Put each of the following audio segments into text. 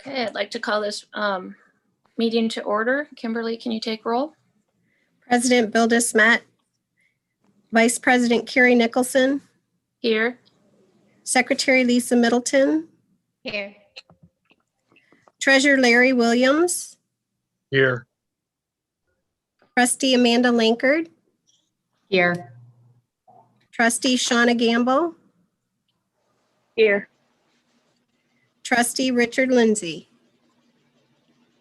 Okay, I'd like to call this meeting to order. Kimberly, can you take roll? President Bill DeSmet, Vice President Carrie Nicholson, Here. Secretary Lisa Middleton, Here. Treasurer Larry Williams, Here. Trustee Amanda Lankard, Here. Trustee Shauna Gamble, Here. Trustee Richard Lindsay.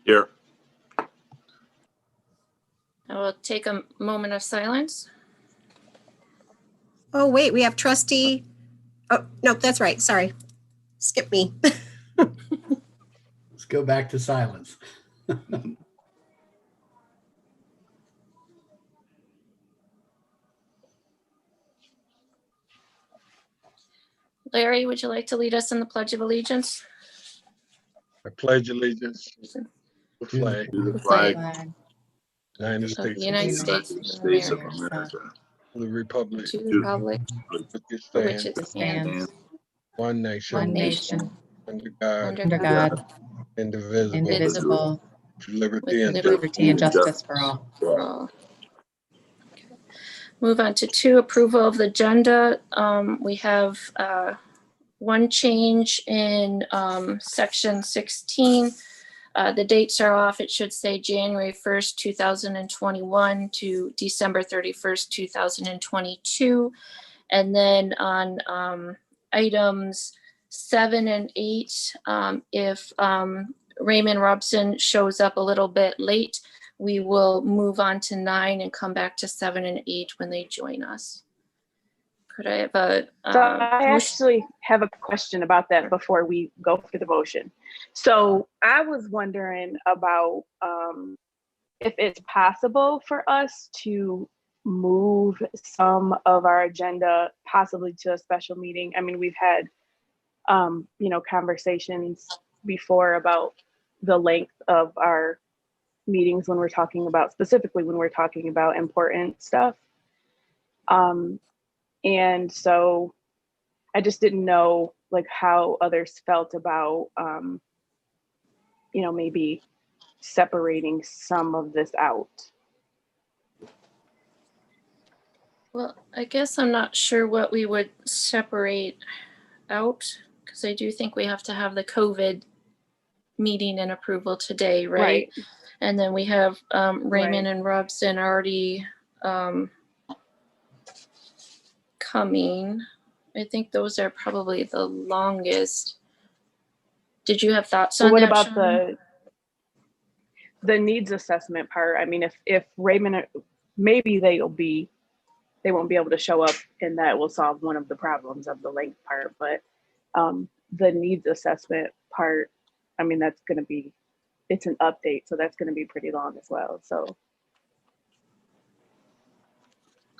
Here. I will take a moment of silence. Oh, wait, we have Trustee. Oh, no, that's right. Sorry. Skip me. Let's go back to silence. Larry, would you like to lead us in the Pledge of Allegiance? I pledge allegiance to the flag The flag United of States the United States of America, of the Republic to the republic which for which stands it stands, one nation, one nation, under God, under God, indivisible, Indivisible, with liberty with and liberty and justice for all. for all. Okay. Move on to 2, approval of the agenda. We have one change in section 16. The dates are off. It should say January 1st, 2021 to December 31st, 2022. And then on items 7 and 8, if Raymond Robson shows up a little bit late, we will move on to 9 and come back to 7 and 8 when they join us. Could I have a So I actually have a question about that before we go through the motion. So I was wondering about if it's possible for us to move some of our agenda possibly to a special meeting. I mean, we've had, conversations before about the length of our meetings when we're talking about, specifically when we're talking about important stuff. And so I just didn't know like how others felt about, maybe separating some of this out. Well, I guess I'm not sure what we would separate out, because I do think we have to have the COVID meeting and approval today, right? And then we have Raymond and Robson already coming. I think those are probably the longest. Did you have thoughts on What that, about Shauna? the needs assessment part? I mean, if Raymond, maybe they won't be able to show up, and that will solve one of the problems of the length part. But the needs assessment part, I mean, it's an update, so that's going to be pretty long as well. So,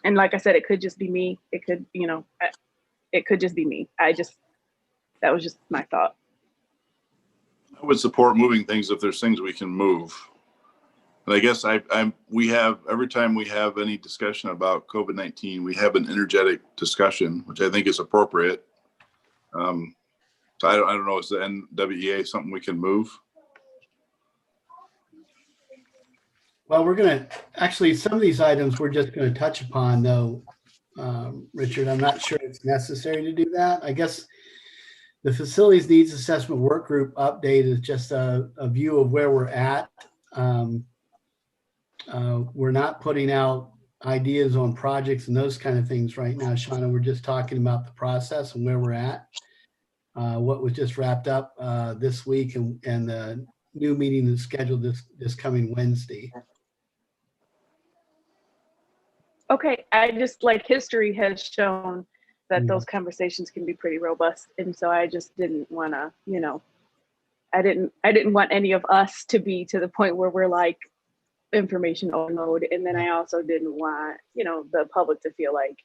and like I said, it could just be me. It could, it could just be me. That was just my thought. I would support moving things if there's things we can move. And I guess we have, every time we have any discussion about COVID-19, we have an energetic discussion, which I think is appropriate. So I don't know, is the NWEA something we can move? Well, we're going to, actually, some of these items we're just going to touch upon, though, Richard. I'm not sure it's necessary to do that. I guess the Facilities Needs Assessment Work Group update is just a view of where we're at. We're not putting out ideas on projects and those kind of things right now, Shauna. We're just talking about the process and where we're at. What was just wrapped up this week and the new meeting is scheduled this coming Wednesday. Okay, I just like history has shown that those conversations can be pretty robust, and so I just didn't want to, I didn't want any of us to be to the point where we're like information overload, and then I also didn't want the public to feel like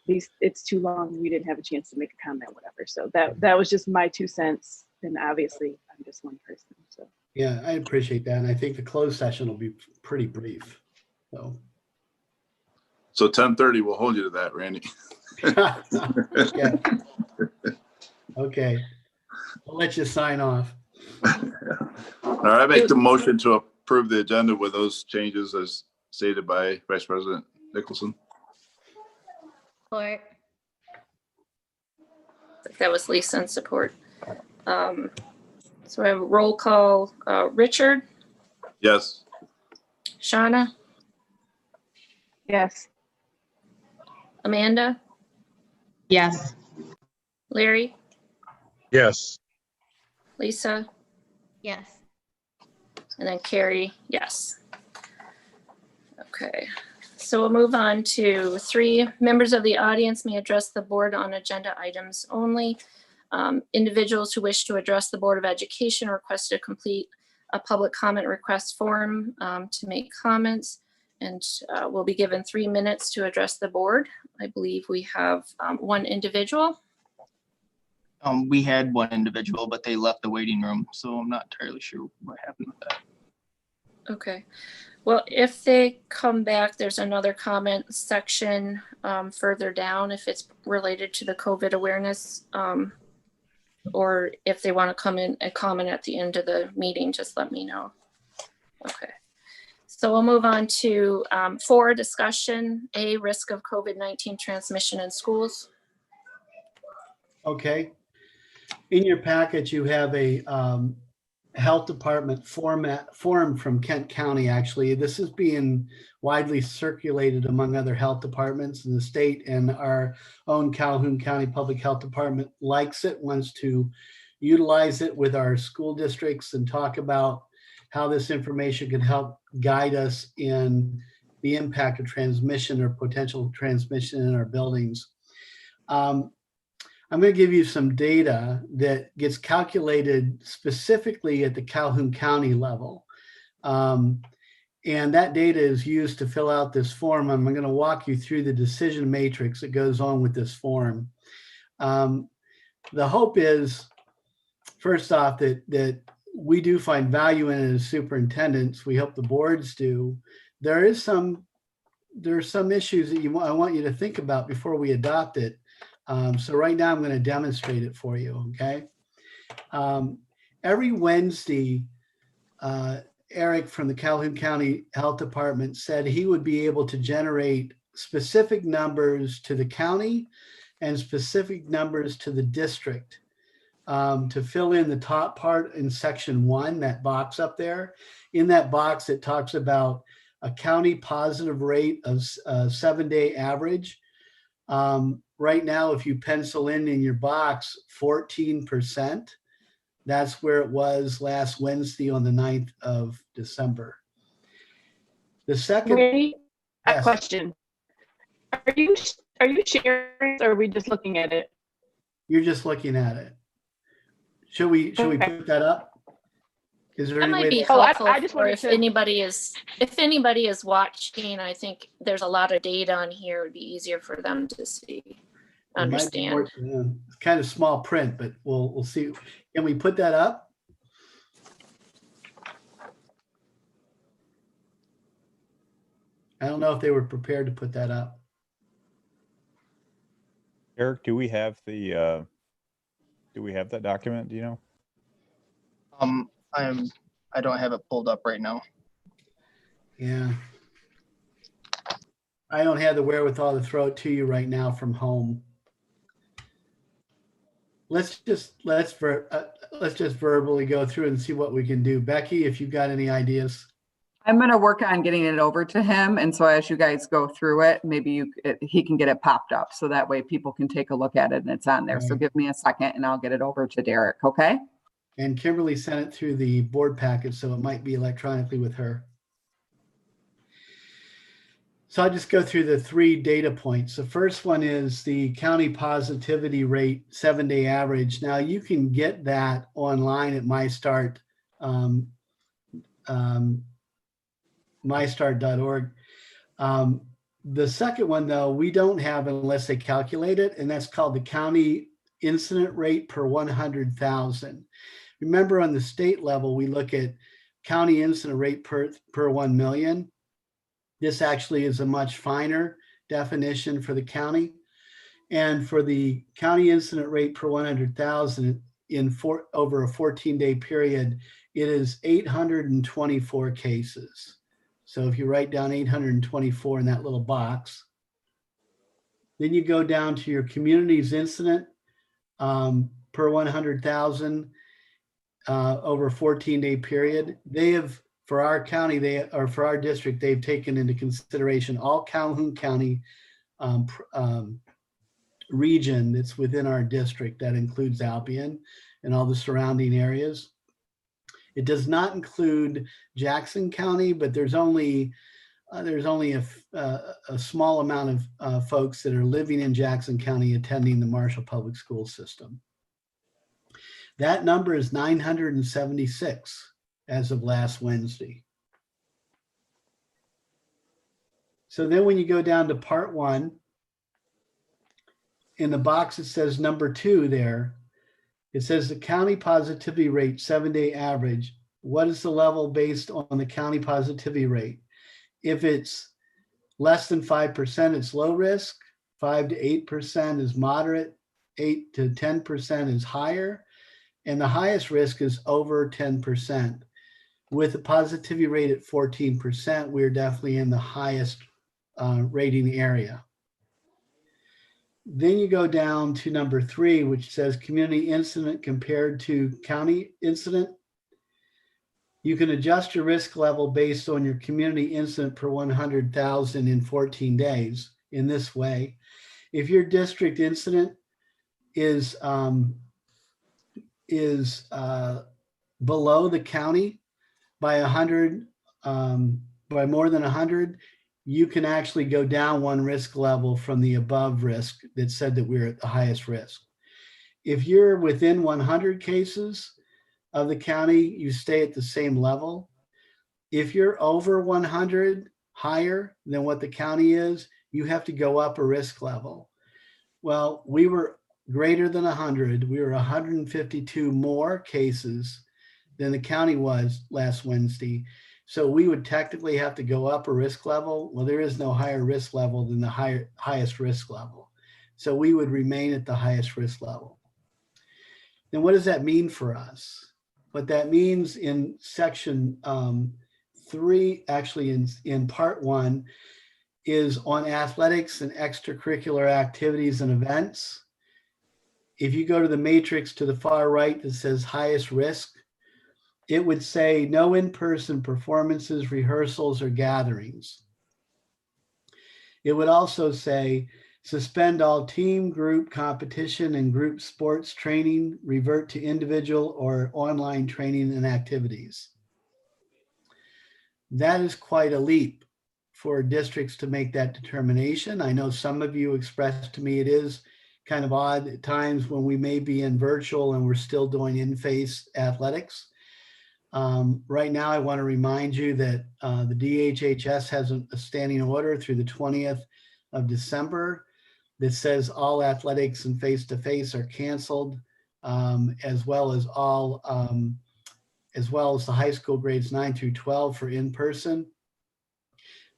it's too long. We didn't have a chance to make a comment, whatever. So that was just my 2 cents, and obviously I'm just one person. So yeah, I appreciate that, and I think the closed session will be pretty brief. So 10:30, we'll hold you to that, Randy. Okay. Okay. I'll let you sign off. All right, I make the motion to approve the agenda with those changes as stated by Vice President Nicholson. I think that was Lisa in support. So I have a roll call. Richard, Yes. Shauna, Yes. Amanda, Yes. Larry, Yes. Lisa, Yes. and then Carrie, yes. Okay, so we'll move on to 3. Members of the audience may address the board on agenda items only. Individuals who wish to address the Board of Education are requested to complete a public comment request form to make comments, and will be given 3 minutes to address the board. I believe we have 1 individual. We had one individual, but they left the waiting room, so I'm not entirely sure what happened with that. Okay, well, if they come back, there's another comment section further down if it's related to the COVID awareness, or if they want to come in and comment at the end of the meeting, just let me know. Okay, so we'll move on to 4, discussion. A, risk of COVID-19 transmission in schools. Okay. In your packet, you have a health department form from Kent County, actually. This is being widely circulated among other health departments in the state, and our own Calhoun County Public Health Department likes it, wants to utilize it with our school districts and talk about how this information can help guide us in the impact of transmission or potential transmission in our buildings. I'm going to give you some data that gets calculated specifically at the Calhoun County level. And that data is used to fill out this form. I'm going to walk you through the decision matrix that goes on with this form. The hope is, first off, that we do find value in it as superintendents. We hope the boards do. There are some issues that I want you to think about before we adopt it. So right now I'm going to demonstrate it for you, okay? Every Wednesday, Eric from the Calhoun County Health Department said he would be able to generate specific numbers to the county and specific numbers to the district to fill in the top part in section 1, that box up there. In that box, it talks about a county positive rate of 7-day average. Right now, if you pencil in your box 14%, that's where it was last Wednesday on the 9th of December. The second, Ray, a Yes. question. Are you sharing or are we just looking at it? you're just looking at it. Should we Okay. put that up? Is there That any might way be to- Oh, I helpful, just or wanted if to- anybody is watching, I think there's a lot of data on here. It would be easier for them to see, it might be understand. more- it's kind of small print, but we'll see. Can we put that up? I don't know if they were prepared to put that up. Eric, do we have that document? Do you know? I don't have it pulled up right now. Yeah. I don't have the wherewithal to throw it to you right now from home. Let's just verbally go through and see what we can do. Becky, if you've got any ideas. I'm going to work on getting it over to him. And so as you guys go through it, maybe he can get it popped up. So that way people can take a look at it and it's on there. So Right. give me a second and I'll get it over to Derek. Okay. And Kimberly sent it through the board package, so it might be electronically with her. So I'll just go through the 3 data points. The first one is the county positivity rate 7-day average. Now you can get that online at mystart.org. The second one, though, we don't have unless they calculate it, and that's called the county incident rate per 100,000. Remember, on the state level, we look at county incident rate per 1 million. This actually is a much finer definition for the county. And for the county incident rate per 100,000, over a 14-day period, it is 824 cases. So if you write down 824 in that little box, then you go down to your community's incident per 100,000 over a 14-day period. They have, for our county, for our district, they've taken into consideration all Calhoun County region that's within our district. That includes Albion and all the surrounding areas. It does not include Jackson County, but there's only a small amount of folks that are living in Jackson County attending the Marshall Public School System. That number is 976 as of last Wednesday. So then when you go down to part 1, in the box it says number 2 there, it says the county positivity rate 7-day average. What is the level based on the county positivity rate? If it's less than 5%, it's low risk. 5 to 8% is moderate. 8 to 10% is higher. And the highest risk is over 10%. With a positivity rate at 14%, we're definitely in the highest rating area. Then you go down to number 3, which says community incident compared to county incident. You can adjust your risk level based on your community incident per 100,000 in 14 days in this way. If your district incident is below the county by 100, by more than 100, you can actually go down 1 risk level from the above risk that said that we're at the highest risk. If you're within 100 cases of the county, you stay at the same level. If you're over 100, higher than what the county is, you have to go up a risk level. Well, we were greater than 100. We were 152 more cases than the county was last Wednesday. So we would technically have to go up a risk level. Well, there is no higher risk level than the highest risk level. So we would remain at the highest risk level. Then what does that mean for us? What that means in section 3, actually in part 1, is on athletics and extracurricular activities and events. If you go to the matrix to the far right that says highest risk, it would say no in-person performances, rehearsals, or gatherings. It would also say suspend all team, group, competition, and group sports training, revert to individual or online training and activities. That is quite a leap for districts to make that determination. I know some of you expressed to me it is kind of odd at times when we may be in virtual and we're still doing in-face athletics. Right now, I want to remind you that the DHHS has a standing order through the 20th of December that says all athletics and face-to-face are canceled, as well as the high school grades 9 through 12 for in-person.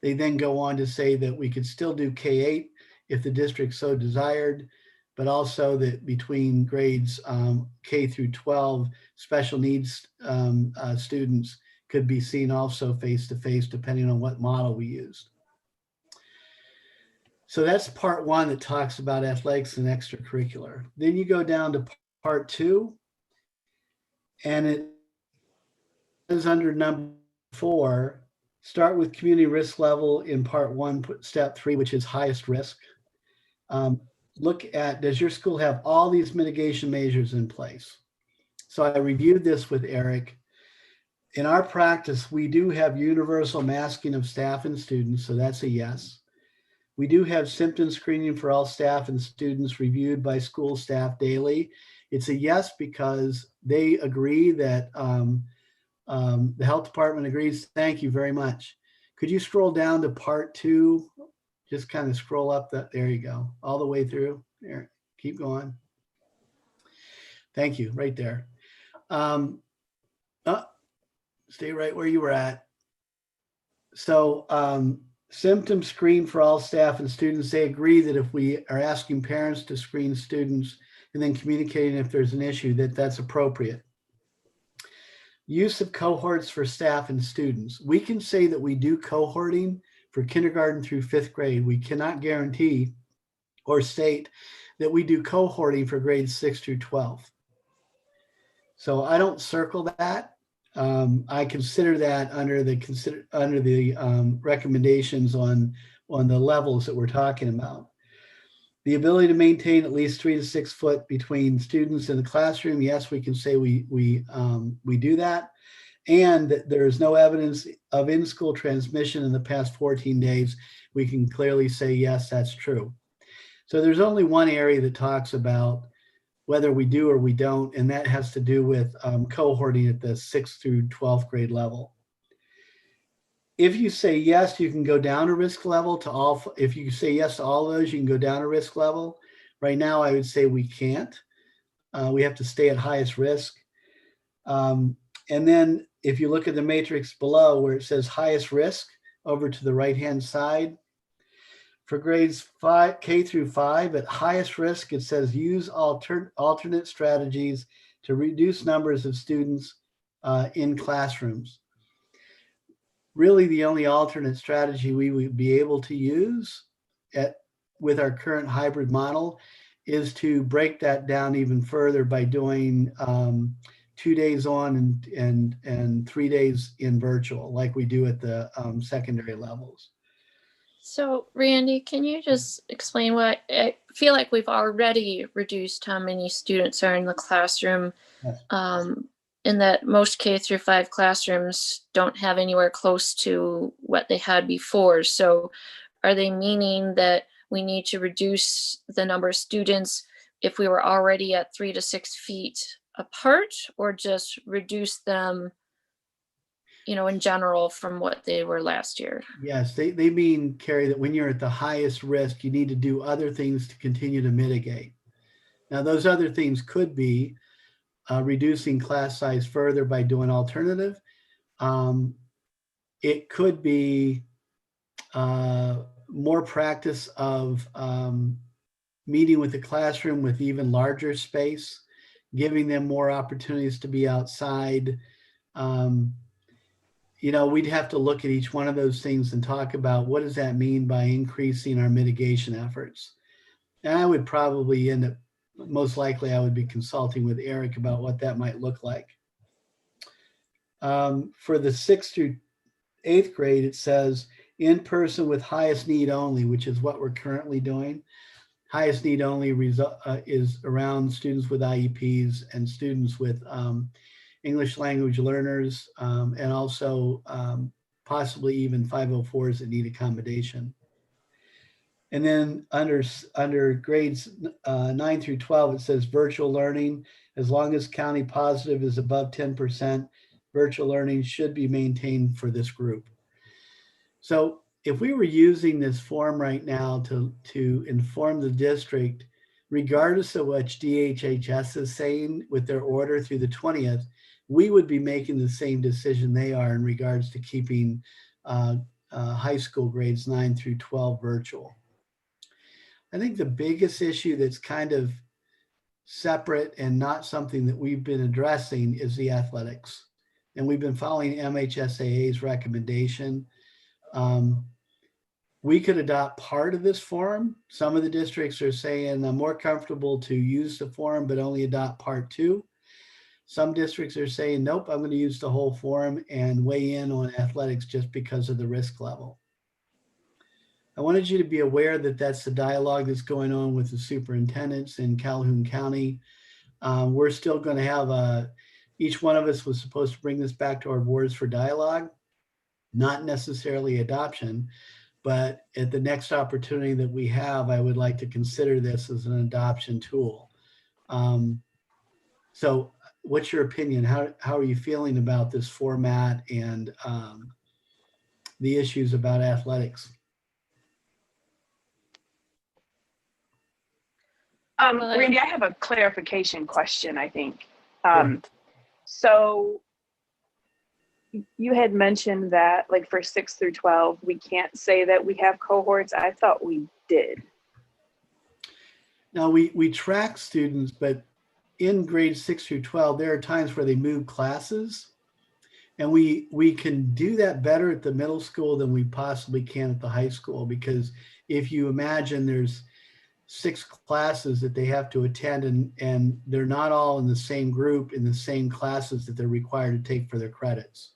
They then go on to say that we could still do K-8 if the district so desired, but also that between grades K through 12, special needs students could be seen also face-to-face depending on what model we used. So that's part 1 that talks about athletics and extracurricular. Then you go down to part 2, and it is under number 4, start with community risk level in part 1, put step 3, which is highest risk. Look at, does your school have all these mitigation measures in place? So I reviewed this with Eric. In our practice, we do have universal masking of staff and students, so that's a yes. We do have symptom screening for all staff and students reviewed by school staff daily. It's a yes because they agree that the health department agrees. Thank you very much. Could you scroll down to part 2? Just kind of scroll up that, there you go, all the way through. There, keep going. Thank you, right there. Stay right where you were at. So symptom screen for all staff and students. They agree that if we are asking parents to screen students, and then communicating if there's an issue that's appropriate. Use of cohorts for staff and students. We can say that we do cohorting for kindergarten through 5th grade. We cannot guarantee or state that we do cohorting for grades 6 through 12. So I don't circle that. I consider that under the recommendations on the levels that we're talking about. The ability to maintain at least 3 to 6 foot between students in the classroom. Yes, we can say we do that. And there is no evidence of in-school transmission in the past 14 days. We can clearly say, yes, that's true. So there's only one area that talks about whether we do or we don't, and that has to do with cohorting at the 6th through 12th grade level. If you say yes, you can go down a risk level to all. If you say yes to all of those, you can go down a risk level. Right now, I would say we can't. We have to stay at highest risk. And then if you look at the matrix below where it says highest risk over to the right-hand side, for grades K through 5, at highest risk, it says use alternate strategies to reduce numbers of students in classrooms. Really, the only alternate strategy we would be able to use with our current hybrid model is to break that down even further by doing 2 days on and 3 days in virtual, like we do at the secondary levels. So Randy, can you just explain what, I feel like we've already reduced how many students are in the classroom, in that most K through 5 classrooms don't have anywhere close to what they had before. So are they meaning that we need to reduce the number of students if we were already at 3 to 6 feet apart, or just reduce them, in general from what they were last year? Yes, they mean, Carrie, that when you're at the highest risk, you need to do other things to continue to mitigate. Now, those other things could be reducing class size further by doing alternative. It could be more practice of meeting with the classroom with even larger space, giving them more opportunities to be outside. We'd have to look at each one of those things and talk about what does that mean by increasing our mitigation efforts. And I would probably most likely I would be consulting with Eric about what that might look like. For the 6th through 8th grade, it says in person with highest need only, which is what we're currently doing. Highest need only is around students with IEPs and students with English language learners, and also possibly even 504s that need accommodation. And then under grades 9 through 12, it says virtual learning. As long as county positive is above 10%, virtual learning should be maintained for this group. So if we were using this form right now to inform the district, regardless of what DHHS is saying with their order through the 20th, we would be making the same decision they are in regards to keeping high school grades 9 through 12 virtual. I think the biggest issue that's kind of separate and not something that we've been addressing is the athletics. And we've been following MHSAA's recommendation. We could adopt part of this form. Some of the districts are saying I'm more comfortable to use the form, but only adopt part 2. Some districts are saying, nope, I'm going to use the whole form and weigh in on athletics just because of the risk level. I wanted you to be aware that that's the dialogue that's going on with the superintendents in Calhoun County. We're still going to have each one of us was supposed to bring this back to our boards for dialogue, not necessarily adoption, but at the next opportunity that we have, I would like to consider this as an adoption tool. So what's your opinion? How are you feeling about this format and the issues about athletics? Randy, I have a clarification question, I think. Sure. So you had mentioned that like for 6 through 12, we can't say that we have cohorts. I thought we did. Now, we track students, but in grades 6 through 12, there are times where they move classes. And we can do that better at the middle school than we possibly can at the high school, because if you imagine there's 6 classes that they have to attend, and they're not all in the same group in the same classes that they're required to take for their credits.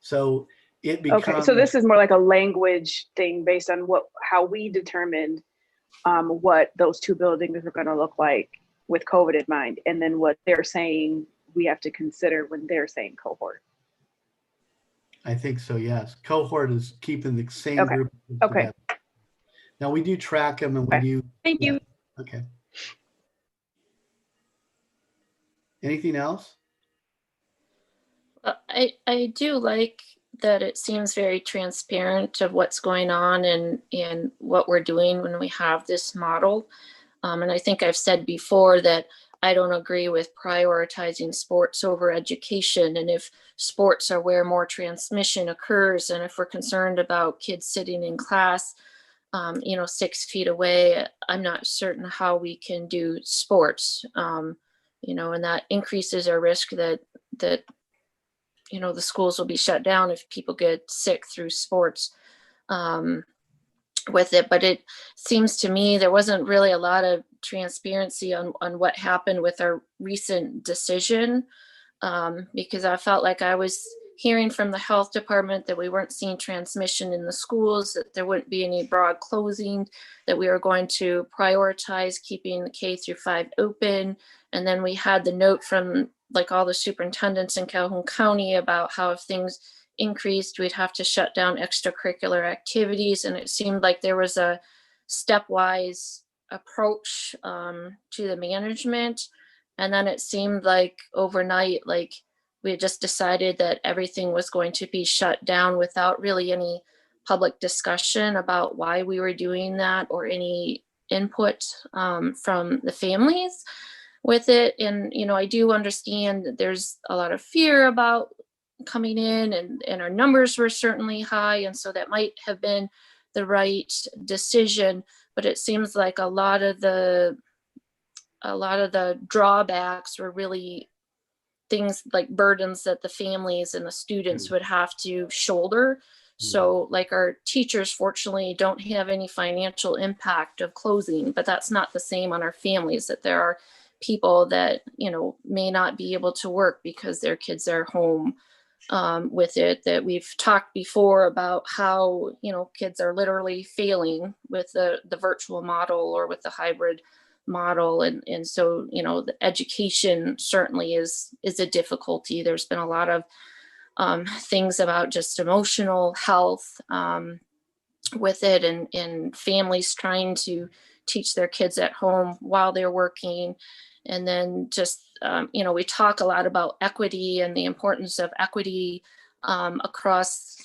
So it becomes. Okay, so this is more like a language thing based on how we determined what those 2 buildings are going to look like with COVID in mind, and then what they're saying we have to consider when they're saying cohort. I think so, yes. Cohort is keeping the same Okay. group Okay. together. Now, we do track them, and we do. Thank you. Okay. Anything else? I do like that it seems very transparent of what's going on and what we're doing when we have this model. And I think I've said before that I don't agree with prioritizing sports over education. And if sports are where more transmission occurs, and if we're concerned about kids sitting in class, 6 feet away, I'm not certain how we can do sports, and that increases our risk that the schools will be shut down if people get sick through sports with it. But it seems to me there wasn't really a lot of transparency on what happened with our recent decision, because I felt like I was hearing from the health department that we weren't seeing transmission in the schools, that there wouldn't be any broad closing, that we were going to prioritize keeping the K-5 open. And then we had the note from like all the superintendents in Calhoun County about how if things increased, we'd have to shut down extracurricular activities. And it seemed like there was a stepwise approach to the management. And then it seemed like overnight, like we had just decided that everything was going to be shut down without really any public discussion about why we were doing that or any input from the families with it. And, I do understand that there's a lot of fear about coming in, and our numbers were certainly high. And so that might have been the right decision, but it seems like a lot of the drawbacks were really things like burdens that the families and the students would have to shoulder. So like our teachers, fortunately, don't have any financial impact of closing, but that's not the same on our families, that there are people that, may not be able to work because their kids are home with it. That we've talked before about how, kids are literally failing with the virtual model or with the hybrid model. And so, the education certainly is a difficulty. There's been a lot of things about just emotional health with it, and families trying to teach their kids at home while they're working. And then just, we talk a lot about equity and the importance of equity across,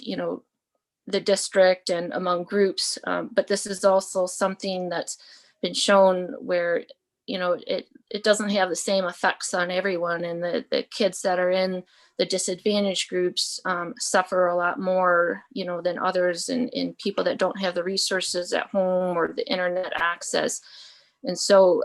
the district and among groups. But this is also something that's been shown where, it doesn't have the same effects on everyone. And the kids that are in the disadvantaged groups suffer a lot more, than others, and people that don't have the resources at home or the internet access. And so,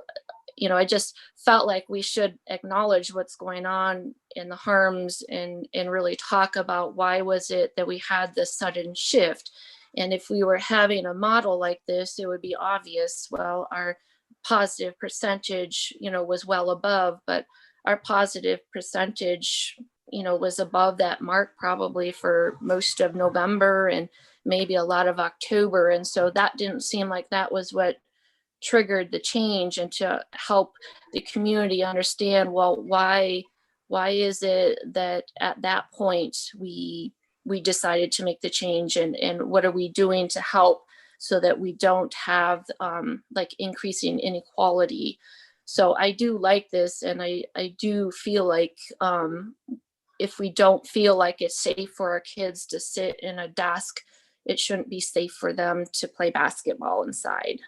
I just felt like we should acknowledge what's going on and the harms, and really talk about why was it that we had this sudden shift. And if we were having a model like this, it would be obvious, well, our positive percentage, was well above, but our positive percentage, was above that mark probably for most of November and maybe a lot of October. And so that didn't seem like that was what triggered the change, and to help the community understand, well, why is it that at that point we decided to make the change, and what are we doing to help so that we don't have like increasing inequality. So I do like this, and I do feel like if we don't feel like it's safe for our kids to sit in a desk, it shouldn't be safe for them to play basketball inside.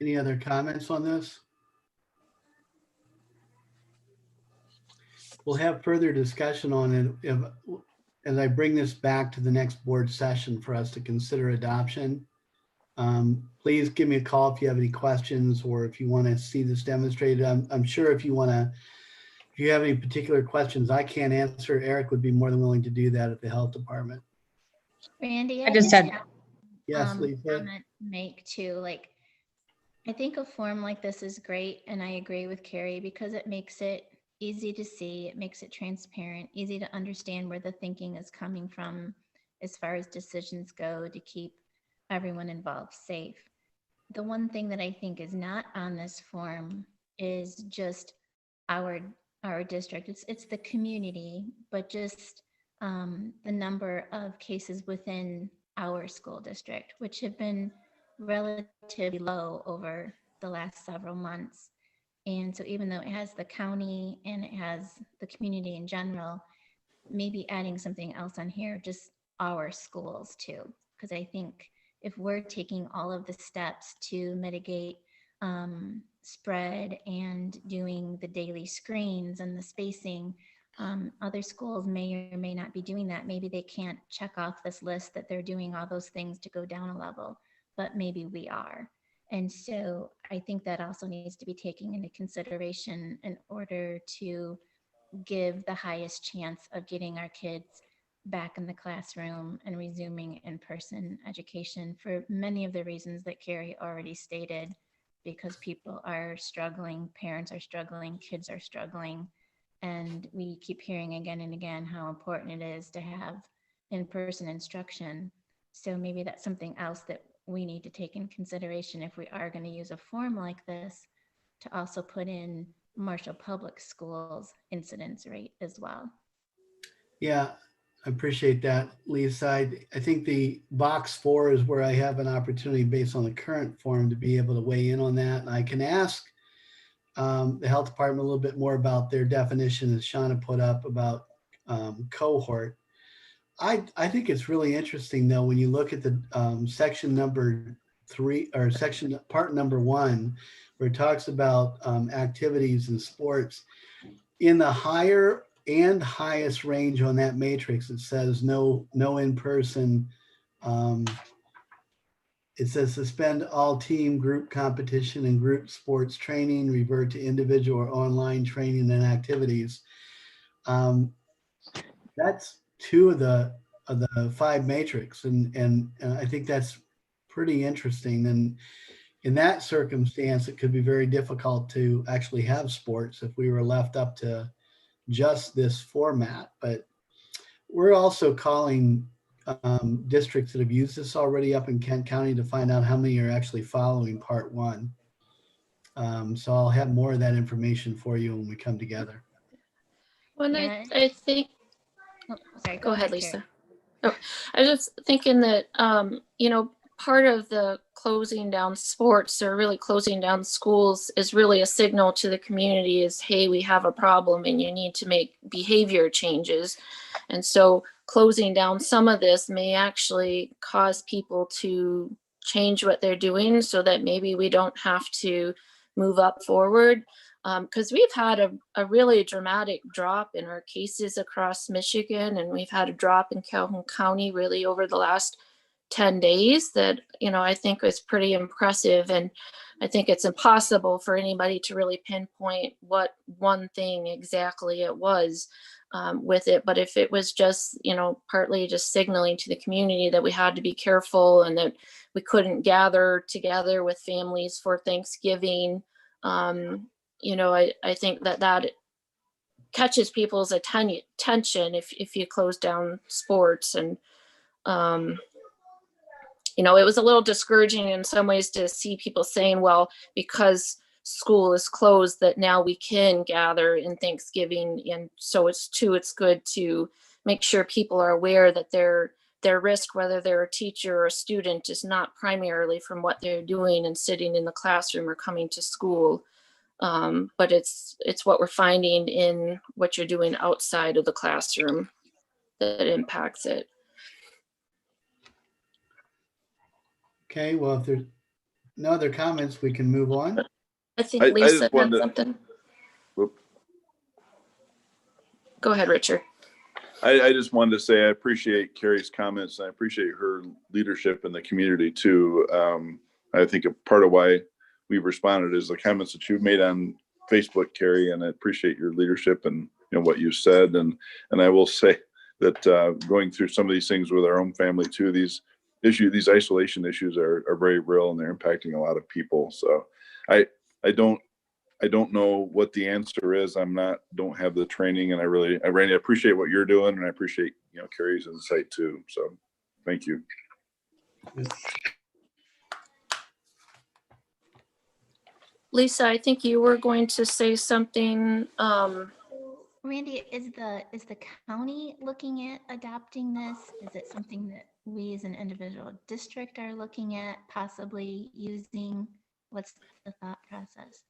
Any other comments on this? We'll have further discussion on it as I bring this back to the next board session for us to consider adoption, please give me a call if you have any questions or if you want to see this demonstrated. I'm sure if you have any particular questions I can't answer, Eric would be more than willing to do that at the health department. Randy, I just had- Yes, Lisa. comment to make too. Like, I think a form like this is great, and I agree with Carrie because it makes it easy to see, it makes it transparent, easy to understand where the thinking is coming from as far as decisions go to keep everyone involved safe. The one thing that I think is not on this form is just our district. It's the community, but just the number of cases within our school district, which have been relatively low over the last several months. And so even though it has the county and it has the community in general, maybe adding something else on here, just our schools too. Because I think if we're taking all of the steps to mitigate spread and doing the daily screens and the spacing, other schools may or may not be doing that. Maybe they can't check off this list that they're doing all those things to go down a level, but maybe we are. And so I think that also needs to be taken into consideration in order to give the highest chance of getting our kids back in the classroom and resuming in-person education for many of the reasons that Carrie already stated, because people are struggling, parents are struggling, kids are struggling. And we keep hearing again and again how important it is to have in-person instruction. So maybe that's something else that we need to take in consideration if we are going to use a form like this, to also put in Marshall Public Schools incidence rate as well. Yeah, I appreciate that, Lisa. I think the box 4 is where I have an opportunity based on the current form to be able to weigh in on that. And I can ask the health department a little bit more about their definition that Shauna put up about cohort. I think it's really interesting though, when you look at the section number 3 or section part number 1, where it talks about activities and sports. In the higher and highest range on that matrix, it says no in-person. It says suspend all team, group competition and group sports training, revert to individual or online training and activities. That's 2 of the 5 matrix, and I think that's pretty interesting. And in that circumstance, it could be very difficult to actually have sports if we were left up to just this format. But we're also calling districts that have used this already up in Kent County to find out how many are actually following part 1. So I'll have more of that information for you when we come together. Well, Yeah. I think, Oh, sorry, go ahead, Carrie. Lisa. Oh, I was just thinking that, part of the closing down sports or really closing down schools is really a signal to the community is, hey, we have a problem and you need to make behavior changes. And so closing down some of this may actually cause people to change what they're doing so that maybe we don't have to move up forward. Because we've had a really dramatic drop in our cases across Michigan, and we've had a drop in Calhoun County really over the last 10 days that, I think was pretty impressive. And I think it's impossible for anybody to really pinpoint what one thing exactly it was with it. But if it was just, partly just signaling to the community that we had to be careful and that we couldn't gather together with families for Thanksgiving, I think that catches people's attention if you close down sports. And it was a little discouraging in some ways to see people saying, well, because school is closed, that now we can gather in Thanksgiving. And so it's good to make sure people are aware that their risk, whether they're a teacher or a student, is not primarily from what they're doing and sitting in the classroom or coming to school. But it's what we're finding in what you're doing outside of the classroom that impacts it. Okay, well, if there's no other comments, we can move on. I think I Lisa just had wanted to- something. Whoop. Go ahead, Richard. I just wanted to say I appreciate Carrie's comments, and I appreciate her leadership in the community too. I think a part of why we've responded is the comments that you've made on Facebook, Carrie, and I appreciate your leadership and what you said. And I will say that going through some of these things with our own family too, these isolation issues are very real, and they're impacting a lot of people. So I don't know what the answer is. Don't have the training, and I really appreciate what you're doing, and I appreciate Carrie's insight too. So thank you. Lisa, I think you were going to say something. Randy, is the county looking at adopting this? Is it something that we as an individual district are looking at possibly using? What's the thought process?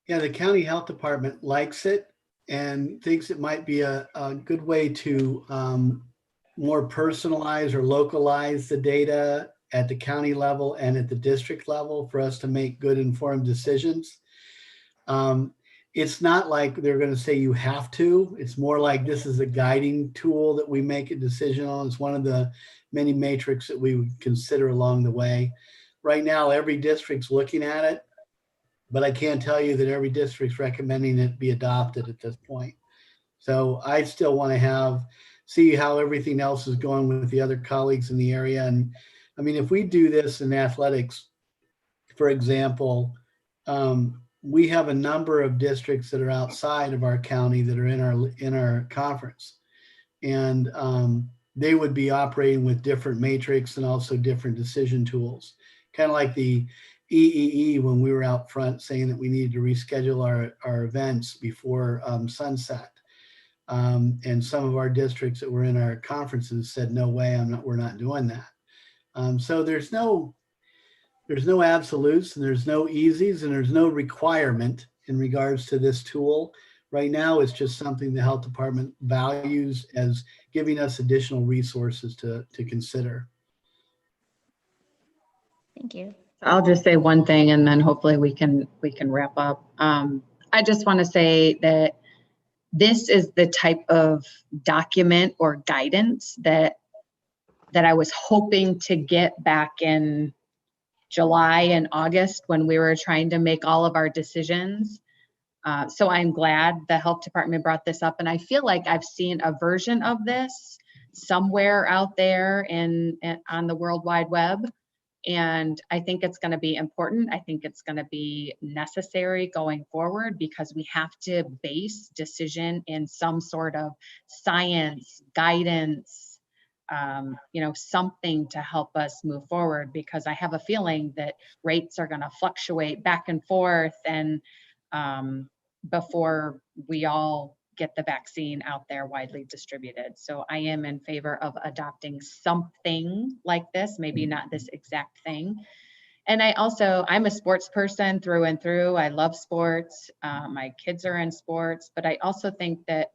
Yeah, the county health department likes it and thinks it might be a good way to more personalize or localize the data at the county level and at the district level for us to make good informed decisions. It's not like they're going to say you have to. It's more like this is a guiding tool that we make a decision on. It's one of the many matrix that we would consider along the way. Right now, every district's looking at it, but I can't tell you that every district's recommending it be adopted at this point. So I still want to see how everything else is going with the other colleagues in the area. And I mean, if we do this in athletics, for example, we have a number of districts that are outside of our county that are in our conference, and they would be operating with different matrix and also different decision tools, kind of like the EEE when we were out front saying that we needed to reschedule our events before sunset. And some of our districts that were in our conferences said, no way, we're not doing that. So there's no absolutes, and there's no easies, and there's no requirement in regards to this tool. Right now, it's just something the health department values as giving us additional resources to consider. Thank you. I'll just say one thing, and then hopefully we can wrap up. I just want to say that this is the type of document or guidance that I was hoping to get back in July and August when we were trying to make all of our decisions. So I'm glad the health department brought this up, and I feel like I've seen a version of this somewhere out there on the World Wide Web. And I think it's going to be important. I think it's going to be necessary going forward because we have to base decision in some sort of science, guidance, something to help us move forward, because I have a feeling that rates are going to fluctuate back and forth and before we all get the vaccine out there widely distributed. So I am in favor of adopting something like this, maybe not this exact thing. And I'm a sports person through and through. I love sports. My kids are in sports, but I also think that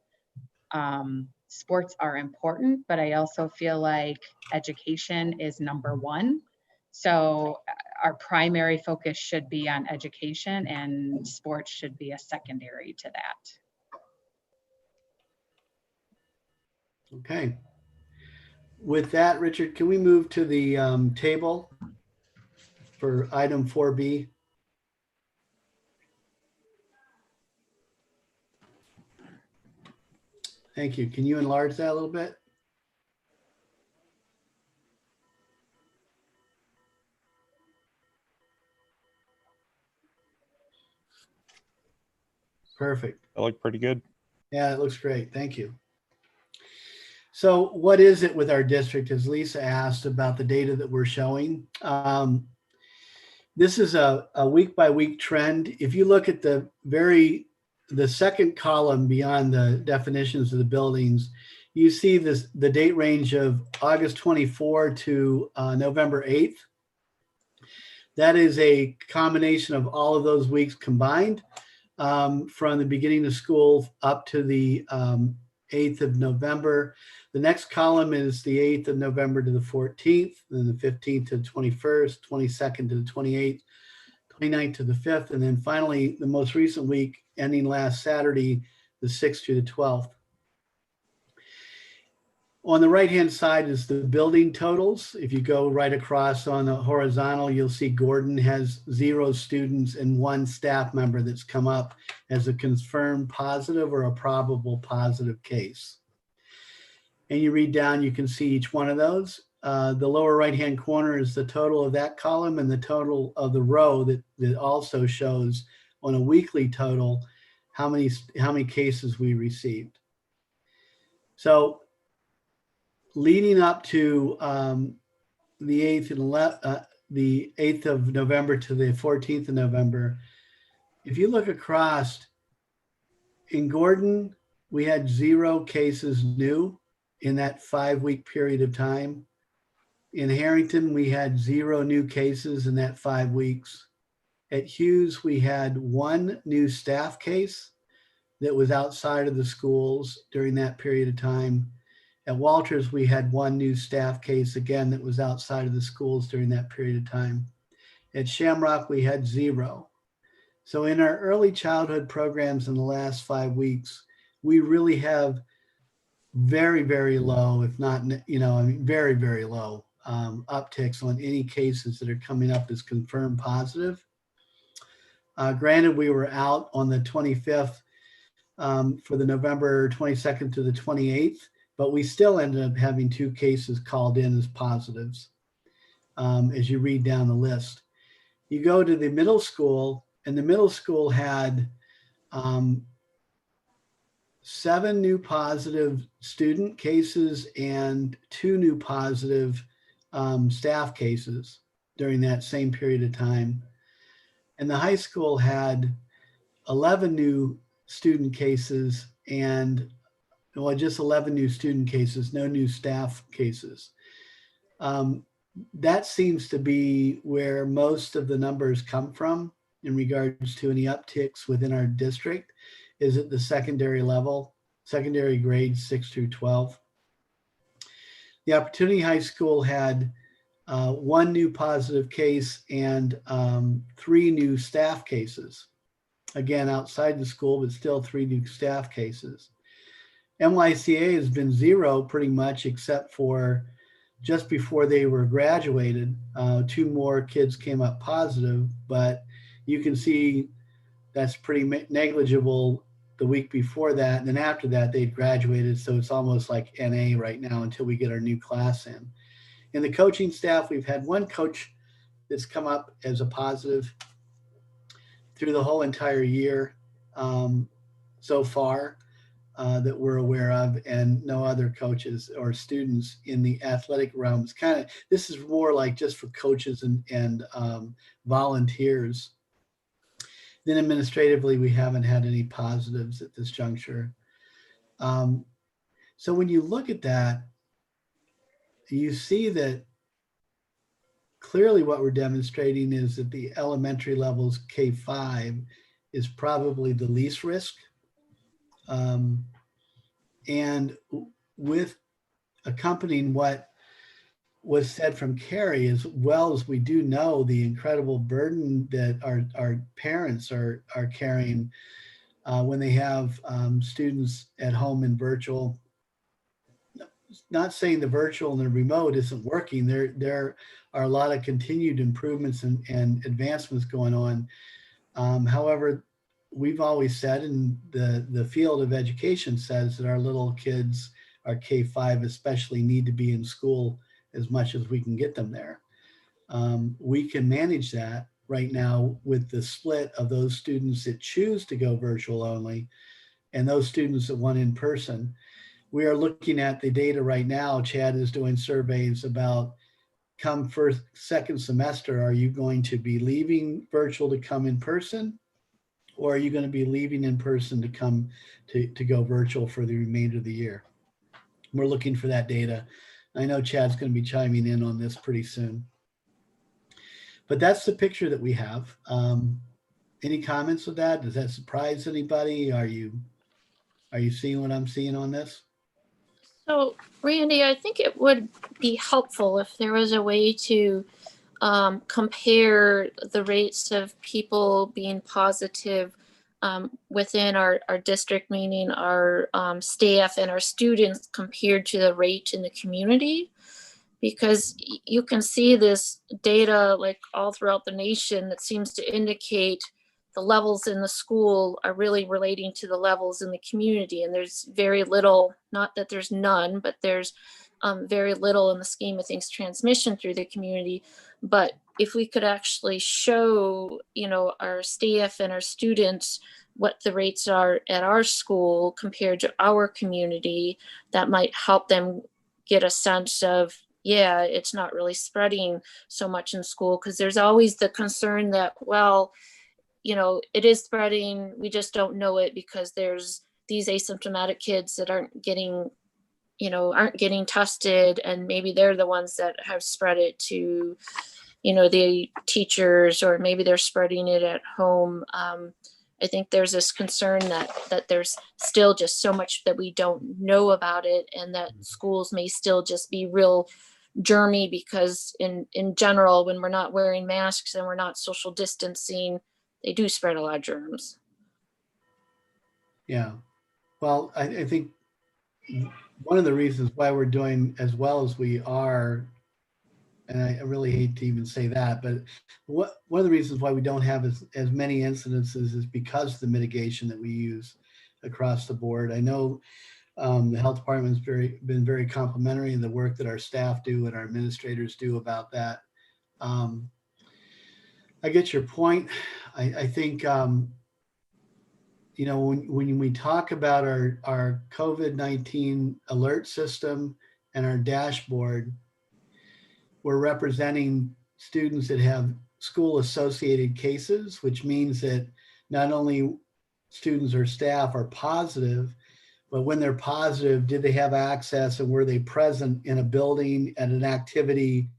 sports are important, but I also feel like education is number one. So our primary focus should be on education, and sports should be a secondary to that. Okay. With that, Richard, can we move to the table for item 4B? Thank you. Can you enlarge that a little bit? Perfect. That looked pretty good. Yeah, it looks great. Thank you. So what is it with our district, as Lisa asked about the data that we're showing? This is a week by week trend. If you look at the second column beyond the definitions of the buildings, you see the date range of August 24 to November 8th. That is a combination of all of those weeks combined from the beginning of school up to the 8th of November. The next column is the 8th of November to the 14th, then the 15th to the 21st, 22nd to the 28th, 29th to the 5th, and then finally the most recent week ending last Saturday, the 6th to the 12th. On the right-hand side is the building totals. If you go right across on the horizontal, you'll see Gordon has 0 students and 1 staff member that's come up as a confirmed positive or a probable positive case. And you read down, you can see each one of those. The lower right-hand corner is the total of that column, and the total of the row that also shows on a weekly total how many cases we received. So leading up to the 8th of November to the 14th of November, if you look across, in Gordon, we had 0 cases new in that 5-week period of time. In Harrington, we had 0 new cases in that 5 weeks. At Hughes, we had 1 new staff case that was outside of the schools during that period of time. At Walters, we had 1 new staff case, again, that was outside of the schools during that period of time. At Shamrock, we had 0. So in our early childhood programs in the last 5 weeks, we really have very, very low, if not, very, very low upticks on any cases that are coming up as confirmed positive. Granted, we were out on the 25th for the November 22nd to the 28th, but we still ended up having 2 cases called in as positives as you read down the list. You go to the middle school, and the middle school had 7 new positive student cases and 2 new positive staff cases during that same period of time. And the high school had 11 new student cases and, well, just 11 new student cases, no new staff cases. That seems to be where most of the numbers come from in regards to any upticks within our district, is at the secondary level, secondary grades 6 through 12. The Opportunity High School had 1 new positive case and 3 new staff cases. Again, outside the school, but still 3 new staff cases. NYCA has been 0 pretty much, except for just before they were graduated, 2 more kids came up positive, but you can see that's pretty negligible the week before that. And then after that, they'd graduated. So it's almost like NA right now until we get our new class in. In the coaching staff, we've had 1 coach that's come up as a positive through the whole entire year so far that we're aware of, and no other coaches or students in the athletic realms. This is more like just for coaches and volunteers. Then administratively, we haven't had any positives at this juncture. So when you look at that, you see that clearly what we're demonstrating is that the elementary levels K-5 is probably the least risk. And with accompanying what was said from Carrie, as well as we do know the incredible burden that our parents are carrying when they have students at home in virtual. Not saying the virtual and the remote isn't working. There are a lot of continued improvements and advancements going on. However, we've always said, and the field of education says, that our little kids, our K-5 especially, need to be in school as much as we can get them there. We can manage that right now with the split of those students that choose to go virtual only and those students that want in person. We are looking at the data right now. Chad is doing surveys about come second semester, are you going to be leaving virtual to come in person? Or are you going to be leaving in person to come to go virtual for the remainder of the year? We're looking for that data. I know Chad's going to be chiming in on this pretty soon. But that's the picture that we have. Any comments with that? Does that surprise anybody? Are you seeing what I'm seeing on this? So, Randy, I think it would be helpful if there was a way to compare the rates of people being positive within our district, meaning our staff and our students, compared to the rate in the community. Because you can see this data like all throughout the nation that seems to indicate the levels in the school are really relating to the levels in the community. And there's very little, not that there's none, but there's very little in the scheme of things transmission through the community. But if we could actually show, you know, our staff and our students what the rates are at our school compared to our community, that might help them get a sense of, yeah, it's not really spreading so much in school. Because there's always the concern that, well, you know, it is spreading, we just don't know it because there's these asymptomatic kids that aren't getting, you know, aren't getting tested, and maybe they're the ones that have spread it to, you know, the teachers, or maybe they're spreading it at home. I think there's this concern that there's still just so much that we don't know about it, and that schools may still just be real germy, because in general, when we're not wearing masks and we're not social distancing, they do spread a lot of germs. Yeah. Well, I think one of the reasons why we're doing as well as we are, and I really hate to even say that, but one of the reasons why we don't have as many incidences is because of the mitigation that we use across the board. I know the health department's been very complimentary in the work that our staff do and our administrators do about that. I get your point. I think, you know, when we talk about our COVID-19 alert system and our dashboard, we're representing students that have school associated cases, which means that not only students or staff are positive, but when they're positive, did they have access and were they present in a building at an activity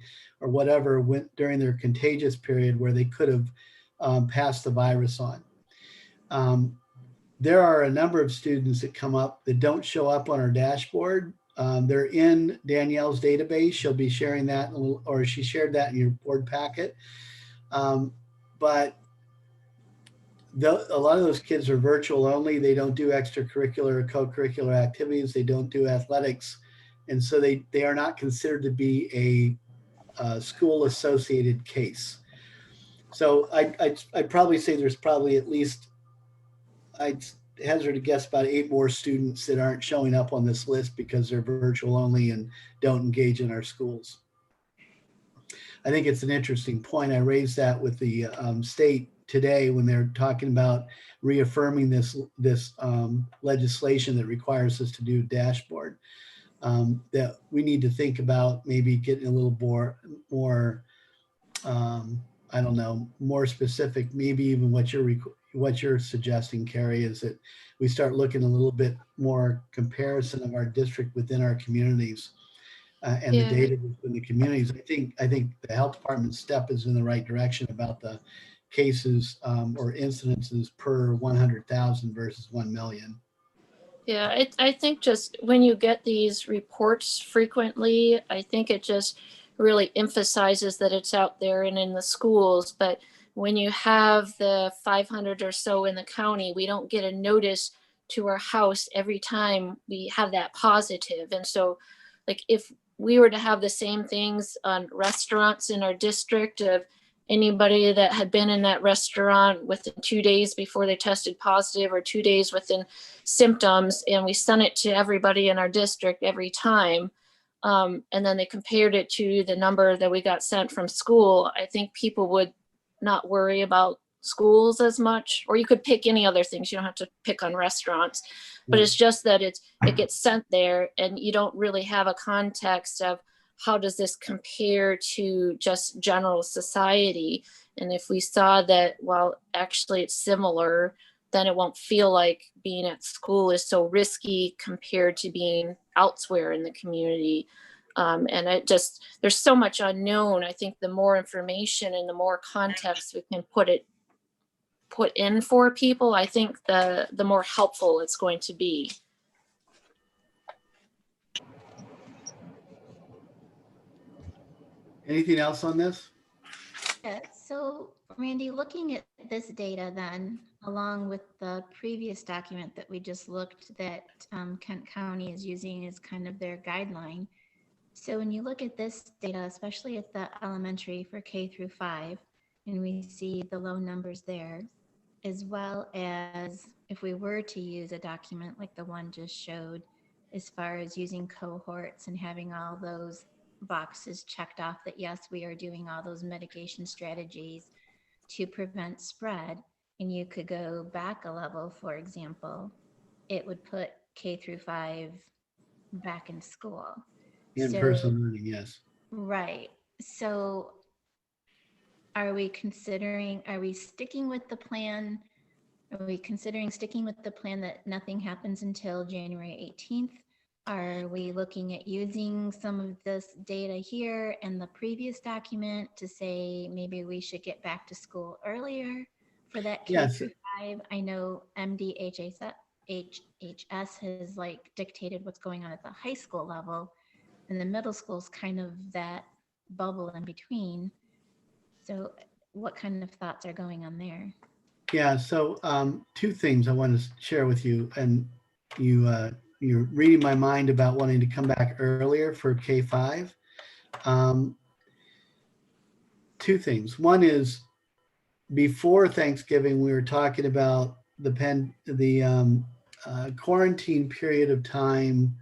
or whatever during their contagious period where they could have passed the virus on. There are a number of students that come up that don't show up on our dashboard. They're in Danielle's database. She'll be sharing that, or she shared that in your board packet. But a lot of those kids are virtual only. They don't do extracurricular or co-curricular activities. They don't do athletics. And so they are not considered to be a school associated case. So I'd probably say there's probably at least, I'd hazard to guess, about 8 more students that aren't showing up on this list because they're virtual only and don't engage in our schools. I think it's an interesting point. I raised that with the state today when they're talking about reaffirming this legislation that requires us to do a dashboard. That we need to think about maybe getting a little more I don't know, more specific. Maybe even what you're suggesting, Carrie, is that we start looking a little bit more comparison of our district within our communities and the data within the communities. I think the health department step is in the right direction about the cases or incidences per 100,000 versus 1 million. Yeah, I think just when you get these reports frequently, I think it just really emphasizes that it's out there and in the schools. But when you have the 500 or so in the county, we don't get a notice to our house every time we have that positive. And so, like, if we were to have the same things on restaurants in our district, of anybody that had been in that restaurant within 2 days before they tested positive, or 2 days within symptoms, and we sent it to everybody in our district every time, and then they compared it to the number that we got sent from school, I think people would not worry about schools as much. Or you could pick any other things. You don't have to pick on restaurants, but it's just that it gets sent there, and you don't really have a context of how does this compare to just general society. And if we saw that, well, actually it's similar, then it won't feel like being at school is so risky compared to being elsewhere in the community. And it just, there's so much unknown. I think the more information and the more context we can put in for people, I think the more helpful it's going to be. Anything else on this? Yes. So Randy, looking at this data then, along with the previous document that we just looked that Kent County is using as kind of their guideline. So when you look at this data, especially at the elementary for K through 5, and we see the low numbers there, as well as if we were to use a document like the one just showed, as far as using cohorts and having all those boxes checked off that yes, we are doing all those mitigation strategies to prevent spread, and you could go back a level, for example, it would put K through 5 back in school. In-person learning, yes. Right. So are we sticking with the plan? Are we considering sticking with the plan that nothing happens until January 18th? Are we looking at using some of this data here and the previous document to say maybe we should get back to school earlier for that K Yes. through 5? I know MDHHS has like dictated what's going on at the high school level, and the middle school is kind of that bubble in between. So what kind of thoughts are going on there? Yeah, so two things I want to share with you, and you're reading my mind about wanting to come back earlier for K-5. Two things. One is before Thanksgiving, we were talking about the quarantine period of time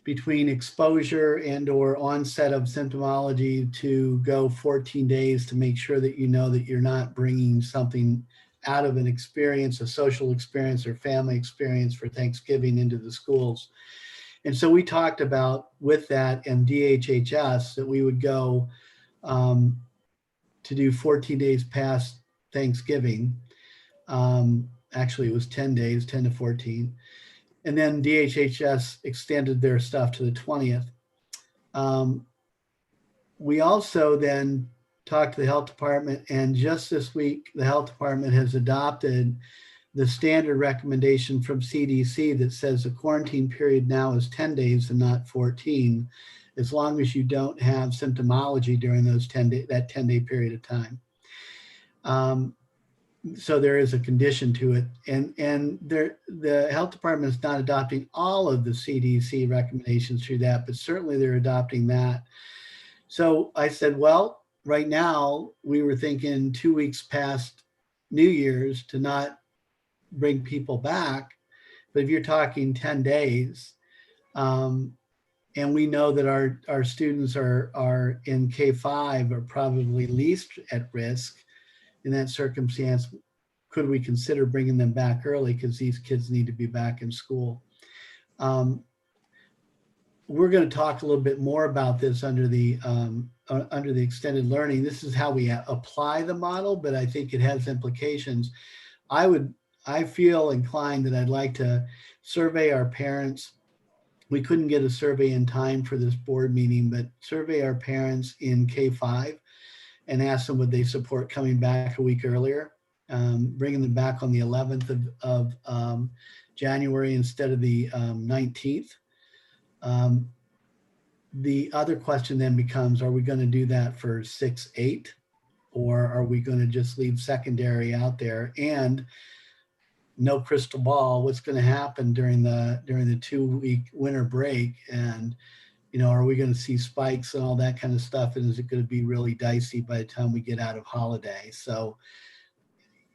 between exposure and or onset of symptomology to go 14 days to make sure that you know that you're not bringing something out of an experience, a social experience or family experience for Thanksgiving into the schools. And so we talked about with that and DHHS that we would go to do 14 days past Thanksgiving. Actually, it was 10 days, 10 to 14. And then DHHS extended their stuff to the 20th. We also then talked to the health department, and just this week, the health department has adopted the standard recommendation from CDC that says the quarantine period now is 10 days and not 14, as long as you don't have symptomology during those 10-day period of time. So there is a condition to it, and the health department is not adopting all of the CDC recommendations through that, but certainly they're adopting that. So I said, well, right now we were thinking 2 weeks past New Year's to not bring people back, but if you're talking 10 days, and we know that our students are in K-5 are probably least at risk. In that circumstance, could we consider bringing them back early because these kids need to be back in school? We're going to talk a little bit more about this under the extended learning. This is how we apply the model, but I think it has implications. I feel inclined that I'd like to survey our parents. We couldn't get a survey in time for this board meeting, but survey our parents in K-5 and ask them would they support coming back a week earlier, bringing them back on the 11th of January instead of the 19th. The other question then becomes, are we going to do that for 6-8, or are we going to just leave secondary out there? And no crystal ball, what's going to happen during the 2-week winter break? And are we going to see spikes and all that kind of stuff? And is it going to be really dicey by the time we get out of holiday? So,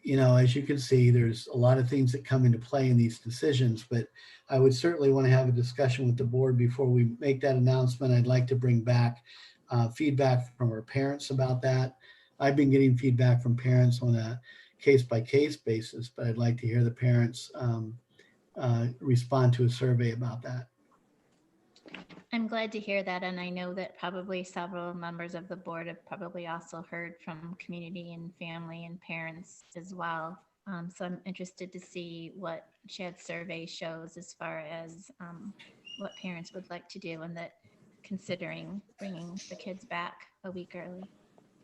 as you can see, there's a lot of things that come into play in these decisions, but I would certainly want to have a discussion with the board before we make that announcement. I'd like to bring back feedback from our parents about that. I've been getting feedback from parents on a case-by-case basis, but I'd like to hear the parents respond to a survey about that. I'm glad to hear that, and I know that probably several members of the board have probably also heard from community and family and parents as well. So I'm interested to see what Chad's survey shows as far as what parents would like to do and that considering bringing the kids back a week early.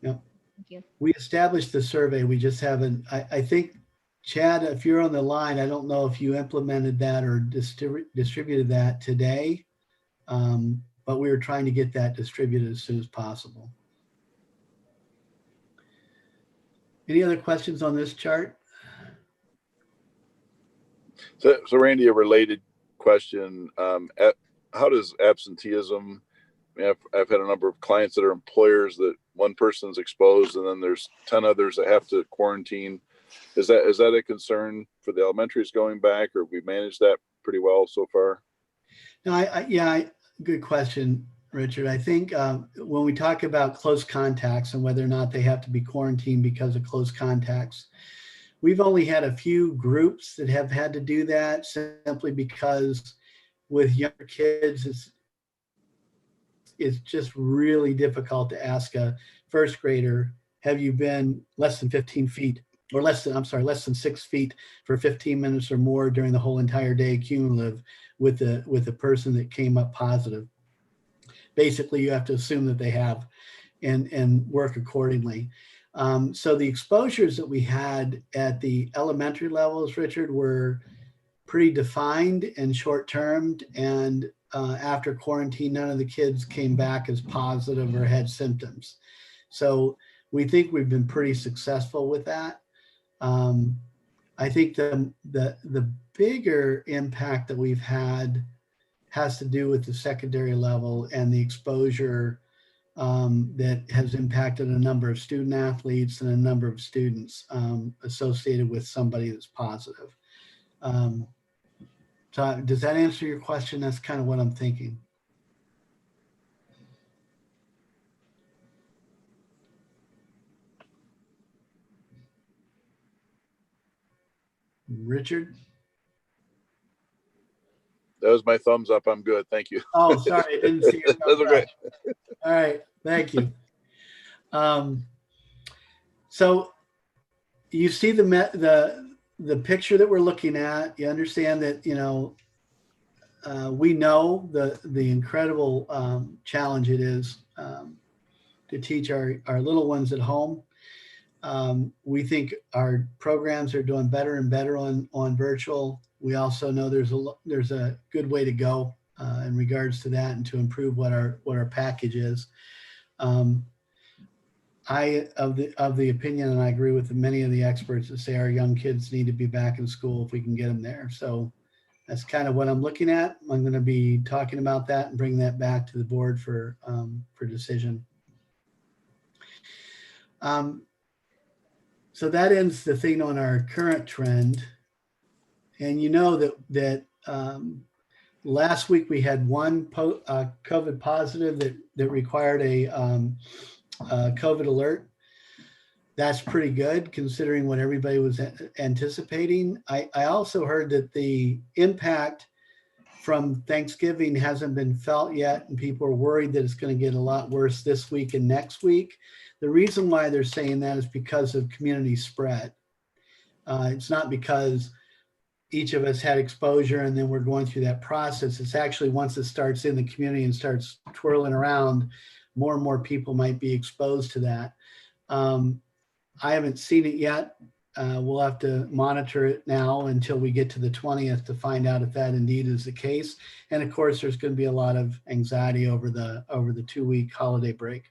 Yep. Thank you. We established the survey. We just haven't, I think, Chad, if you're on the line, I don't know if you implemented that or distributed that today. But we were trying to get that distributed as soon as possible. Any other questions on this chart? So Randy, a related question. How does absenteeism, I mean, I've had a number of clients that are employers that one person's exposed and then there's 10 others that have to quarantine. Is that a concern for the elementaries going back, or have we managed that pretty well so far? No, good question, Richard. I think when we talk about close contacts and whether or not they have to be quarantined because of close contacts, we've only had a few groups that have had to do that simply because with younger kids, it's just really difficult to ask a first grader, have you been less than 15 feet or less than 6 feet for 15 minutes or more during the whole entire day cumulative with the person that came up positive. Basically, you have to assume that they have and work accordingly. So the exposures that we had at the elementary levels, Richard, were pretty defined and short-termed, and after quarantine, none of the kids came back as positive or had symptoms. So we think we've been pretty successful with that. I think the bigger impact that we've had has to do with the secondary level and the exposure that has impacted a number of student athletes and a number of students associated with somebody that's positive. So does that answer your question? That's kind of what I'm thinking. Richard? That was my thumbs up. I'm good. Thank you. Oh, sorry, I didn't see your thumbs okay. up. All right, thank you. So you see the picture that we're looking at. You understand that, you know, we know the incredible challenge it is to teach our little ones at home. We think our programs are doing better and better on virtual. We also know there's a good way to go in regards to that and to improve what our package is. I of the opinion, and I agree with many of the experts that say our young kids need to be back in school if we can get them there. So that's kind of what I'm looking at. I'm going to be talking about that and bring that back to the board for decision. So that ends the thing on our current trend. And you know that last week we had one COVID positive that required a COVID alert. That's pretty good considering what everybody was anticipating. I also heard that the impact from Thanksgiving hasn't been felt yet, and people are worried that it's going to get a lot worse this week and next week. The reason why they're saying that is because of community spread. It's not because each of us had exposure and then we're going through that process. It's actually once it starts in the community and starts twirling around, more and more people might be exposed to that. I haven't seen it yet. We'll have to monitor it now until we get to the 20th to find out if that indeed is the case. And of course, there's going to be a lot of anxiety over the 2-week holiday break.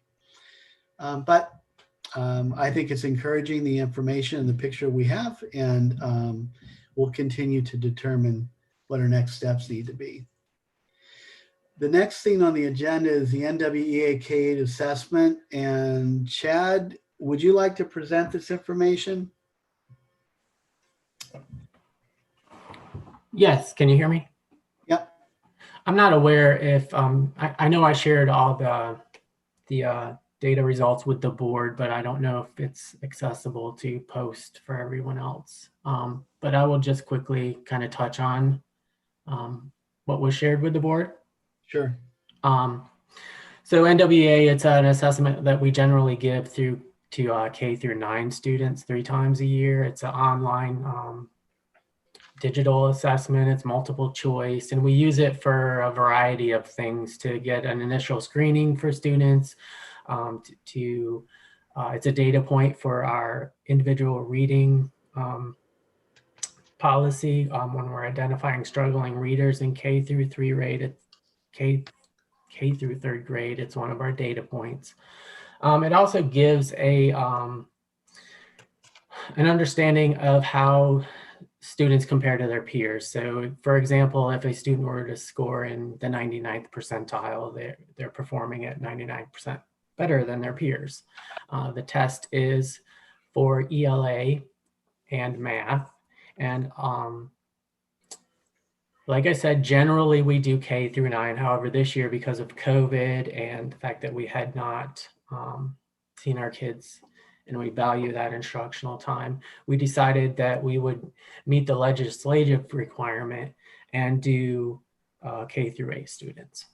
But I think it's encouraging, the information and the picture we have, and we'll continue to determine what our next steps need to be. The next thing on the agenda is the NWEA K-8 assessment. And Chad, would you like to present this information? Yes, can you hear me? Yep. I'm not aware if, I know I shared all the data results with the board, but I don't know if it's accessible to post for everyone else. But I will just quickly kind of touch on what was shared with the board. Sure. So NWEA, it's an assessment that we generally give to K through 9 students 3 times a year. It's an online digital assessment. It's multiple choice, and we use it for a variety of things to get an initial screening for students. It's a data point for our individual reading policy when we're identifying struggling readers in K through 3rd grade. It's one of our data points. It also gives a an understanding of how students compare to their peers. So for example, if a student were to score in the 99th percentile, they're performing at 99% better than their peers. The test is for ELA and math. And like I said, generally we do K through 9. However, this year, because of COVID and the fact that we had not seen our kids and we value that instructional time, we decided that we would meet the legislative requirement and do K through 8 students.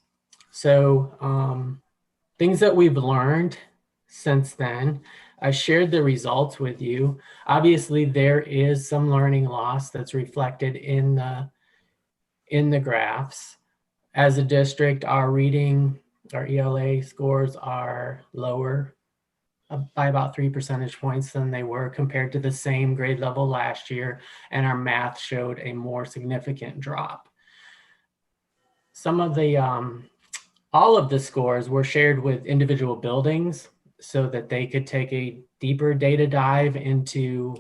So things that we've learned since then, I shared the results with you. Obviously, there is some learning loss that's reflected in the graphs. As a district, our reading, our ELA scores are lower by about 3 percentage points than they were compared to the same grade level last year, and our math showed a more significant drop. Some of the, all of the scores were shared with individual buildings so that they could take a deeper data dive into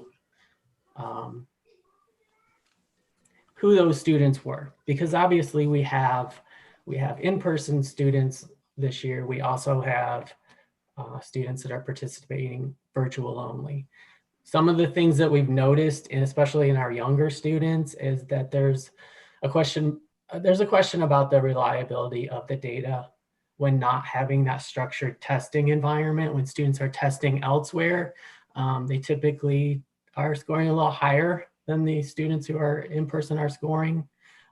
who those students were, because obviously we have in-person students this year. We also have students that are participating virtual only. Some of the things that we've noticed, and especially in our younger students, is that there's a question about the reliability of the data when not having that structured testing environment. When students are testing elsewhere, they typically are scoring a little higher than the students who are in person are scoring,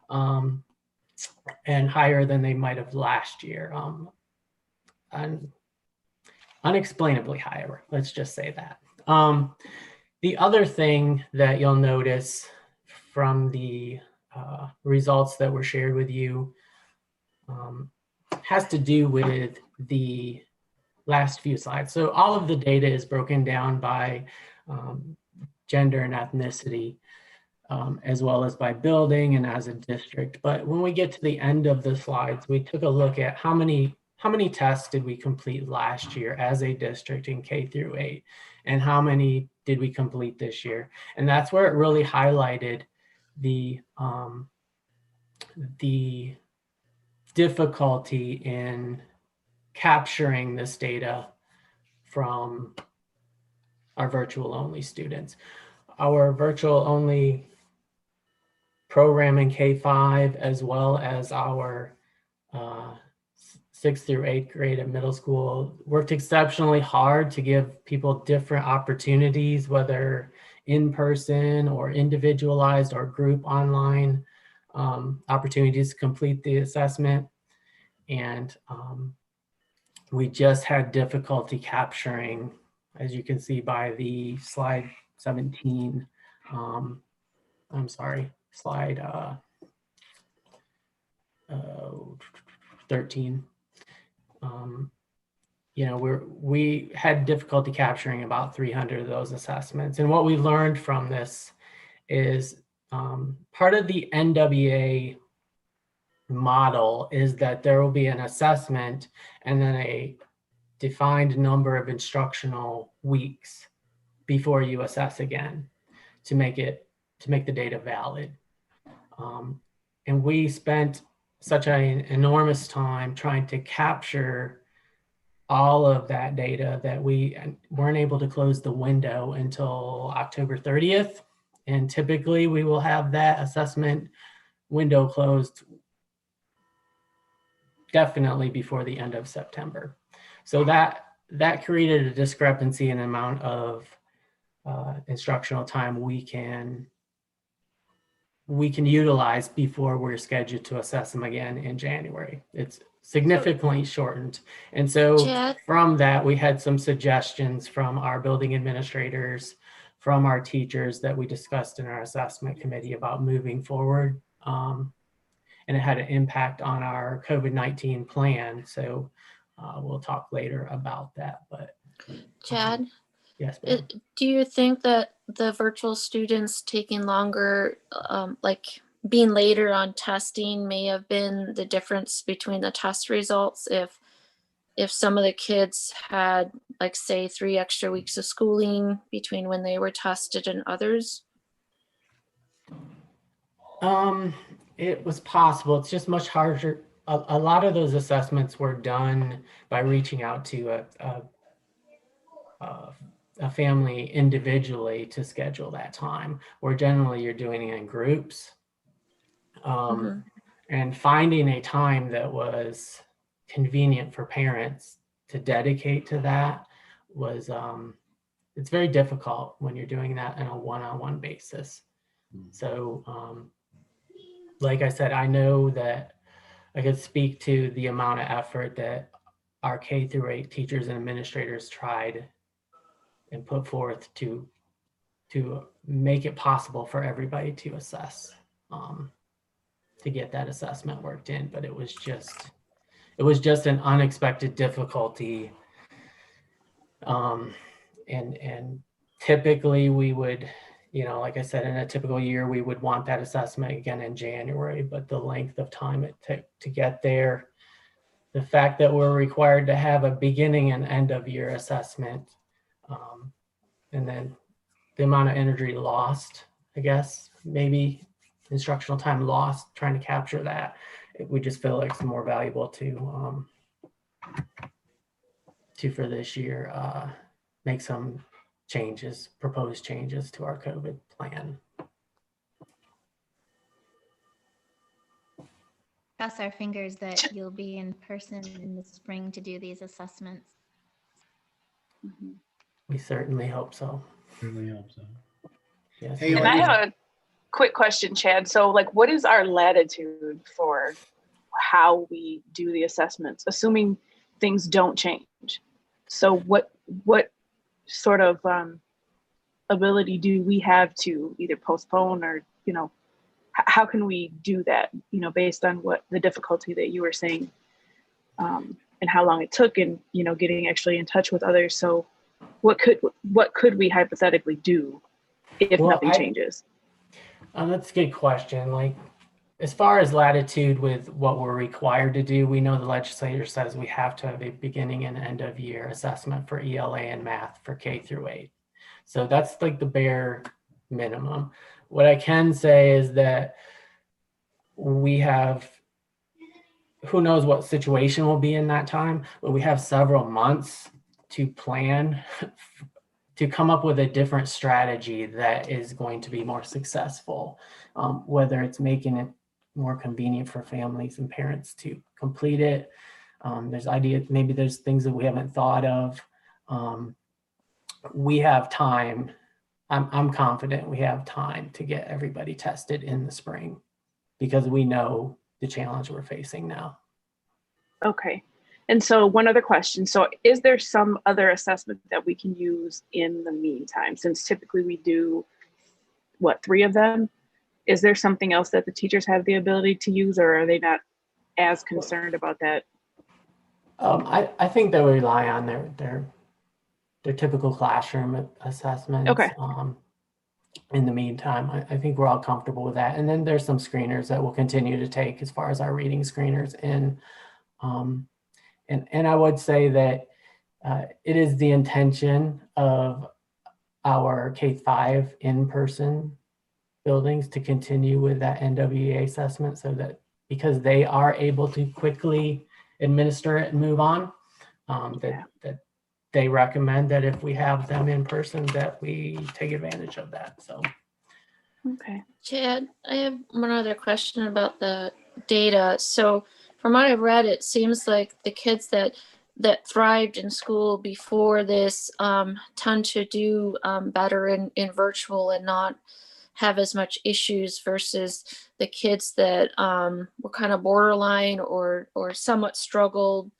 and higher than they might have last year. And unexplainably higher, let's just say that. The other thing that you'll notice from the results that were shared with you has to do with the last few slides. So all of the data is broken down by gender and ethnicity, as well as by building and as a district. But when we get to the end of the slides, we took a look at how many tests did we complete last year as a district in K through 8, and how many did we complete this year? And that's where it really highlighted the difficulty in capturing this data from our virtual only students. Our virtual only program in K-5, as well as our 6th through 8th grade at middle school, worked exceptionally hard to give people different opportunities, whether in person or individualized or group online opportunities to complete the assessment. And we just had difficulty capturing, as you can see by the slide 17, I'm sorry, slide 13. You know, we had difficulty capturing about 300 of those assessments. And what we learned from this is part of the NWA model is that there will be an assessment and then a defined number of instructional weeks before you assess again to make the data valid. And we spent such an enormous time trying to capture all of that data that we weren't able to close the window until October 30th. And typically we will have that assessment window closed definitely before the end of September. So that created a discrepancy in the amount of instructional time we can utilize before we're scheduled to assess them again in January. It's significantly shortened. And so Chad? From that, we had some suggestions from our building administrators, from our teachers that we discussed in our assessment committee about moving forward. And it had an impact on our COVID-19 plan. So we'll talk later about that. But Chad, yes, ma'am. do you think that the virtual students taking longer, like being later on testing, may have been the difference between the test results? If if some of the kids had, like, say, 3 extra weeks of schooling between when they were tested and others? It was possible. It's just much harder. A lot of those assessments were done by reaching out to a family individually to schedule that time, where generally you're doing it in groups. And finding a time that was convenient for parents to dedicate to that was, it's very difficult when you're doing that on a one-on-one basis. So, like I said, I know that I could speak to the amount of effort that our K-8 teachers and administrators tried and put forth to make it possible for everybody to assess, to get that assessment worked in. But it was just an unexpected difficulty. And typically we would, like I said, in a typical year, we would want that assessment again in January, but the length of time it took to get there, the fact that we're required to have a beginning and end of year assessment, and then the amount of energy lost, I guess, maybe instructional time lost trying to capture that, we just feel like it's more valuable to for this year, make some changes, proposed changes to our COVID plan. Cross our fingers that you'll be in person in the spring to do these assessments. We certainly hope so. Really hope so. Yes. Hey, And I have a quick question, Chad. So, like, what is our latitude for how we do the assessments, assuming things don't change? So what sort of ability do we have to either postpone or, how can we do that, based on what the difficulty that you were saying, and how long it took, and, getting actually in touch with others. So what could we hypothetically do if nothing changes? That's a good question. Like, as far as latitude with what we're required to do, we know the legislature says we have to have a beginning and end of year assessment for ELA and math for K-8. So that's like the bare minimum. What I can say is that we have, who knows what situation will be in that time, but we have several months to plan to come up with a different strategy that is going to be more successful, whether it's making it more convenient for families and parents to complete it. There's ideas, maybe there's things that we haven't thought of. We have time. I'm confident we have time to get everybody tested in the spring, because we know the challenge we're facing now. Okay. And so one other question. So is there some other assessment that we can use in the meantime? Since typically we do, 3 of them? Is there something else that the teachers have the ability to use, or are they not as concerned about that? I think they rely on their typical classroom assessments. Okay. In the meantime, I think we're all comfortable with that. And then there's some screeners that we'll continue to take as far as our reading screeners. And I would say that it is the intention of our K-5 in-person buildings to continue with that NWEA assessment, so that because they are able to quickly administer it and move on, that they recommend that if we have them in person, that we take advantage of that. So, okay. Chad, I have one other question about the data. So from what I've read, it seems like the kids that thrived in school before this tend to do better in virtual and not have as much issues, versus the kids that were kind of borderline or somewhat struggled.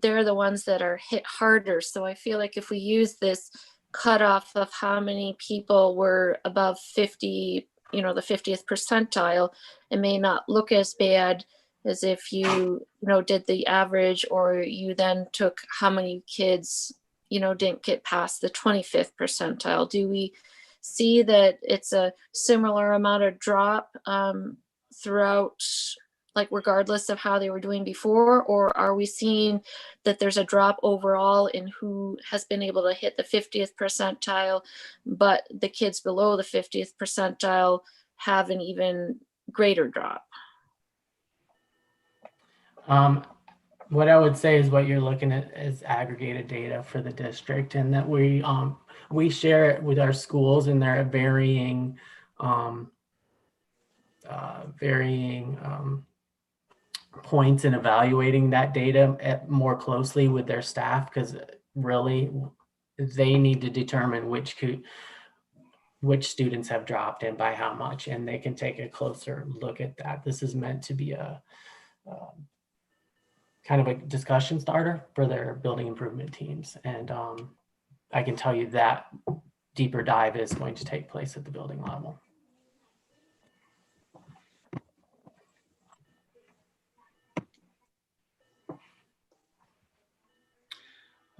They're the ones that are hit harder. So I feel like if we use this cutoff of how many people were above 50, the 50th percentile, it may not look as bad as if you did the average, or you then took how many kids didn't get past the 25th percentile. Do we see that it's a similar amount of drop throughout like regardless of how they were doing before, or are we seeing that there's a drop overall in who has been able to hit the 50th percentile, but the kids below the 50th percentile have an even greater drop? What I would say is what you're looking at is aggregated data for the district, and that we share it with our schools, and they're at varying points in evaluating that data more closely with their staff, because really they need to determine which students have dropped and by how much, and they can take a closer look at that. This is meant to be a kind of a discussion starter for their building improvement teams. And I can tell you that deeper dive is going to take place at the building level.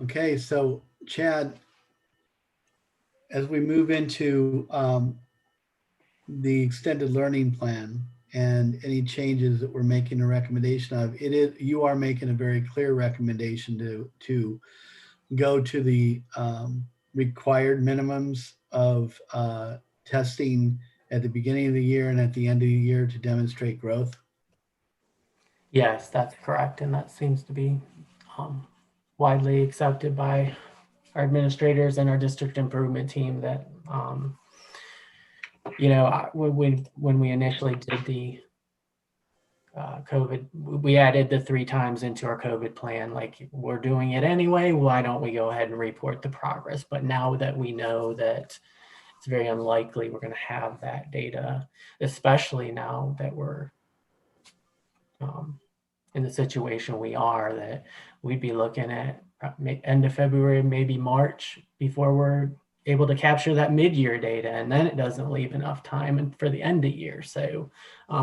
Okay, so Chad, as we move into the extended learning plan and any changes that we're making a recommendation of, you are making a very clear recommendation to go to the required minimums of testing at the beginning of the year and at the end of the year to demonstrate growth. Yes, that's correct. And that seems to be widely accepted by our administrators and our district improvement team, that when we initially did the COVID, we added the 3 times into our COVID plan, like, we're doing it anyway, why don't we go ahead and report the progress? But now that we know that it's very unlikely we're going to have that data, especially now that we're in the situation we are, that we'd be looking at end of February, maybe March, before we're able to capture that mid-year data, and then it doesn't leave enough time for the end of year. So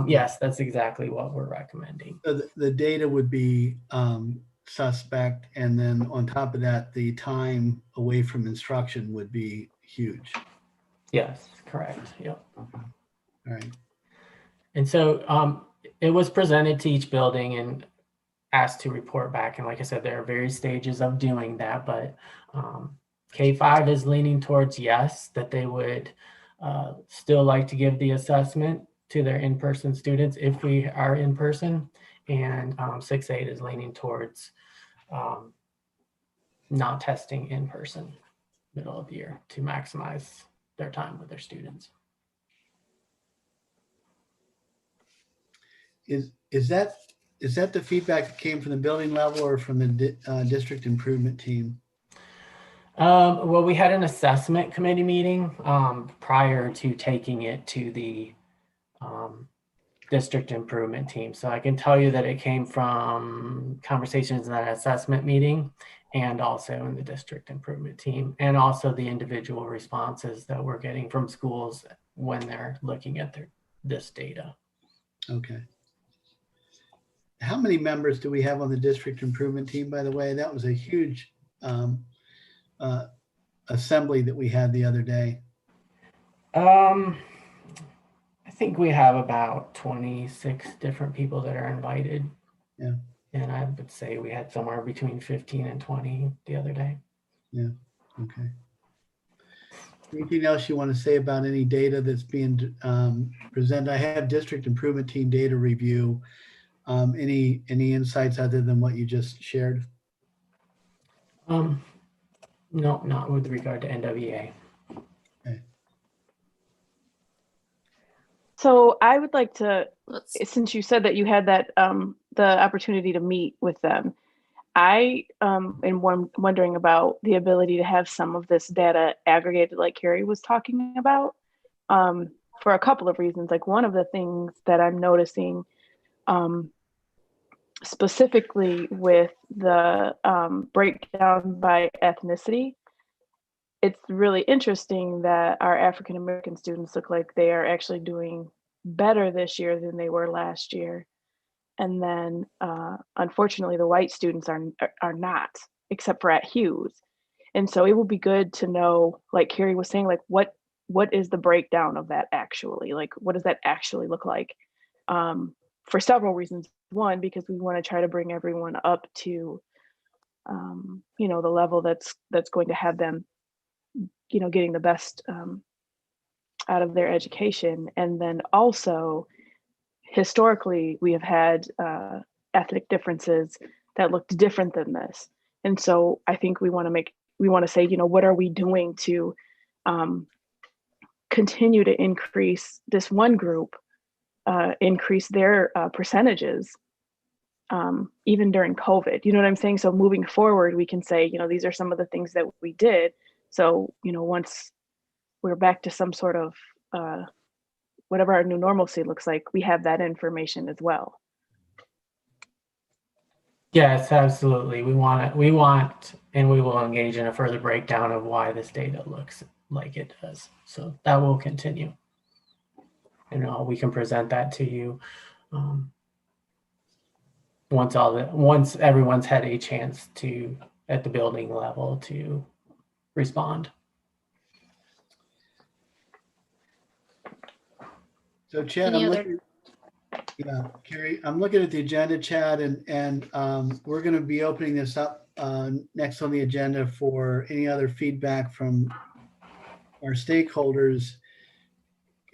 yes, that's exactly what we're recommending. So the data would be suspect, and then on top of that, the time away from instruction would be huge. Yes, correct. Yep. All right. And so it was presented to each building and asked to report back. And like I said, there are various stages of doing that, but K-5 is leaning towards yes, that they would still like to give the assessment to their in-person students if we are in person. And 6-8 is leaning towards not testing in person middle of the year to maximize their time with their students. Is that the feedback that came from the building level or from the district improvement team? Well, we had an assessment committee meeting prior to taking it to the district improvement team. So I can tell you that it came from conversations in that assessment meeting and also in the district improvement team, and also the individual responses that we're getting from schools when they're looking at this data. Okay. How many members do we have on the district improvement team, by the way? That was a huge assembly that we had the other day. I think we have about 26 different people that are invited. Yeah. And I would say we had somewhere between 15 and 20 the other day. Yeah. Okay. Anything else you want to say about any data that's being presented? I have district improvement team data review. Any insights other than what you just shared? No, not with regard to NWA. Okay. So I would like to, since you said that you had that the opportunity to meet with them, I am wondering about the ability to have some of this data aggregated, like Carrie was talking about, for a couple of reasons. Like, one of the things that I'm noticing specifically with the breakdown by ethnicity, it's really interesting that our African American students look like they are actually doing better this year than they were last year. And then unfortunately, the white students are not, except for at Hughes. And so it will be good to know, like Carrie was saying, like what is the breakdown of that actually? Like, what does that actually look like for several reasons. One, because we want to try to bring everyone up to, you know, the level that's going to have them, you know, getting the best out of their education. And then also, historically, we have had ethnic differences that looked different than this. And so I think we want to say, you know, what are we doing to continue to increase this one group, increase their percentages, even during COVID, you know what I'm saying? So moving forward, we can say, you know, these are some of the things that we did. So, you know, once we're back to some sort of whatever our new normalcy looks like, we have that information as well. Yes, absolutely. We want, and we will engage in a further breakdown of why this data looks like it does. So that will continue. And we can present that to you once everyone's had a chance to, at the building level, to respond. So Chad, Carrie, I'm looking at the agenda, Chad, and we're going to be opening this up next on the agenda for any other feedback from our stakeholders.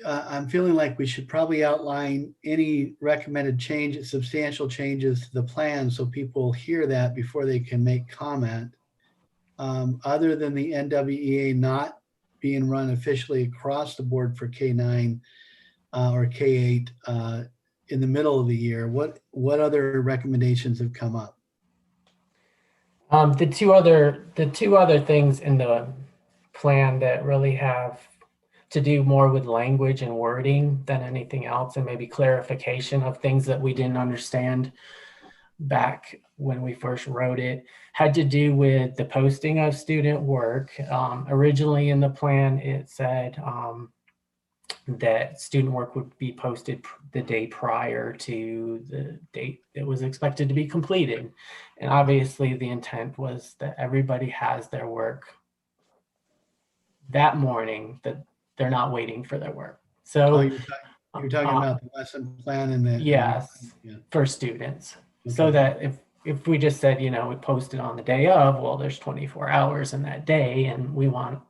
I'm feeling like we should probably outline any recommended changes, substantial changes to the plan, so people hear that before they can make comment. Other than the NWEA not being run officially across the board for K9 or K8 in the middle of the year, what other recommendations have come up? The two other things in the plan that really have to do more with language and wording than anything else, and maybe clarification of things that we didn't understand back when we first wrote it, had to do with the posting of student work. Originally in the plan, it said that student work would be posted the day prior to the date it was expected to be completed. And obviously the intent was that everybody has their work that morning, that they're not waiting for their work. So you're talking about the lesson plan and the— yes, for students. Okay. So that if we just said, you know, we posted on the day of, well, there's 24 hours in that day, and we want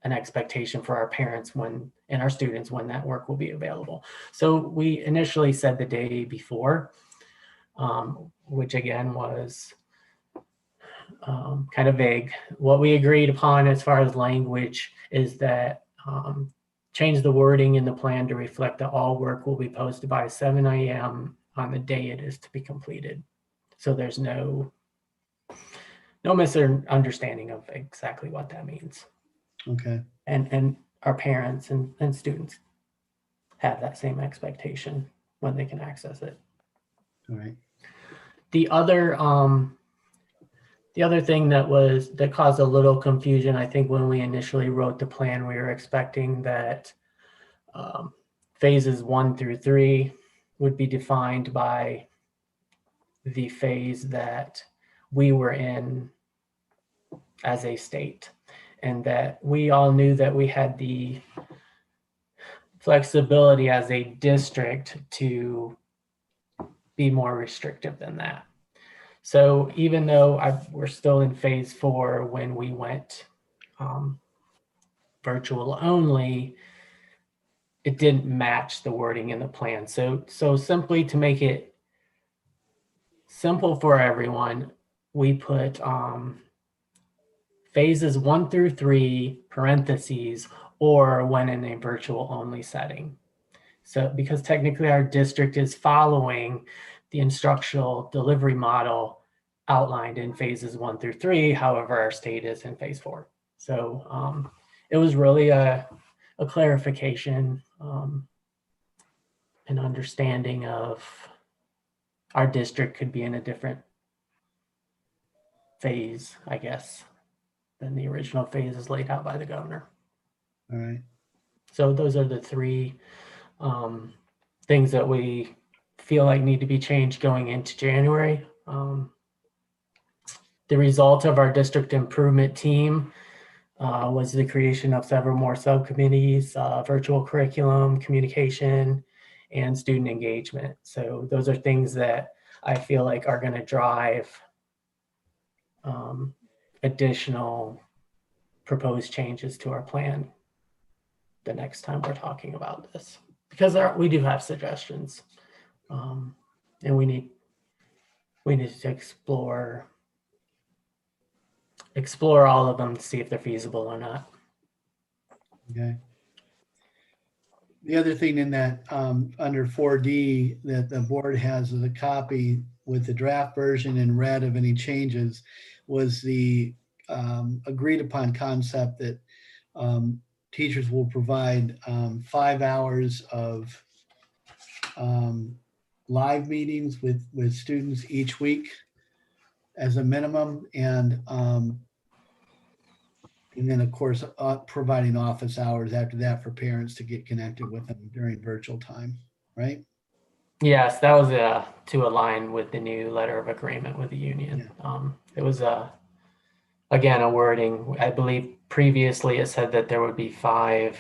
an expectation for our parents and our students when that work will be available. So we initially said the day before, which again was kind of vague. What we agreed upon as far as language is that change the wording in the plan to reflect that all work will be posted by 7 a.m. on the day it is to be completed. So there's no misunderstanding of exactly what that means. Okay. And our parents and students have that same expectation when they can access it. All right. The other thing that caused a little confusion, I think when we initially wrote the plan, we were expecting that phases 1 through 3 would be defined by the phase that we were in as a state, and that we all knew that we had the flexibility as a district to be more restrictive than that. So even though we're still in phase 4 when we went virtual only, it didn't match the wording in the plan. So simply to make it simple for everyone, we put phases 1 through 3 parentheses, or when in a virtual only setting. So because technically our district is following the instructional delivery model outlined in phases 1 through 3, however, our state is in phase 4. So it was really a clarification, an understanding of our district could be in a different phase, I guess, than the original phases laid out by the governor. All right. So those are the 3 things that we feel like need to be changed going into January. The result of our district improvement team was the creation of several more subcommittees, virtual curriculum, communication, and student engagement. So those are things that I feel like are going to drive additional proposed changes to our plan the next time we're talking about this, because we do have suggestions, and we need to explore all of them to see if they're feasible or not. Okay. The other thing in that under 4D that the board has as a copy with the draft version in red of any changes was the agreed upon concept that teachers will provide 5 hours of live meetings with students each week as a minimum, and then of course providing office hours after that for parents to get connected with them during virtual time, right? Yes, that was to align with the new letter of agreement with the union. It was again a wording. I believe previously it said that there would be 5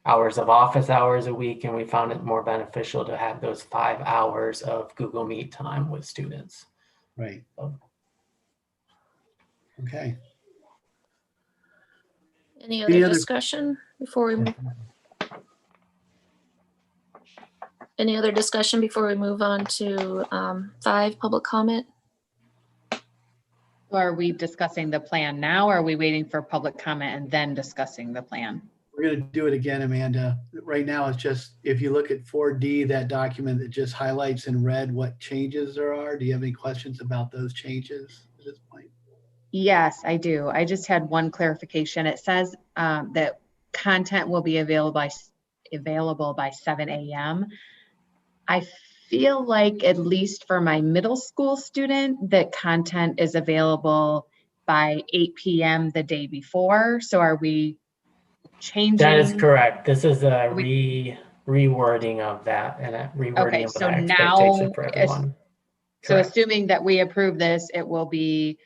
hours of office hours a week, and we found it more beneficial to have those 5 hours of Google Meet time with students. Right. So, Okay. Any other discussion before we move? Any other discussion before we move on to 5, public comment? Are we discussing the plan now, or are we waiting for public comment and then discussing the plan? We're going to do it again, Amanda. Right now, it's just, if you look at 4D, that document that just highlights in red what changes there are. Do you have any questions about those changes at this point? Yes, I do. I just had one clarification. It says that content will be available by 7 a.m. I feel like, at least for my middle school student, that content is available by 8 p.m. the day before. So are we changing? that is correct. This is a rewording of that, and a rewording Okay, of so that now, expectation for everyone. so Correct. assuming that we approve this, it will be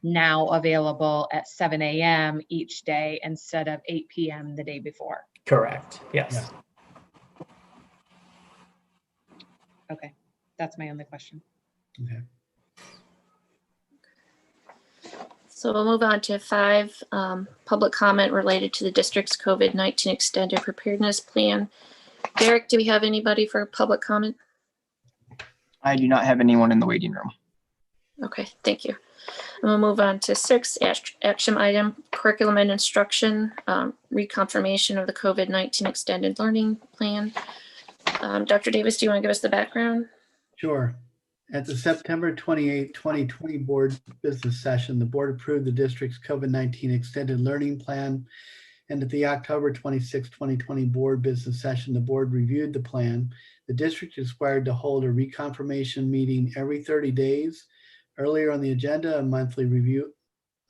now available at 7 a.m. each day instead of 8 p.m. the day before. Correct. Yes. Yeah. Okay, that's my only question. Okay. So we'll move on to 5, public comment related to the district's COVID-19 extended preparedness plan. Derek, do we have anybody for public comment? I do not have anyone in the waiting room. Okay, thank you. And we'll move on to 6, action item, curriculum and instruction, reconfirmation of the COVID-19 extended learning plan. Dr. Davis, do you want to give us the background? Sure. At the September 28, 2020 board business session, the board approved the district's COVID-19 extended learning plan. And at the October 26, 2020 board business session, the board reviewed the plan. The district is required to hold a reconfirmation meeting every 30 days. Earlier on the agenda, a monthly review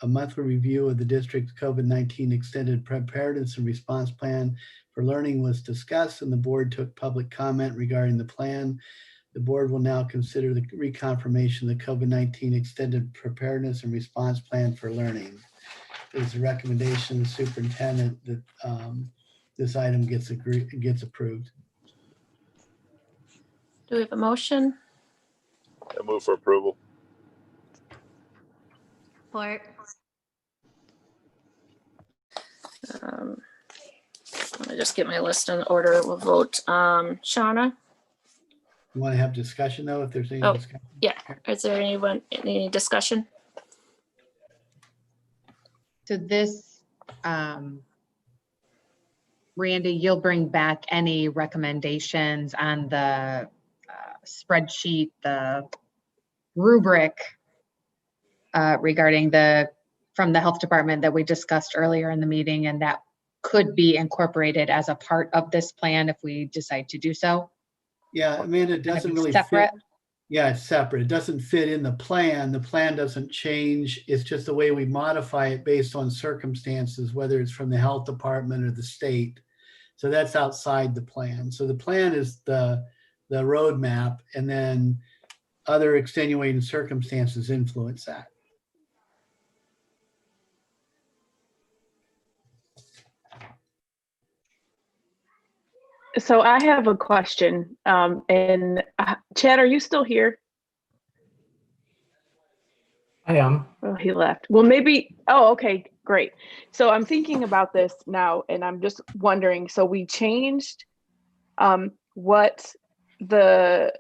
of the district's COVID-19 extended preparedness and response plan for learning was discussed, and the board took public comment regarding the plan. The board will now consider the reconfirmation of the COVID-19 extended preparedness and response plan for learning. It is a recommendation of the superintendent that this item gets approved. Do we have a motion? I move for approval. Support. Let me just get my list in order. We'll vote. Shauna? You want to have discussion though, if there's any Oh, discussion? yeah. Is there any discussion? So this, Randy, you'll bring back any recommendations on the spreadsheet, the rubric regarding from the health department that we discussed earlier in the meeting, and that could be incorporated as a part of this plan if we decide to do so. Yeah, Amanda, it doesn't really separate. fit. Yeah, it's separate. It doesn't fit in the plan. The plan doesn't change. It's just the way we modify it based on circumstances, whether it's from the health department or the state. So that's outside the plan. So the plan is the roadmap, and then other extenuating circumstances influence that. So I have a question. And Chad, are you still here? I am. Oh, he left. Well, maybe. Oh, okay, great. So I'm thinking about this now, and I'm just wondering. So we changed what the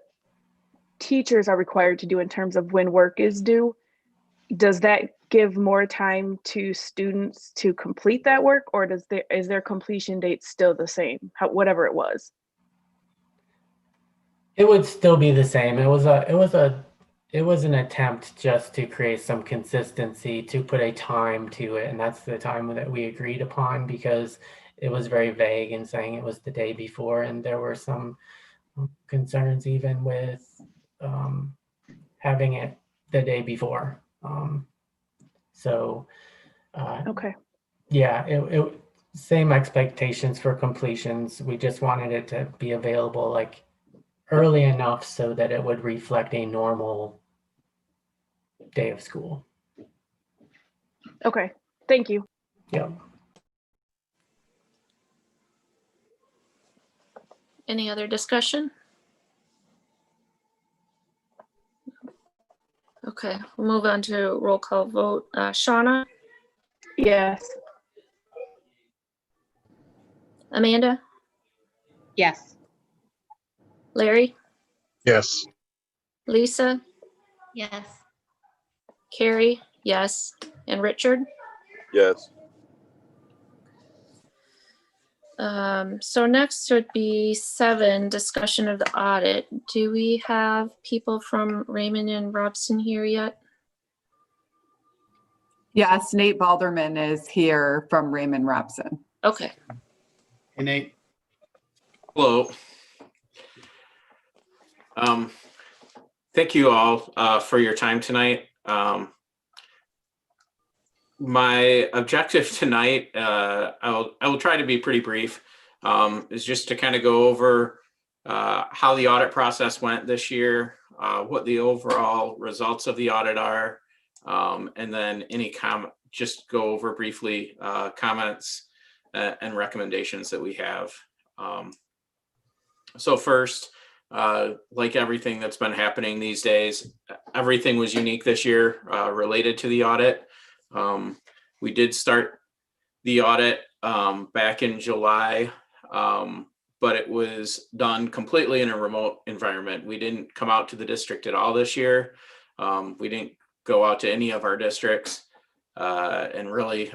teachers are required to do in terms of when work is due. Does that give more time to students to complete that work, or is their completion date still the same? Whatever it was. It would still be the same. It was an attempt just to create some consistency, to put a time to it, and that's the time that we agreed upon, because it was very vague in saying it was the day before, and there were some concerns even with having it the day before. Okay. Yeah, it same expectations for completions. We just wanted it to be available like early enough so that it would reflect a normal day of school. Okay. Thank you. Yep. Any other discussion? Okay, we'll move on to roll call vote. Shauna, Yes. Amanda, Yes. Larry, Yes. Lisa, Yes. Carrie, yes, and Richard. Yes. So next would be 7, discussion of the audit. Do we have people from Raymond and Robson here yet? Yes, Nate Balderman is here from Raymond Robson. Okay. Hey, Nate. Hello. Thank you all for your time tonight. My objective tonight, I will try to be pretty brief, is just to kind of go over how the audit process went this year, what the overall results of the audit are, and then just go over briefly comments and recommendations that we have. So first, like everything that's been happening these days, everything was unique this year related to the audit. We did start the audit back in July, but it was done completely in a remote environment. We didn't come out to the district at all this year. We didn't go out to any of our districts. And really,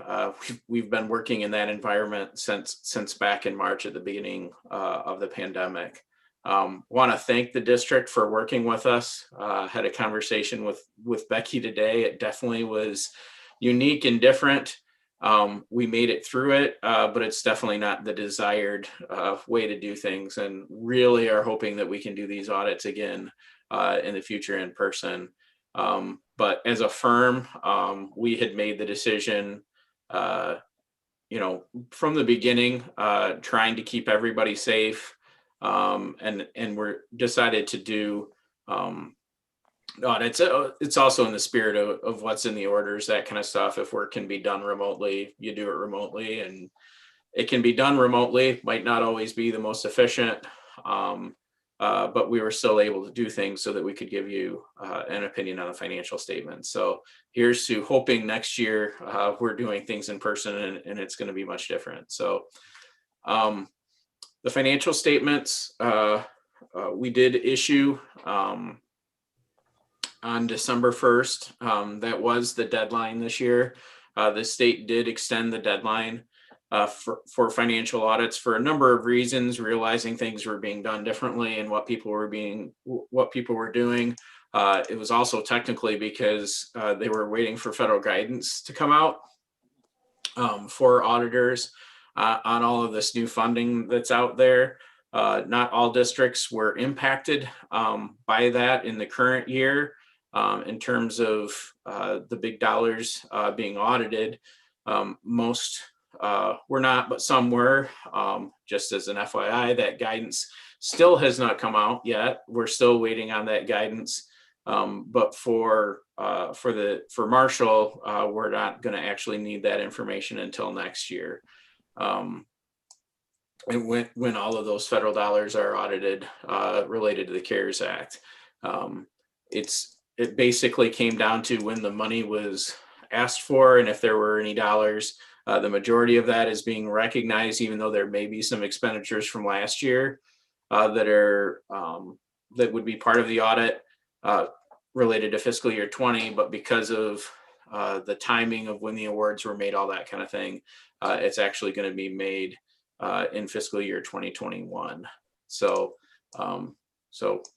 we've been working in that environment since back in March at the beginning of the pandemic. Want to thank the district for working with us. Had a conversation with Becky today. It definitely was unique and different. We made it through it, but it's definitely not the desired way to do things, and really are hoping that we can do these audits again in the future in person. But as a firm, we had made the decision, from the beginning, trying to keep everybody safe, and we're decided to do audits. It's also in the spirit of what's in the orders, that kind of stuff. If work can be done remotely, you do it remotely, and it can be done remotely. Might not always be the most efficient, but we were still able to do things so that we could give you an opinion on the financial statements. So here's to hoping next year we're doing things in person and it's going to be much different. So the financial statements we did issue on December 1st. That was the deadline this year. The state did extend the deadline for financial audits for a number of reasons, realizing things were being done differently and what people were doing. It was also technically because they were waiting for federal guidance to come out for auditors on all of this new funding that's out there. Not all districts were impacted by that in the current year in terms of the big dollars being audited. Most were not, but some were. Just as an FYI, that guidance still has not come out yet. We're still waiting on that guidance. But for Marshall, we're not going to actually need that information until next year. and when all of those federal dollars are audited related to the CARES Act. It basically came down to when the money was asked for and if there were any dollars. The majority of that is being recognized, even though there may be some expenditures from last year that would be part of the audit related to fiscal year 20, but because of the timing of when the awards were made, all that kind of thing, it's actually going to be made in fiscal year 2021. So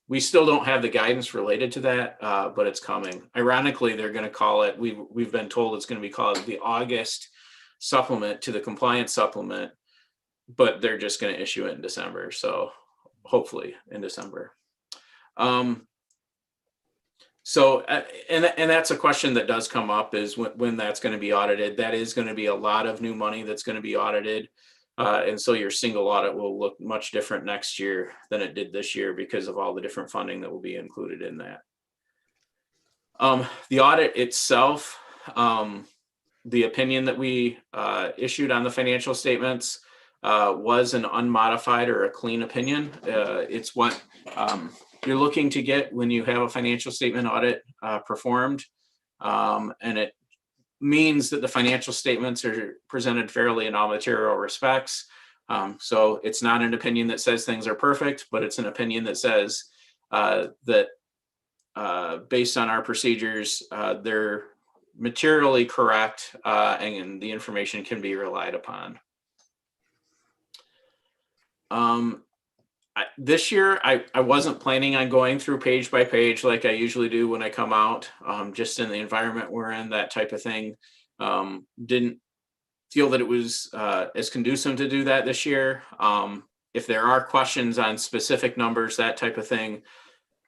we still don't have the guidance related to that, but it's coming. Ironically, they're going to call it, we've been told it's going to be called the August supplement to the compliance supplement, but they're just going to issue it in December. So hopefully in December. So, and that's a question that does come up, is when that's going to be audited. That is going to be a lot of new money that's going to be audited. And so your single audit will look much different next year than it did this year because of all the different funding that will be included in that. The audit itself, the opinion that we issued on the financial statements was an unmodified or a clean opinion. It's what you're looking to get when you have a financial statement audit performed. And it means that the financial statements are presented fairly in all material respects. So it's not an opinion that says things are perfect, but it's an opinion that says that based on our procedures, they're materially correct and the information can be relied upon. This year, I wasn't planning on going through page by page like I usually do when I come out, just in the environment we're in, that type of thing. Didn't feel that it was as conducive to do that this year. If there are questions on specific numbers, that type of thing,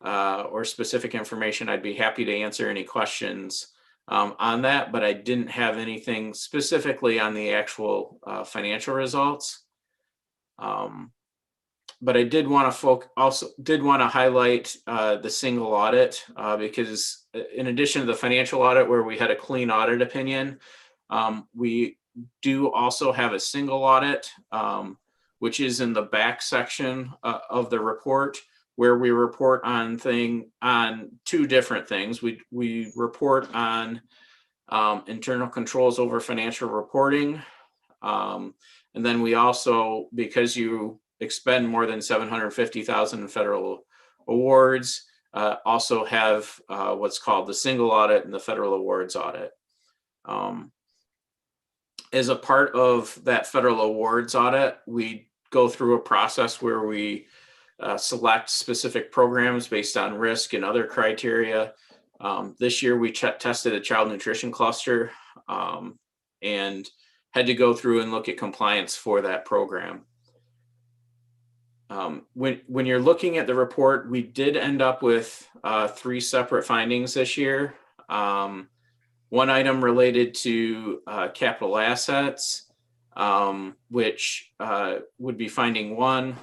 or specific information, I'd be happy to answer any questions on that, but I didn't have anything specifically on the actual financial results. But I did want to highlight the single audit because in addition to the financial audit where we had a clean audit opinion, we do also have a single audit, which is in the back section of the report, where we report on two different things. We report on internal controls over financial reporting, and then we also, because you expend more than $750,000 in federal awards, also have what's called the single audit and the federal awards audit. As a part of that federal awards audit, we go through a process where we select specific programs based on risk and other criteria. This year we tested a child nutrition cluster and had to go through and look at compliance for that program. When you're looking at the report, we did end up with 3 separate findings this year. One item related to capital assets, which would be finding 1.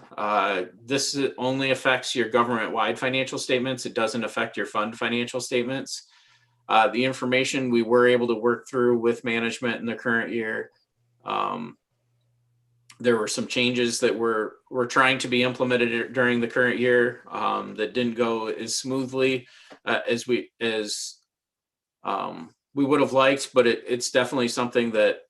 This only affects your government-wide financial statements. It doesn't affect your fund financial statements. The information we were able to work through with management in the current year. There were some changes that were trying to be implemented during the current year that didn't go as smoothly as we would have liked, but it's definitely something that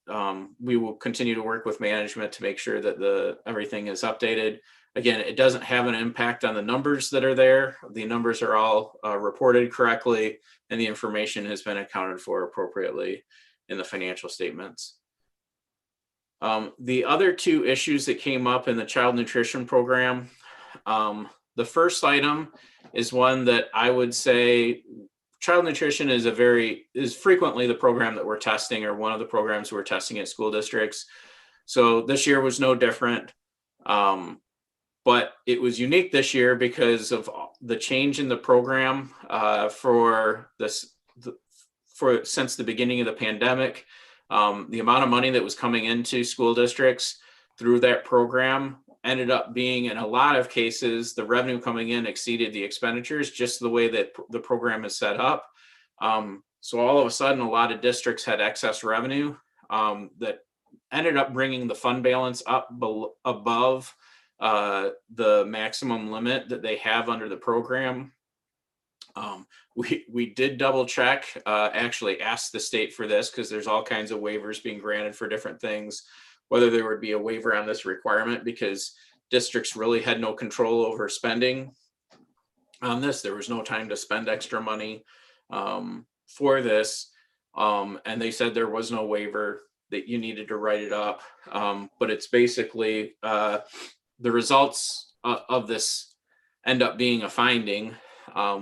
we will continue to work with management to make sure that everything is updated. Again, it doesn't have an impact on the numbers that are there. The numbers are all reported correctly, and the information has been accounted for appropriately in the financial statements. The other 2 issues that came up in the child nutrition program, the first item is one that I would say child nutrition is frequently the program that we're testing, or one of the programs we're testing at school districts. So this year was no different, but it was unique this year because of the change in the program since the beginning of the pandemic. The amount of money that was coming into school districts through that program ended up being, in a lot of cases, the revenue coming in exceeded the expenditures, just the way that the program is set up. So all of a sudden, a lot of districts had excess revenue that ended up bringing the fund balance up above the maximum limit that they have under the program. We did double check, actually asked the state for this because there's all kinds of waivers being granted for different things, whether there would be a waiver on this requirement because districts really had no control over spending on this. There was no time to spend extra money for this. And they said there was no waiver, that you needed to write it up. But it's basically the results of this end up being a finding.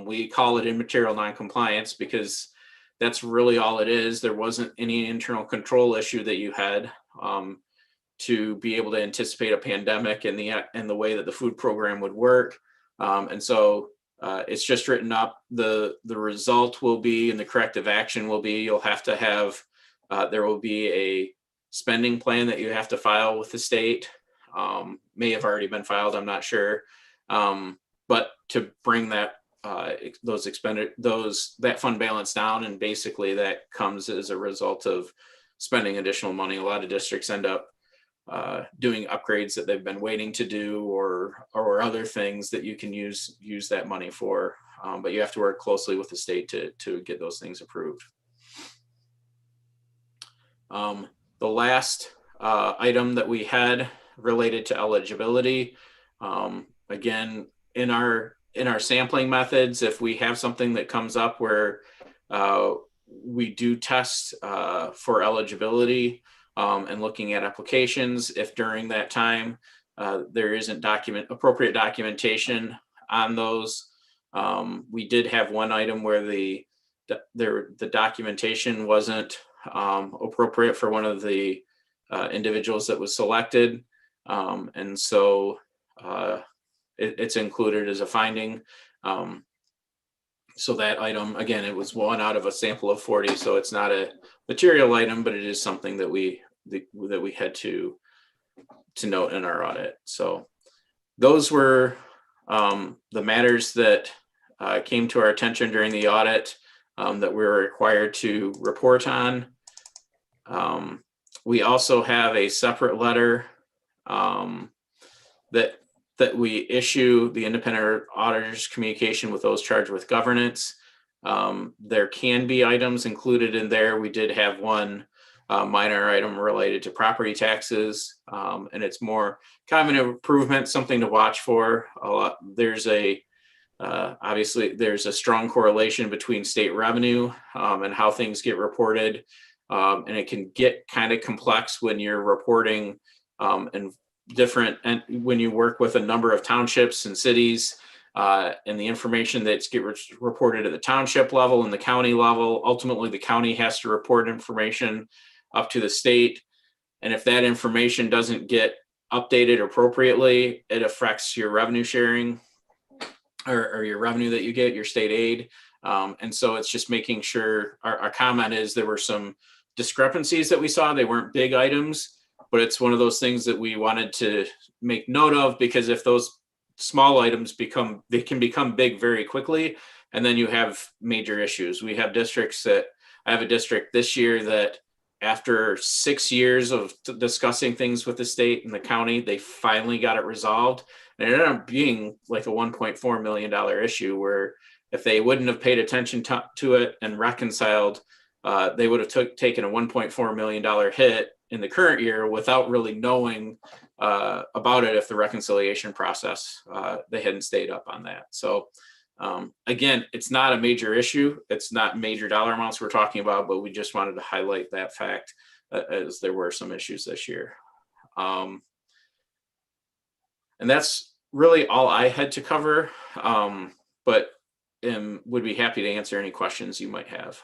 We call it immaterial noncompliance because that's really all it is. There wasn't any internal control issue that you had to be able to anticipate a pandemic and the way that the food program would work. And so it's just written up. The result will be, and the corrective action will be, you'll have to have, there will be a spending plan that you have to file with the state. May have already been filed, I'm not sure. But to bring that that fund balance down, and basically that comes as a result of spending additional money. A lot of districts end up doing upgrades that they've been waiting to do, or other things that you can use that money for. But you have to work closely with the state to get those things approved. The last item that we had related to eligibility. Again, in our sampling methods, if we have something that comes up where we do test for eligibility and looking at applications, if during that time there isn't appropriate documentation on those, we did have one item where the documentation wasn't appropriate for one of the individuals that was selected, and so it's included as a finding. So that item, again, it was one out of a sample of 40, so it's not a material item, but it is something that we had to note in our audit. So those were the matters that came to our attention during the audit that we were required to report on. We also have a separate letter that we issue the independent auditors communication with those charged with governance. There can be items included in there. We did have one minor item related to property taxes, and it's more kind of an improvement, something to watch for. There's obviously there's a strong correlation between state revenue and how things get reported. And it can get kind of complex when you're reporting and when you work with a number of townships and cities, and the information that's reported at the township level and the county level. Ultimately, the county has to report information up to the state. And if that information doesn't get updated appropriately, it affects your revenue sharing or your revenue that you get, your state aid. And so it's just making sure, our comment is there were some discrepancies that we saw. They weren't big items, but it's one of those things that we wanted to make note of, because if those small items can become big very quickly, and then you have major issues. We have districts I have a district this year that after 6 years of discussing things with the state and the county, they finally got it resolved. And it ended up being like a $1.4 million issue, where if they wouldn't have paid attention to it and reconciled, they would have taken a $1.4 million hit in the current year without really knowing about it if the reconciliation process, they hadn't stayed up on that. So again, it's not a major issue. It's not major dollar amounts we're talking about, but we just wanted to highlight that fact as there were some issues this year. And that's really all I had to cover, but would be happy to answer any questions you might have.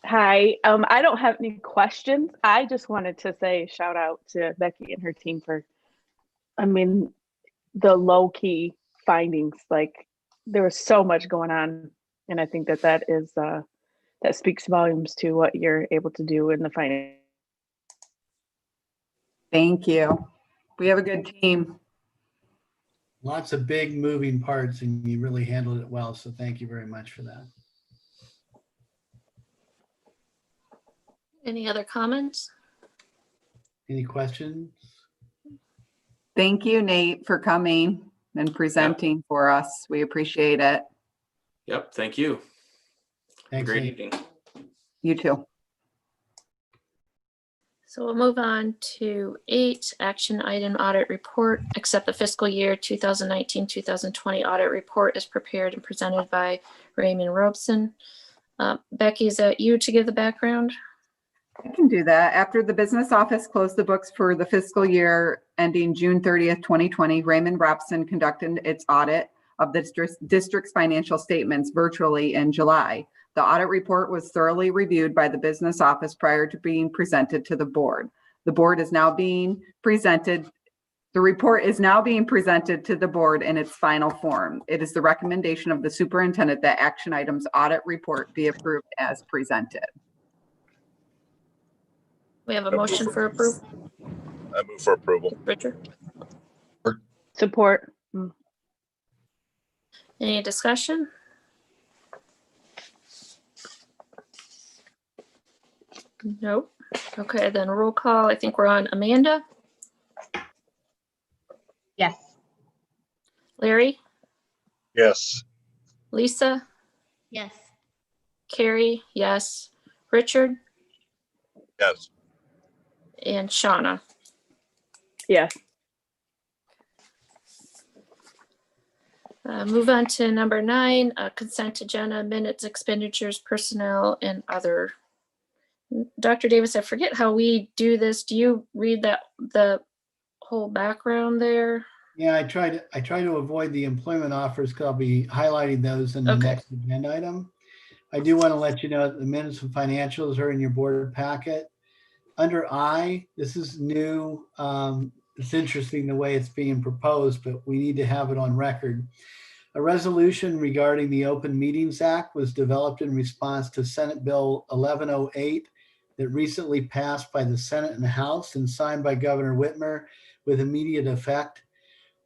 Hi, I don't have any questions. I just wanted to say shout out to Becky and her team for, the low key findings. Like, there was so much going on, and I think that is that speaks volumes to what you're able to do in the finance. Thank you. We have a good team. Lots of big moving parts, and you really handled it well. So thank you very much for that. Any other comments? Any questions? Thank you, Nate, for coming and presenting for us. We appreciate it. Yep, thank you. Have a Thanks, great Nate. evening. You too. So we'll move on to 8, action item audit report. Accept the fiscal year 2019-2020 audit report as prepared and presented by Raymond Robeson. Becky, is that you to give the background? I can do that. After the business office closed the books for the fiscal year ending June 30th, 2020, Raymond Robson conducted its audit of the district's financial statements virtually in July. The audit report was thoroughly reviewed by the business office prior to being presented to the board. The report is now being presented to the board in its final form. It is the recommendation of the superintendent that action items audit report be approved as presented. We have a motion for approval. I move for approval. Richard, Support. any discussion? Nope. Okay, then roll call. I think we're on Amanda, Yes. Larry, Yes. Lisa, Yes. Carrie, yes, Richard, Yes. and Shauna. Yes. Move on to number 9, consent agenda, minutes, expenditures, personnel, and other. Dr. Davis, I forget how we do this. Do you read the whole background there? Yeah, I try to avoid the employment offers because I'll be highlighting those in the Okay. next agenda item. I do want to let you know that the minutes and financials are in your board packet. Under I, this is new. It's interesting the way it's being proposed, but we need to have it on record. A resolution regarding the Open Meetings Act was developed in response to Senate Bill 1108 that recently passed by the Senate and House and signed by Governor Whitmer with immediate effect.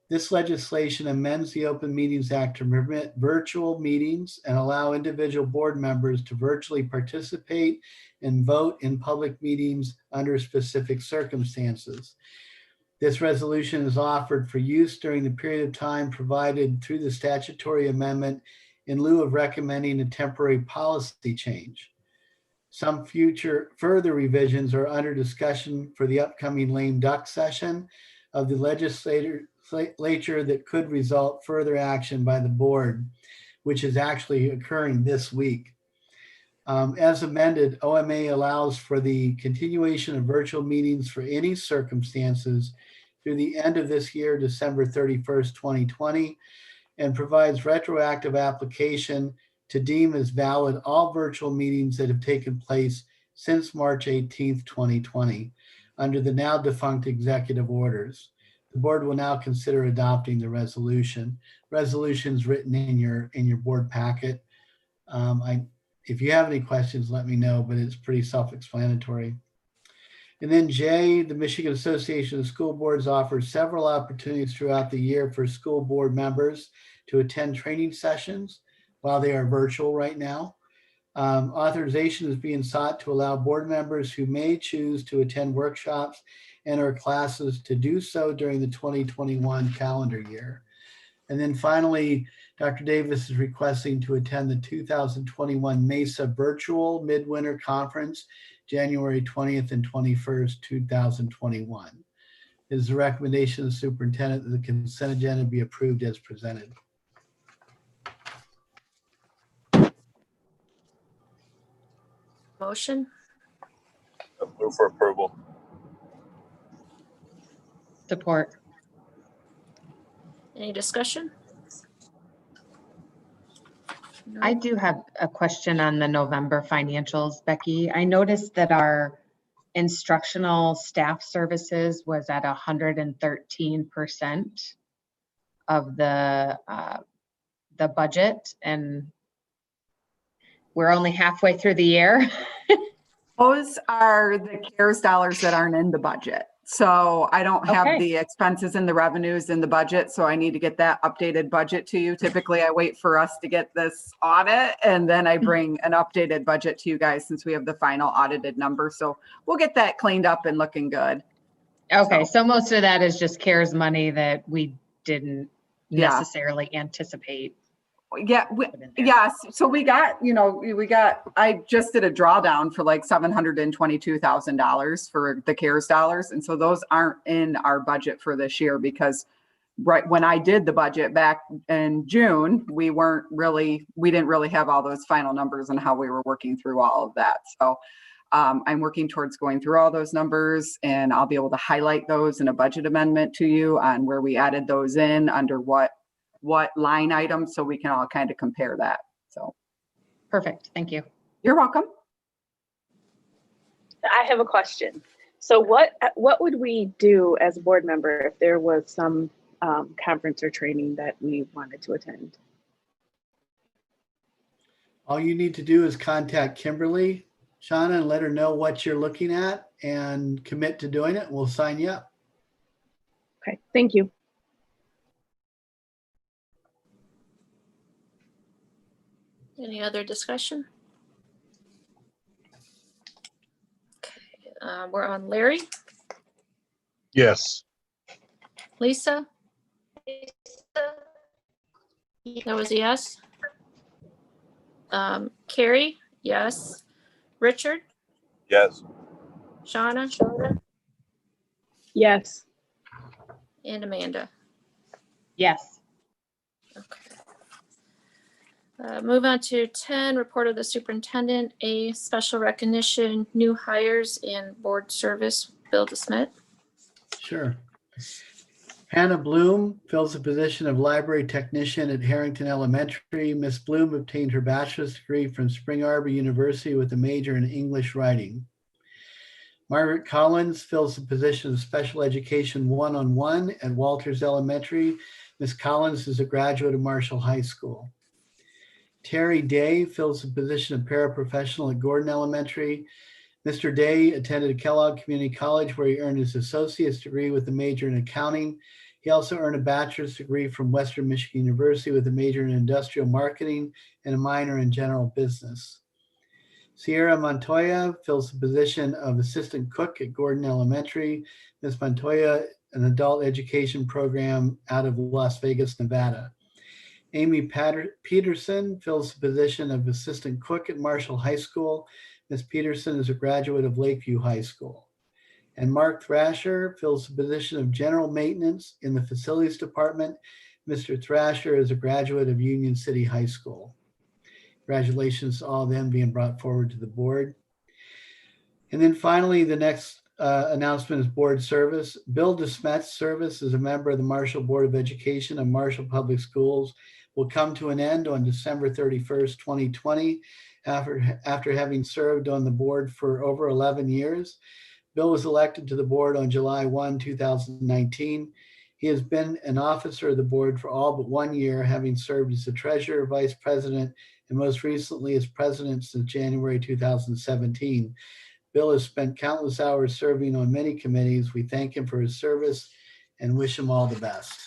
This legislation amends the Open Meetings Act to permit virtual meetings and allow individual board members to virtually participate and vote in public meetings under specific circumstances. This resolution is offered for use during the period of time provided through the statutory amendment in lieu of recommending a temporary policy change. Some further revisions are under discussion for the upcoming lame duck session of the legislature that could result further action by the board, which is actually occurring this week. As amended, OMA allows for the continuation of virtual meetings for any circumstances through the end of this year, December 31st, 2020, and provides retroactive application to deem as valid all virtual meetings that have taken place since March 18th, 2020, under the now defunct executive orders. The board will now consider adopting the resolution. Resolution's written in your board packet. If you have any questions, let me know, but it's pretty self-explanatory. And then J, the Michigan Association of School Boards offers several opportunities throughout the year for school board members to attend training sessions while they are virtual right now. Authorization is being sought to allow board members who may choose to attend workshops and or classes to do so during the 2021 calendar year. And then finally, Dr. Davis is requesting to attend the 2021 MESA Virtual Midwinter Conference, January 20th and 21st, 2021. It is the recommendation of the superintendent that the consent agenda be approved as presented. Motion, I move for approval. Support. any discussion? No? I do have a question on the November financials, Becky. I noticed that our instructional staff services was at 113% of the budget, and we're only halfway through the year. Those are the CARES dollars that aren't in the budget. So I don't have Okay. the expenses and the revenues in the budget, so I need to get that updated budget to you. Typically, I wait for us to get this audit and then I bring an updated budget to you guys since we have the final audited number. So we'll get that cleaned up and looking good. Okay, so most of that is just CARES money that we didn't Yeah. necessarily anticipate. Yeah, put in there. yes. So we got, I just did a drawdown for like $722,000 for the CARES dollars. And so those aren't in our budget for this year because right when I did the budget back in June, we didn't really have all those final numbers and how we were working through all of that. So I'm working towards going through all those numbers and I'll be able to highlight those in a budget amendment to you on where we added those in under what line item, so we can all kind of compare that. So Perfect, thank you. you're welcome. I have a question. So what would we do as a board member if there was some conference or training that we wanted to attend? All you need to do is contact Kimberly, Shauna, and let her know what you're looking at and commit to doing it. We'll sign you up. Okay, thank you. Any other discussion? Okay, we're on Larry, Yes. Lisa. That was a yes. Carrie, yes. Richard, Yes. Shauna, Yes. and Amanda. Yes. Okay. Move on to 10, report of the superintendent, a special recognition, new hires and board service. Bill DeSmit. Sure. Hannah Bloom fills the position of library technician at Harrington Elementary. Miss Bloom obtained her bachelor's degree from Spring Arbor University with a major in English writing. Margaret Collins fills the position of special education 1-on-1 at Walters Elementary. Miss Collins is a graduate of Marshall High School. Terry Day fills the position of paraprofessional at Gordon Elementary. Mr. Day attended Kellogg Community College where he earned his associate's degree with a major in accounting. He also earned a bachelor's degree from Western Michigan University with a major in industrial marketing and a minor in general business. Sierra Montoya fills the position of assistant cook at Gordon Elementary. Ms. Montoya, an adult education program out of Las Vegas, Nevada. Amy Peterson fills the position of assistant cook at Marshall High School. Ms. Peterson is a graduate of Lakeview High School. And Mark Thrasher fills the position of general maintenance in the facilities department. Mr. Thrasher is a graduate of Union City High School. Congratulations to all of them being brought forward to the board. And then finally, the next announcement is board service. Bill DeSmet's service as a member of the Marshall Board of Education and Marshall Public Schools will come to an end on December 31st, 2020, after having served on the board for over 11 years. Bill was elected to the board on July 1, 2019. He has been an officer of the board for all but 1 year, having served as the treasurer, vice president, and most recently as president since January 2017. Bill has spent countless hours serving on many committees. We thank him for his service and wish him all the best.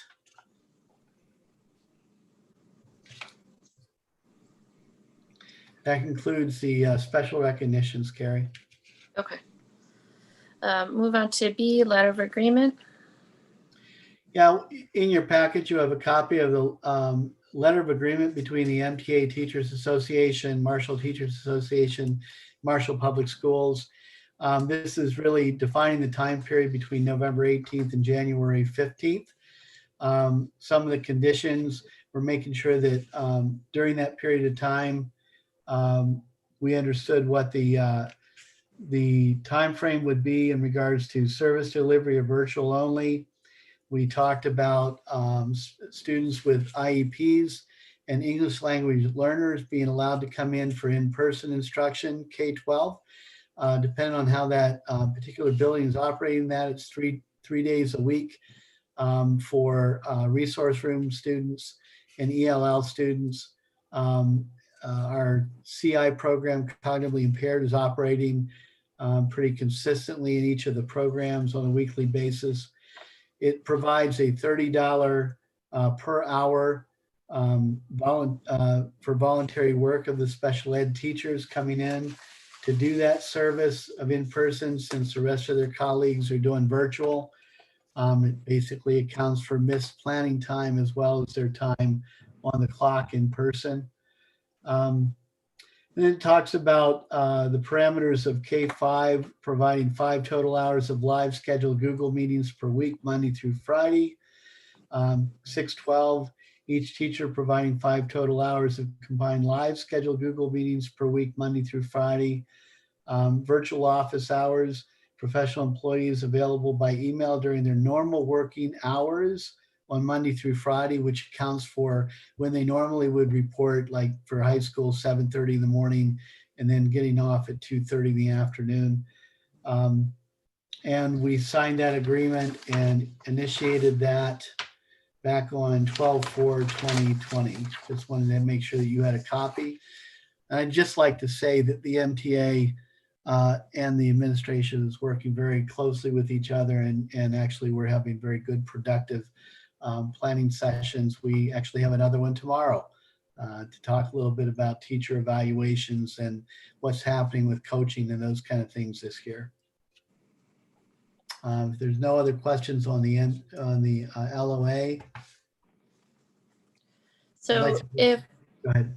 That concludes the special recognitions, Carrie. Okay. Move on to B, letter of agreement. Yeah, in your package, you have a copy of the letter of agreement between the MTA Teachers Association, Marshall Teachers Association, Marshall Public Schools. This is really defining the time period between November 18th and January 15th. Some of the conditions, we're making sure that during that period of time, we understood what the time frame would be in regards to service delivery or virtual only. We talked about students with IEPs and English language learners being allowed to come in for in-person instruction, K-12. Depending on how that particular building is operating, that it's three days a week for resource room students and ELL students. Our CI program, cognitively impaired, is operating pretty consistently in each of the programs on a weekly basis. It provides a $30 per hour for voluntary work of the special ed teachers coming in to do that service of in-person, since the rest of their colleagues are doing virtual. It basically accounts for missed planning time as well as their time on the clock in person. And it talks about the parameters of K-5, providing 5 total hours of live scheduled Google meetings per week, Monday through Friday. 612, each teacher providing 5 total hours of combined live scheduled Google meetings per week, Monday through Friday. Virtual office hours, professional employees available by email during their normal working hours on Monday through Friday, which accounts for when they normally would report, like for high school, 7:30 in the morning, and then getting off at 2:30 in the afternoon. And we signed that agreement and initiated that back on 12/4/2020. Just wanted to make sure that you had a copy. And I'd just like to say that the MTA and the administration is working very closely with each other, and actually we're having very good, productive planning sessions. We actually have another one tomorrow to talk a little bit about teacher evaluations and what's happening with coaching and those kind of things this year. If there's no other questions on the LOA. So Go ahead.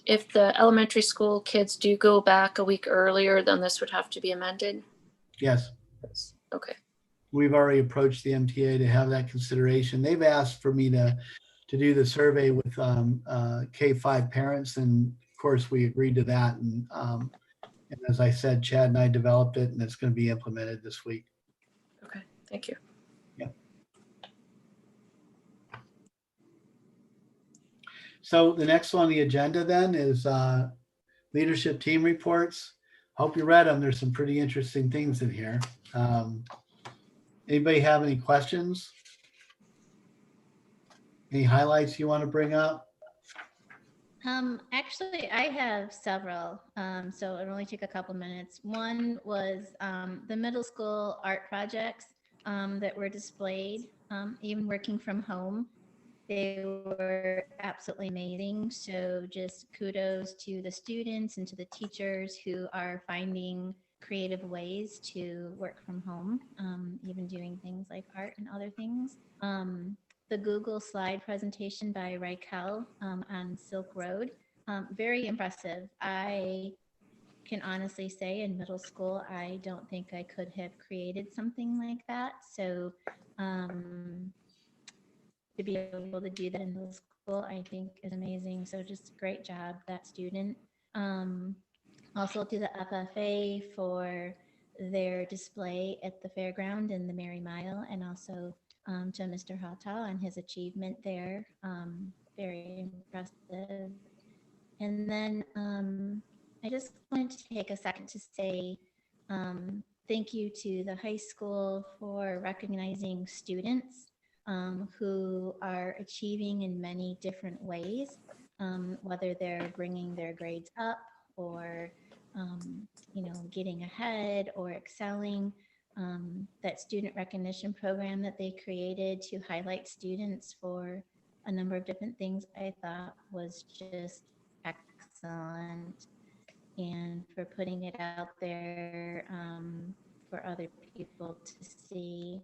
if the elementary school kids do go back a week earlier, then this would have to be amended? Yes. Okay. We've already approached the MTA to have that consideration. They've asked for me to do the survey with K-5 parents, and of course we agreed to that. And as I said, Chad and I developed it, and it's going to be implemented this week. Okay, thank you. Yeah. So the next on the agenda then is leadership team reports. Hope you read them. There's some pretty interesting things in here. Anybody have any questions? Any highlights you want to bring up? Actually, I have several, so it'll only take a couple minutes. One was the middle school art projects that were displayed, even working from home. They were absolutely amazing. So just kudos to the students and to the teachers who are finding creative ways to work from home, even doing things like art and other things. The Google slide presentation by Raquel on Silk Road, very impressive. I can honestly say in middle school, I don't think I could have created something like that. So to be able to do that in middle school, I think is amazing. So just great job, that student. Also to the FFA for their display at the fairground and the Merry Mile, and also to Mr. Hata and his achievement there. Very impressive. And then I just wanted to take a second to say thank you to the high school for recognizing students who are achieving in many different ways, whether they're bringing their grades up or getting ahead or excelling. That student recognition program that they created to highlight students for a number of different things, I thought was just excellent, and for putting it out there for other people to see.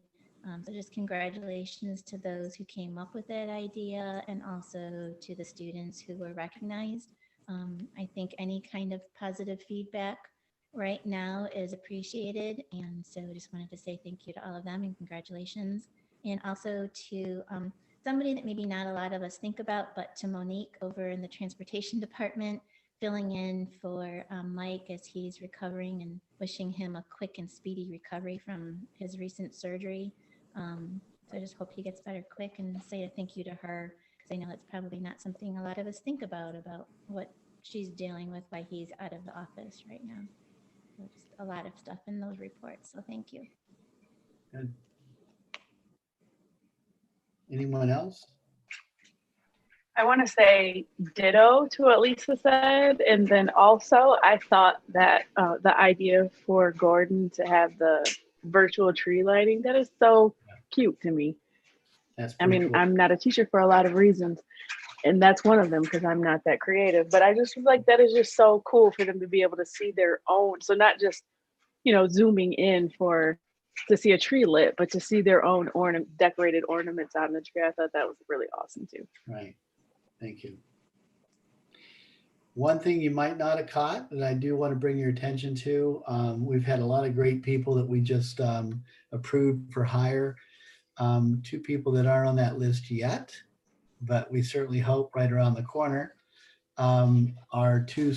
So just congratulations to those who came up with that idea, and also to the students who were recognized. I think any kind of positive feedback right now is appreciated, and so just wanted to say thank you to all of them and congratulations. And also to somebody that maybe not a lot of us think about, but to Monique over in the transportation department, filling in for Mike as he's recovering, and wishing him a quick and speedy recovery from his recent surgery. So I just hope he gets better quick, and say a thank you to her, because I know it's probably not something a lot of us think about what she's dealing with while he's out of the office right now. So just a lot of stuff in those reports, so thank you. Good. Anyone else? I want to say ditto to what Lisa said. And then also I thought that the idea for Gordon to have the virtual tree lighting, that is so cute to me. That's I pretty mean, cool. I'm not a teacher for a lot of reasons, and that's one of them because I'm not that creative. But I just was like, that is just so cool for them to be able to see their own. So not just, you know, zooming in to see a tree lit, but to see their own decorated ornaments on the tree. I thought that was really awesome too. Right. Thank you. One thing you might not have caught that I do want to bring your attention to, we've had a lot of great people that we just approved for hire. 2 people that aren't on that list yet, but we certainly hope right around the corner, are two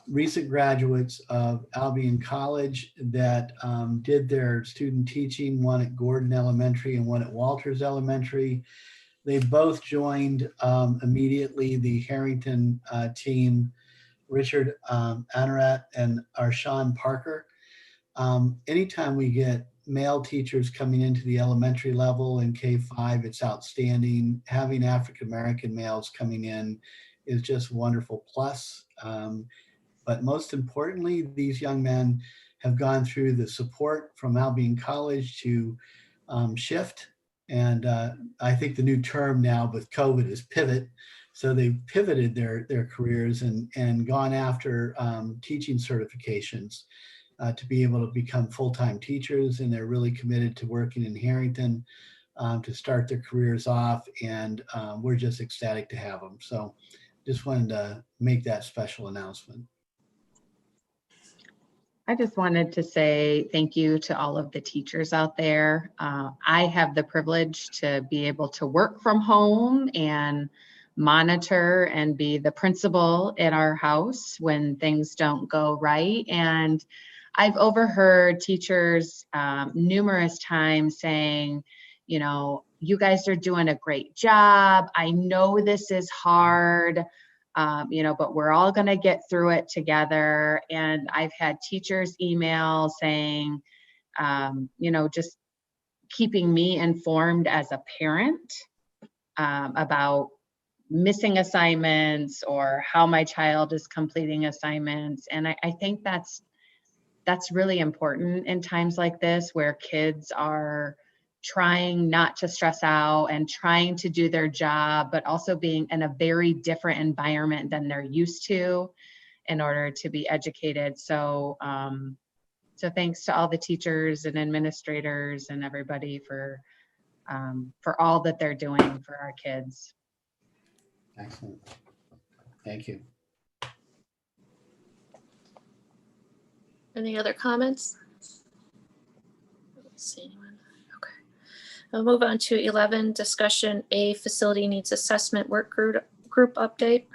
recent graduates of Albion College that did their student teaching, one at Gordon Elementary and one at Walters Elementary. They both joined immediately the Harrington team, Richard Anarat and Arshawn Parker. Anytime we get male teachers coming into the elementary level in K-5, it's outstanding. Having African-American males coming in is just wonderful plus. But most importantly, these young men have gone through the support from Albion College to shift. And I think the new term now with COVID is pivot. So they've pivoted their careers and gone after teaching certifications to be able to become full-time teachers. And they're really committed to working in Harrington to start their careers off. And we're just ecstatic to have them. So just wanted to make that special announcement. I just wanted to say thank you to all of the teachers out there. I have the privilege to be able to work from home and monitor and be the principal at our house when things don't go right. And I've overheard teachers numerous times saying, you know, you guys are doing a great job. I know this is hard. You know, but we're all going to get through it together. And I've had teachers email saying, you know, just keeping me informed as a parent about missing assignments or how my child is completing assignments. And I think that's really important in times like this where kids are trying not to stress out and trying to do their job, but also being in a very different environment than they're used to in order to be educated. So, so thanks to all the teachers and administrators and everybody for all that they're doing for our kids. Excellent. Thank you. Any other comments? I don't see anyone. Okay. I'll move on to 11, discussion A, facility needs assessment work group update.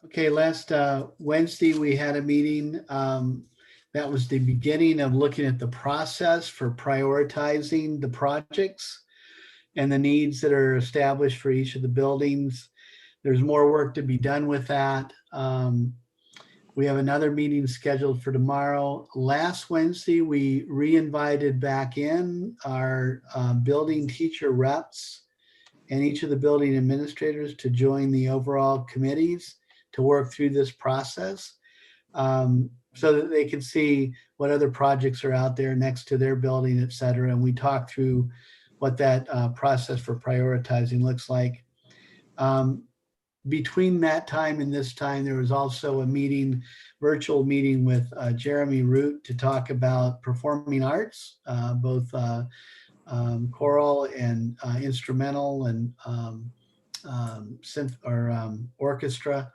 Okay, last Wednesday, we had a meeting. That was the beginning of looking at the process for prioritizing the projects and the needs that are established for each of the buildings. There's more work to be done with that. We have another meeting scheduled for tomorrow. Last Wednesday, we re-invited back in our building teacher reps and each of the building administrators to join the overall committees to work through this process so that they can see what other projects are out there next to their building, et cetera. And we talked through what that process for prioritizing looks like. Between that time and this time, there was also a meeting, virtual meeting with Jeremy Root to talk about performing arts, both choral and instrumental and synth or orchestra.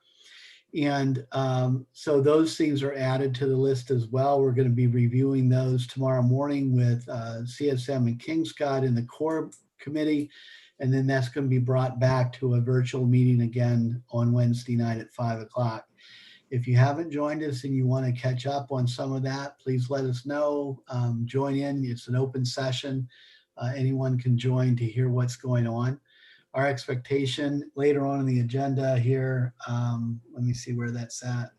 And so those things are added to the list as well. We're going to be reviewing those tomorrow morning with CSM and Kingscott in the core committee. And then that's going to be brought back to a virtual meeting again on Wednesday night at 5 o'clock. If you haven't joined us and you want to catch up on some of that, please let us know. Join in. It's an open session. Anyone can join to hear what's going on. Our expectation later on in the agenda here, let me see where that's at.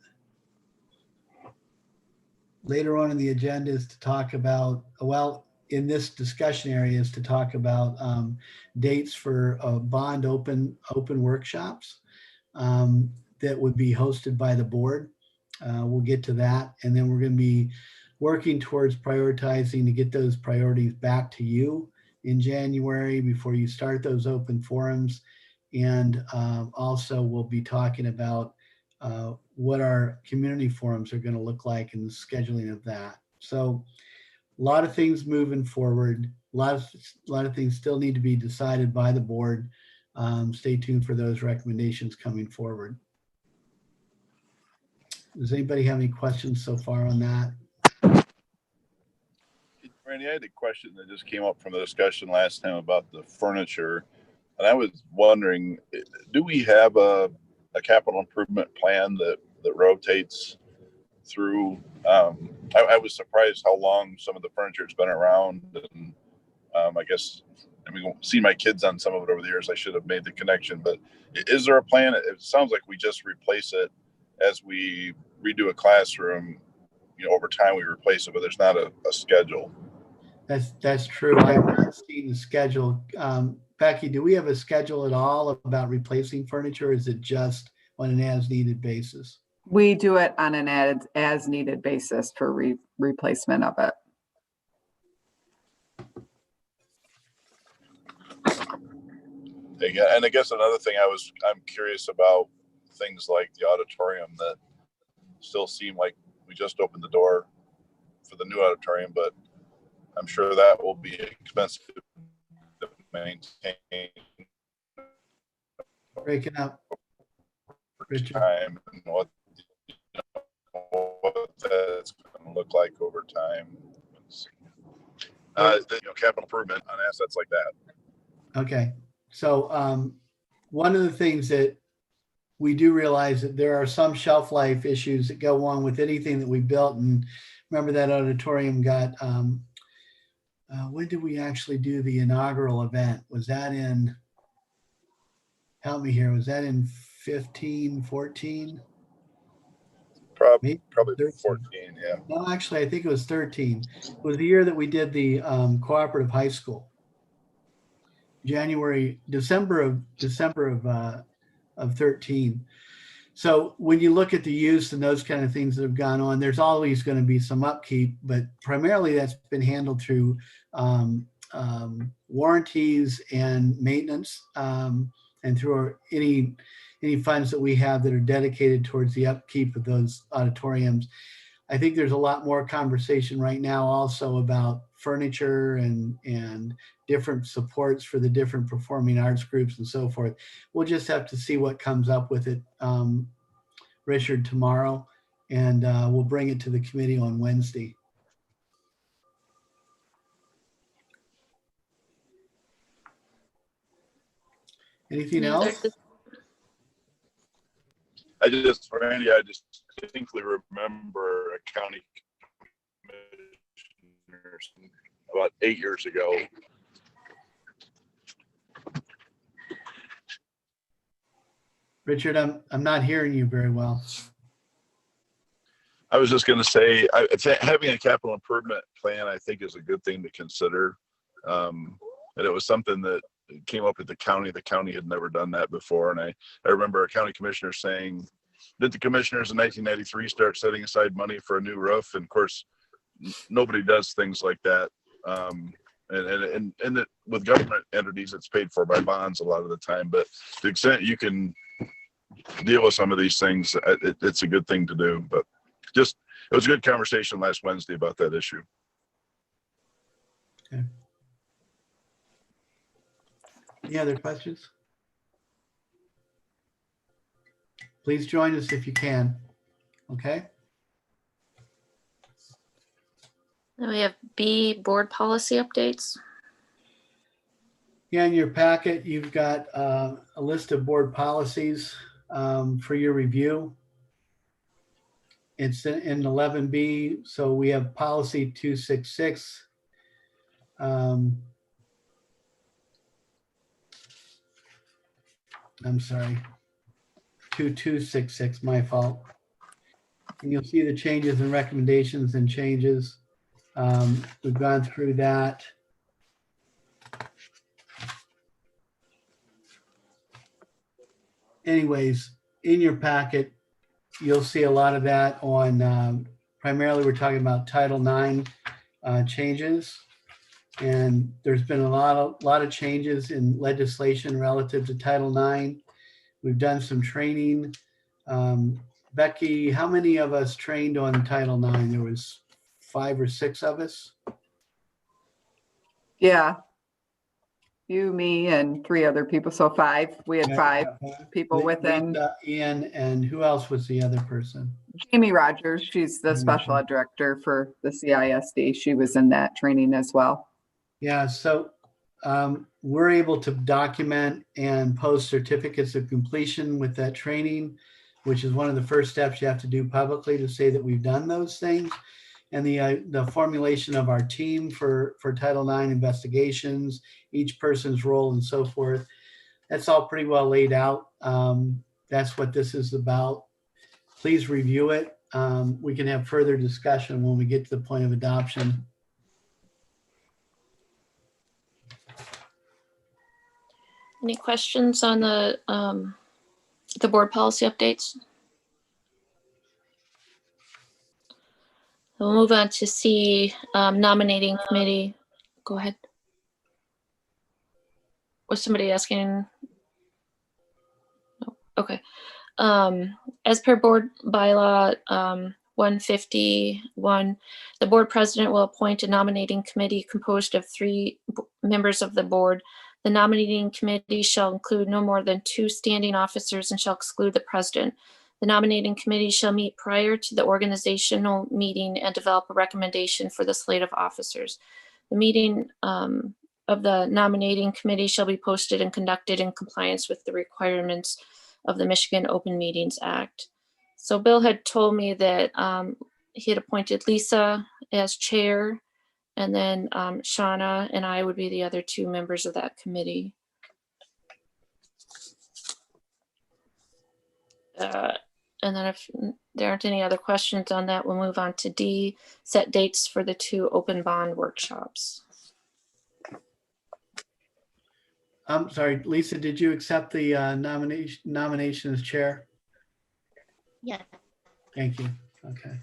Later on in the agenda is to talk about, well, in this discussion area is to talk about dates for bond open workshops that would be hosted by the board. We'll get to that. And then we're going to be working towards prioritizing to get those priorities back to you in January before you start those open forums. And also we'll be talking about what our community forums are going to look like and the scheduling of that. So a lot of things moving forward. A lot of things still need to be decided by the board. Stay tuned for those recommendations coming forward. Does anybody have any questions so far on that? Randy, I had a question that just came up from the discussion last time about the furniture. And I was wondering, do we have a capital improvement plan that rotates through? I was surprised how long some of the furniture has been around. And I guess, I mean, seeing my kids on some of it over the years, I should have made the connection. But is there a plan? It sounds like we just replace it as we redo a classroom. You know, over time we replace it, but there's not a schedule. That's true. I've not seen the schedule. Becky, do we have a schedule at all about replacing furniture? Or is it just on an as-needed basis? We do it on an as-needed basis for replacement of it. Yeah, and I guess another thing I'm curious about, things like the auditorium that still seem like we just opened the door for the new auditorium, but I'm sure that will be expensive to maintain. Breaking up, Richard. Time and what that's going to look like over time. Capital improvement on assets like that. Okay, so one of the things that we do realize that there are some shelf life issues that go on with anything that we built. And remember that auditorium got, when did we actually do the inaugural event? Was that in, help me here, was that in 15, 14? Probably 14, yeah. No, actually, I think it was 13. It was the year that we did the cooperative high school. December of 13. So when you look at the use and those kind of things that have gone on, there's always going to be some upkeep, but primarily that's been handled through warranties and maintenance, and through any funds that we have that are dedicated towards the upkeep of those auditoriums. I think there's a lot more conversation right now also about furniture and different supports for the different performing arts groups and so forth. We'll just have to see what comes up with it, Richard, tomorrow, and we'll bring it to the committee on Wednesday. Anything else? Randy, I just distinctly remember a county commissioner about 8 years ago. Richard, I'm not hearing you very well. I was just going to say, having a capital improvement plan, I think, is a good thing to consider. And it was something that came up at the county. The county had never done that before. And I remember a county commissioner saying, did the commissioners in 1993 start setting aside money for a new roof? And of course, nobody does things like that. And that with government entities, it's paid for by bonds a lot of the time. But to the extent you can deal with some of these things, it's a good thing to do. But just, it was a good conversation last Wednesday about that issue. Okay. Any other questions? Please join us if you can. Okay. Then we have B, board policy updates. Yeah, in your packet, you've got a list of board policies for your review. It's in 11B, so we have policy 266. I'm sorry, 2266, my fault. And you'll see the changes and recommendations and changes. We've gone through that. Anyways, in your packet, you'll see a lot of that on, primarily we're talking about Title IX changes. And there's been a lot of changes in legislation relative to Title IX. We've done some training. Becky, how many of us trained on Title IX? There was 5 or 6 of us. Yeah. You, me, and 3 other people. So 5. We had 5 people within. Lisa, Ian, and who else was the other person? Jamie Rogers, she's the special ed director for the CISD. She was in that training as well. Yeah, so we're able to document and post certificates of completion with that training, which is one of the first steps you have to do publicly to say that we've done those things. And the formulation of our team for Title IX investigations, each person's role and so forth, that's all pretty well laid out. That's what this is about. Please review it. We can have further discussion when we get to the point of adoption. Any questions on the board policy updates? We'll move on to C, nominating committee. Go ahead. Was somebody asking? No. Okay. As per board bylaw 151, the board president will appoint a nominating committee composed of 3 members of the board. The nominating committee shall include no more than 2 standing officers and shall exclude the president. The nominating committee shall meet prior to the organizational meeting and develop a recommendation for the slate of officers. The meeting of the nominating committee shall be posted and conducted in compliance with the requirements of the Michigan Open Meetings Act. So Bill had told me that he had appointed Lisa as chair, and then Shauna and I would be the other 2 members of that committee. And then if there aren't any other questions on that, we'll move on to D, set dates for the 2 open bond workshops. I'm sorry, Lisa, did you accept the nomination as chair? Yeah. Thank you. Okay.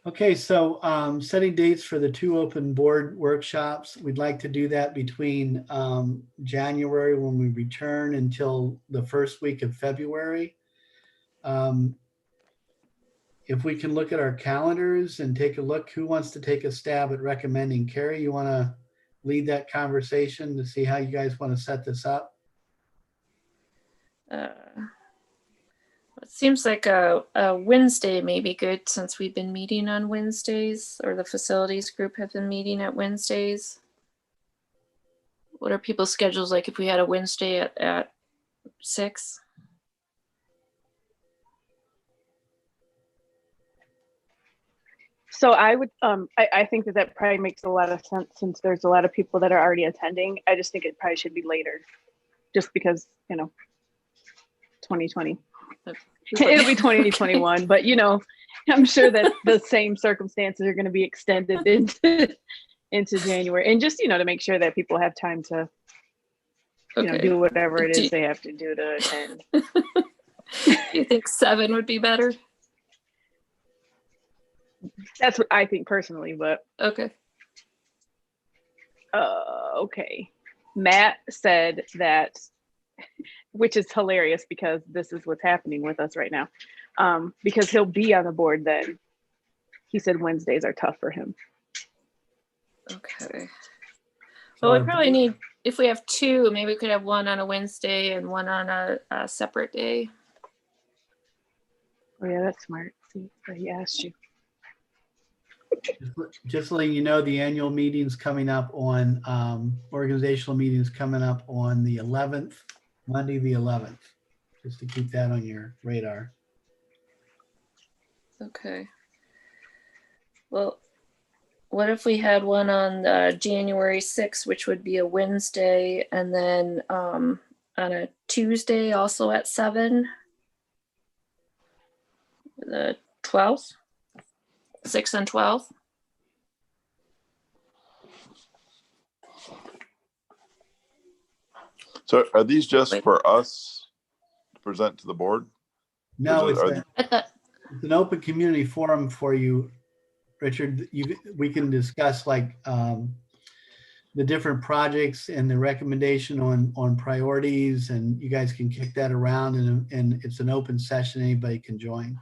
Okay, so setting dates for the 2 open board workshops. We'd like to do that between January when we return until the first week of February. If we can look at our calendars and take a look, who wants to take a stab at recommending? Carrie, you want to lead that conversation to see how you guys want to set this up? It seems like a Wednesday may be good since we've been meeting on Wednesdays, or the facilities group have been meeting at Wednesdays. What are people's schedules like if we had a Wednesday at 6? So I would, I think that probably makes a lot of sense since there's a lot of people that are already attending. I just think it probably should be later, just because, 2020. It'll be 2021, but I'm sure that the same circumstances are going to be extended into January, and just to make sure that people have time to do whatever it is they have to do to attend. Do you think 7 would be better? That's what I think personally, but okay. Okay. Matt said that, which is hilarious because this is what's happening with us right now. Because he'll be on the board then. He said Wednesdays are tough for him. Okay. Well, we probably need, if we have 2, maybe we could have 1 on a Wednesday and 1 on a separate day. Oh yeah, that's smart. See, he asked you. Just letting you know, the annual meeting's coming up on, organizational meetings coming up on the 11th, Monday the 11th, just to keep that on your radar. Okay. Well, what if we had one on January 6th, which would be a Wednesday, and then on a Tuesday also at 7? The 12th? 6th and 12th. So are these just for us to present to the board? No, Or is it's it- it's an open community forum for you, Richard. We can discuss like the different projects and the recommendation on priorities, and you guys can kick that around, and it's an open session. Anybody can join.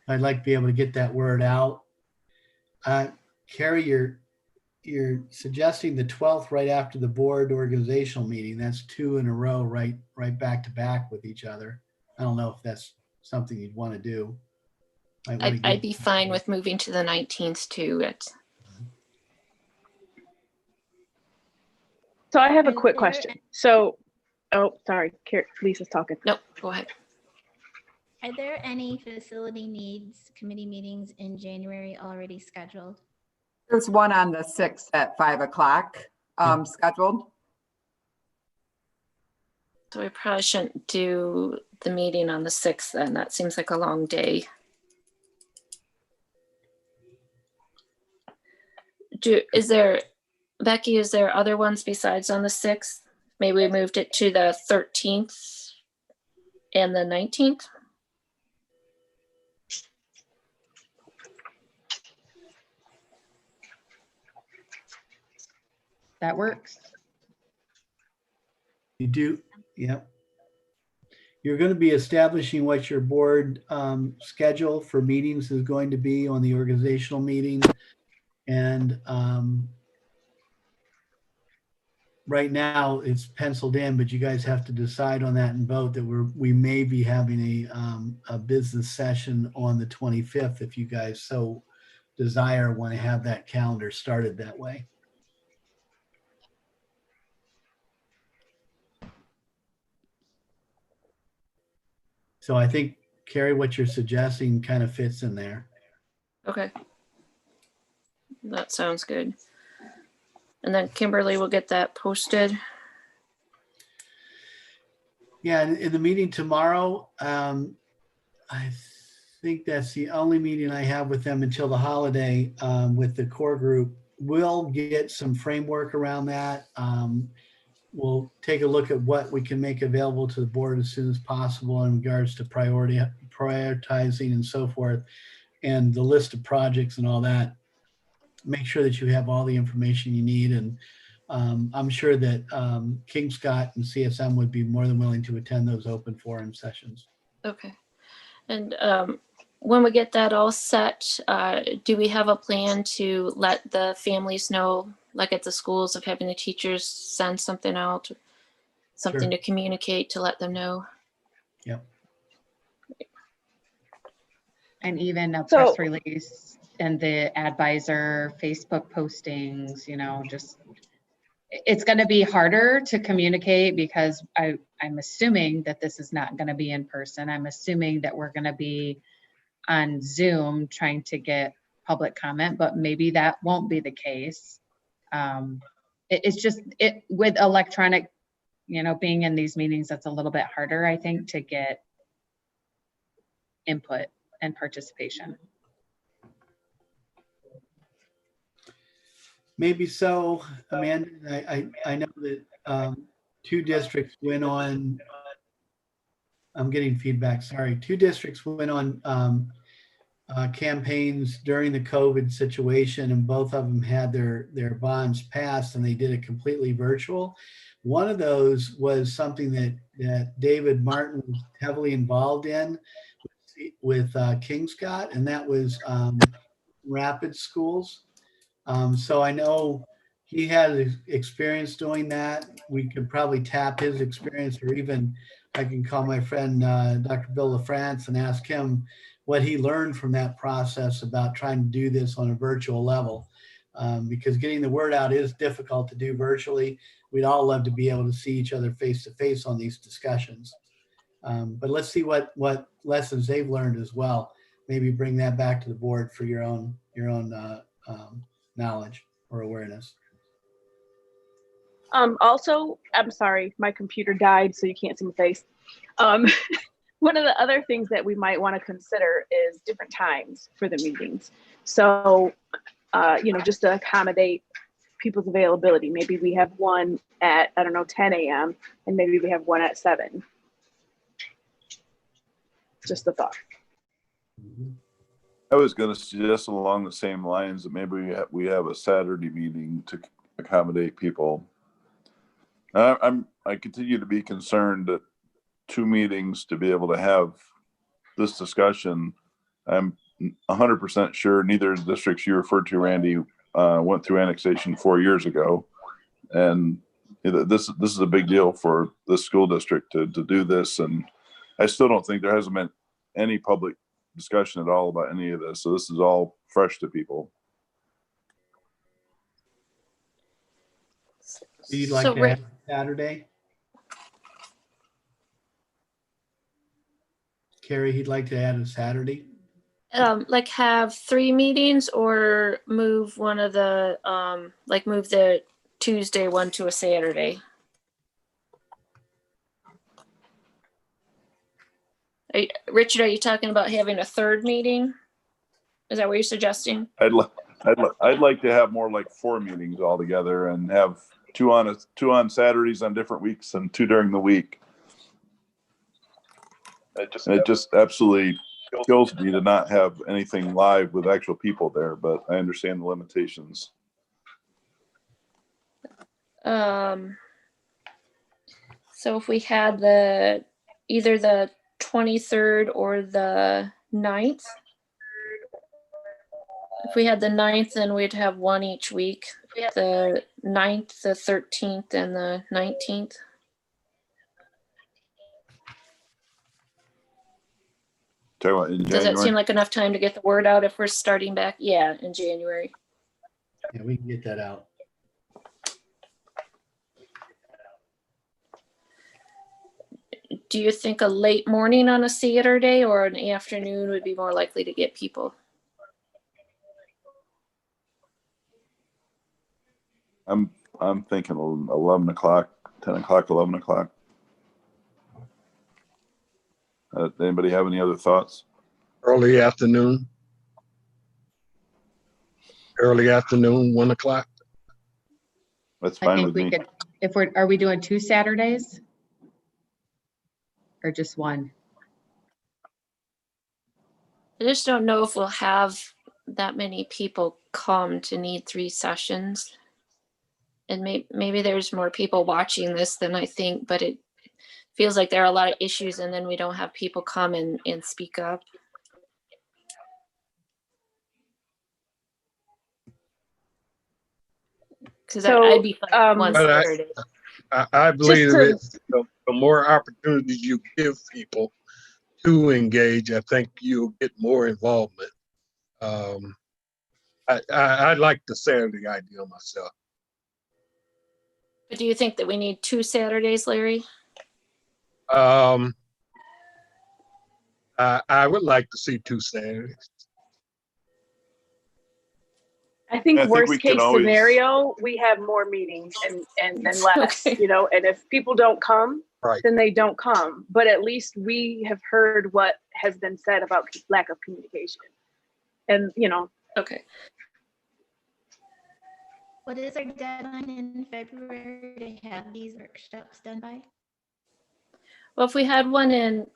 I'd like to be able to get that word out. Carrie, you're suggesting the 12th right after the board organizational meeting. That's 2 in a row, right back to back with each other. I don't know if that's something you'd want to do. I'd be fine with moving to the 19th too. So I have a Is quick there question. So, oh, sorry, Lisa's talking. Nope, go ahead. Are there any facility needs committee meetings in January already scheduled? There's one on the 6th at 5 o'clock scheduled. So we probably shouldn't do the meeting on the 6th then. That seems like a long day. Becky, is there other ones besides on the 6th? Maybe we moved it to the 13th and the 19th? That works. You do, yep. You're going to be establishing what your board schedule for meetings is going to be on the organizational meeting. And right now it's penciled in, but you guys have to decide on that and vote that we may be having a business session on the 25th if you guys so desire, want to have that calendar started that way. So I think, Carrie, what you're suggesting kind of fits in there. Okay. That sounds good. And then Kimberly will get that posted. Yeah, in the meeting tomorrow, I think that's the only meeting I have with them until the holiday with the core group. We'll get some framework around that. We'll take a look at what we can make available to the board as soon as possible in regards to prioritizing and so forth, and the list of projects and all that. Make sure that you have all the information you need. And I'm sure that King Scott and CSM would be more than willing to attend those open forum sessions. Okay. And when we get that all set, do we have a plan to let the families know, like at the schools, of having the teachers send something out, something Sure. to communicate to let them know? Yep. And even a So- press release and the advisor Facebook postings, just, it's going to be harder to communicate because I'm assuming that this is not going to be in person. I'm assuming that we're going to be on Zoom trying to get public comment, but maybe that won't be the case. It's just with electronic, being in these meetings, that's a little bit harder, I think, to get input and participation. Maybe so, Amanda. I know that 2 districts went on, I'm getting feedback, sorry. 2 districts went on campaigns during the COVID situation, and both of them had their bonds passed, and they did it completely virtual. One of those was something that David Martin was heavily involved in with King Scott, and that was Rapid Schools. So I know he had experience doing that. We could probably tap his experience, or even I can call my friend Dr. Bill LaFrance and ask him what he learned from that process about trying to do this on a virtual level. Because getting the word out is difficult to do virtually. We'd all love to be able to see each other face to face on these discussions. But let's see what lessons they've learned as well. Maybe bring that back to the board for your own knowledge or awareness. Also, I'm sorry, my computer died, so you can't see my face. one of the other things that we might want to consider is different times for the meetings. So, just to accommodate people's availability. Maybe we have one at, 10 a.m. and maybe we have one at 7. Just a thought. I was going to suggest along the same lines that maybe we have a Saturday meeting to accommodate people. I continue to be concerned that 2 meetings to be able to have this discussion. I'm 100% sure neither of the districts you referred to, Randy, went through annexation 4 years ago, and this is a big deal for the school district to do this. And I still don't think there hasn't been any public discussion at all about any of this. So this is all fresh to people. You'd like So to Rick- have Saturday? Carrie, he'd like to add a Saturday. Like have 3 meetings or move one of the, move the Tuesday one to a Saturday. Richard, are you talking about having a 3rd meeting? Is that what you're suggesting? I'd like to have more like 4 meetings altogether and have 2 on Saturdays on different weeks and 2 during the week. It just absolutely kills me to not have anything live with actual people there, but I understand the limitations. So if we had either the 23rd or the 9th. If we had the 9th, then we'd have 1 each week. The 9th, the 13th, and the 19th. Talking about in Does that January? seem like enough time to get the word out if we're starting back? Yeah, in January. Yeah, we can get that out. Do you think a late morning on a Saturday or an afternoon would be more likely to get people? I'm thinking 11 o'clock, 10 o'clock, 11 o'clock. Anybody have any other thoughts? Early afternoon. Early afternoon, 1 o'clock. That's I fine think with we me. could, are we doing 2 Saturdays? Or just 1? I just don't know if we'll have that many people come to need 3 sessions. And maybe there's more people watching this than I think, but it feels like there are a lot of issues and then we don't have people come and speak up. Because I'd be fine with 1 But Saturday. I believe Just to- it's the more opportunities you give people to engage, I think you'll get more involvement. I like the Saturday idea myself. But do you think that we need 2 Saturdays, Larry? I would like to see 2 Saturdays. I think I think worst we can case always- scenario, we have more meetings and less, Okay. and if people don't come, Right. then they don't come. But at least we have heard what has been said about lack of communication. And, Okay. What is our deadline in February to have these workshops done by? Well, if we had one in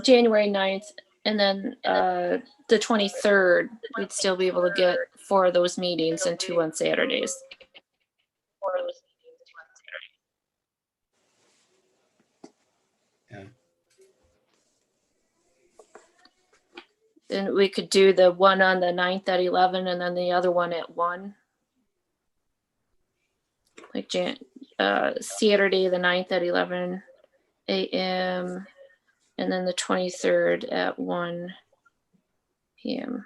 January 9th and then the 23rd, we'd still be able to get 4 of those meetings and 2 on Saturdays. Yeah. Then we could do the one on the 9th at 11 and then the other one at 1. Like Saturday, the 9th at 11 a.m. and then the 23rd at 1 p.m.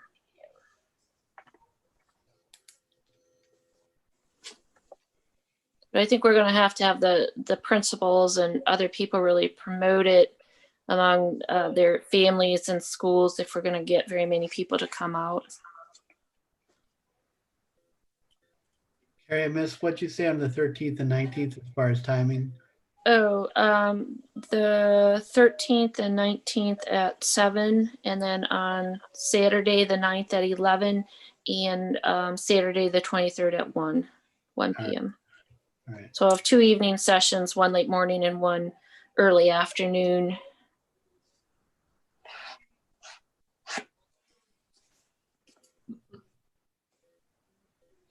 But I think we're going to have the principals and other people really promote it among their families and schools if we're going to get very many people to come out. Carrie, I missed what you say on the 13th and 19th as far as timing. The 13th and 19th at 7, and then on Saturday, the 9th at 11, and Saturday, the 23rd at 1 p.m. All right. So I'll have 2 evening sessions, one late morning and one early afternoon.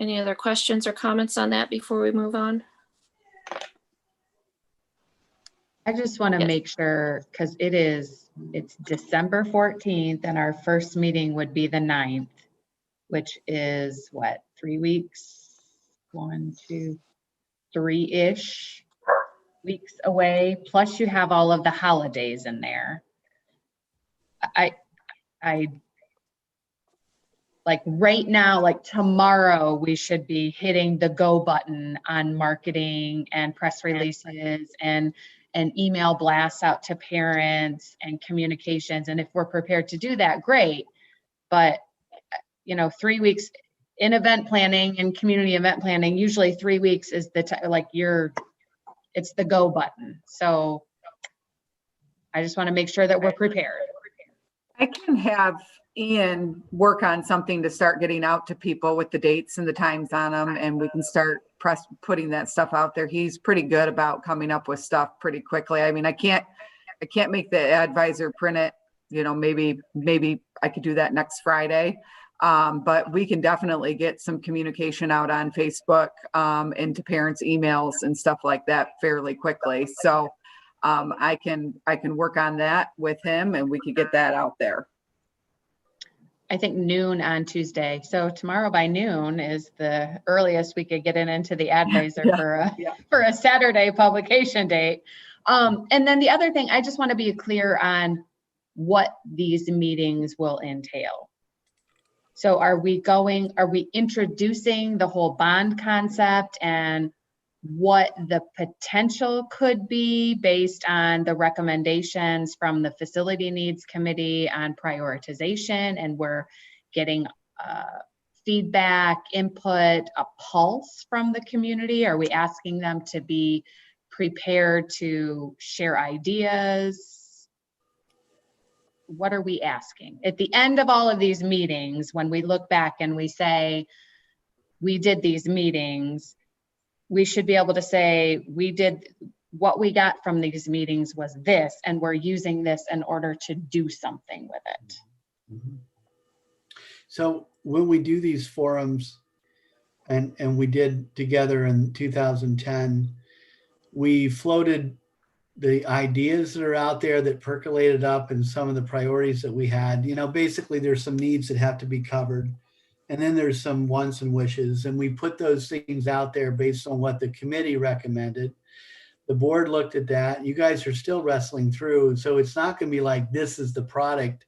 Any other questions or comments on that before we move on? I just want to Yes. make sure, because it's December 14th and our first meeting would be the 9th, which is what, 3 weeks? 1, 2, 3-ish weeks away. Plus you have all of the holidays in there. I like right now, like tomorrow, we should be hitting the go button on marketing and press releases and email blasts out to parents and communications. And if we're prepared to do that, great. But, 3 weeks in event planning and community event planning, usually 3 weeks is it's the go button. So I just want to make sure that we're prepared. I can have Ian work on something to start getting out to people with the dates and the times on them, and we can start putting that stuff out there. He's pretty good about coming up with stuff pretty quickly. I mean, I can't make the advisor print it, maybe I could do that next Friday. But we can definitely get some communication out on Facebook, into parents' emails and stuff like that fairly quickly. So I can work on that with him, and we could get that out there. I think noon on Tuesday. So tomorrow by noon is the earliest we could get it into the advisor for a Saturday publication date. And then the other thing, I just want to be clear on what these meetings will entail. So are we introducing the whole bond concept and what the potential could be based on the recommendations from the Facility Needs Committee on prioritization, and we're getting feedback, input, a pulse from the community? Are we asking them to be prepared to share ideas? What are we asking? At the end of all of these meetings, when we look back and we say, we did these meetings, we should be able to say, what we got from these meetings was this, and we're using this in order to do something with it. Mm-hmm. So when we do these forums, and we did together in 2010, we floated the ideas that are out there that percolated up and some of the priorities that we had. Basically there's some needs that have to be covered. And then there's some wants and wishes, and we put those things out there based on what the committee recommended. The board looked at that. You guys are still wrestling through. So it's not going to be like, this is the product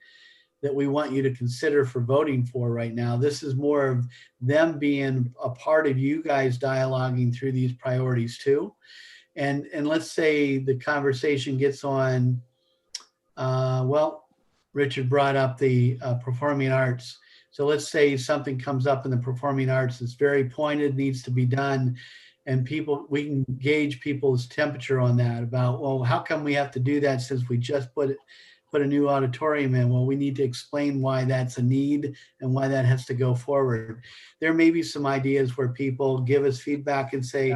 that we want you to consider for voting for right now. This is more of them being a part of you guys dialoguing through these priorities too. And let's say the conversation gets on, Richard brought up the performing arts. So let's say something comes up in the performing arts that's very pointed, needs to be done, and we can gauge people's temperature on that about, well, how come we have to do that since we just put a new auditorium in? Well, we need to explain why that's a need and why that has to go forward. There may be some ideas where people give us feedback and say,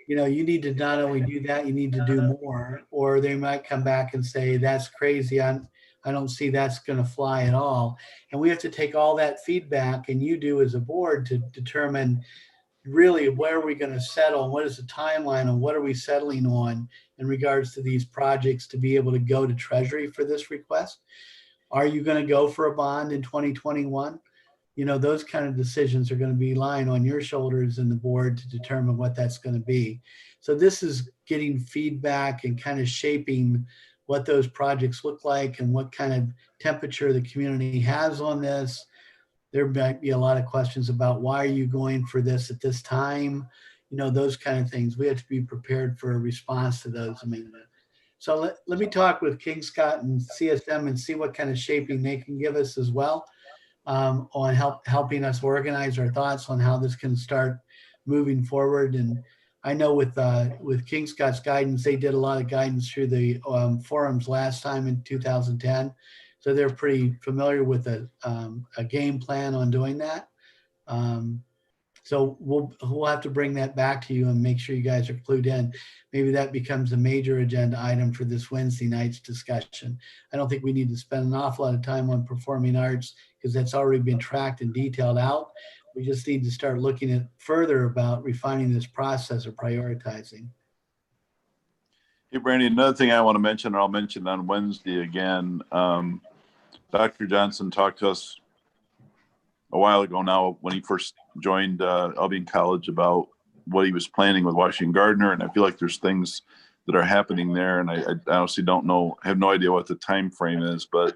you need to not only do that, you need to do more. Or they might come back and say, that's crazy. I don't see that's going to fly at all. And we have to take all that feedback, and you do as a board, to determine really where are we going to settle, what is the timeline, and what are we settling on in regards to these projects to be able to go to Treasury for this request. Are you going to go for a bond in 2021? Those kind of decisions are going to be lying on your shoulders and the board to determine what that's going to be. So this is getting feedback and kind of shaping what those projects look like and what kind of temperature the community has on this. There might be a lot of questions about, why are you going for this at this time? Those kind of things. We have to be prepared for a response to those. So let me talk with King Scott and CSM and see what kind of shaping they can give us as well, on helping us organize our thoughts on how this can start moving forward. And I know with King Scott's guidance, they did a lot of guidance through the forums last time in 2010. So they're pretty familiar with a game plan on doing that. So we'll have to bring that back to you and make sure you guys are clued in. Maybe that becomes a major agenda item for this Wednesday night's discussion. I don't think we need to spend an awful lot of time on performing arts because that's already been tracked and detailed out. We just need to start looking at further about refining this process of prioritizing. Hey, Brandy, another thing I want to mention, and I'll mention on Wednesday again. Dr. Johnson talked to us a while ago now when he first joined Albion College about what he was planning with Washington Gardner. And I feel like there's things that are happening there. And I honestly don't know, I have no idea what the time frame is, but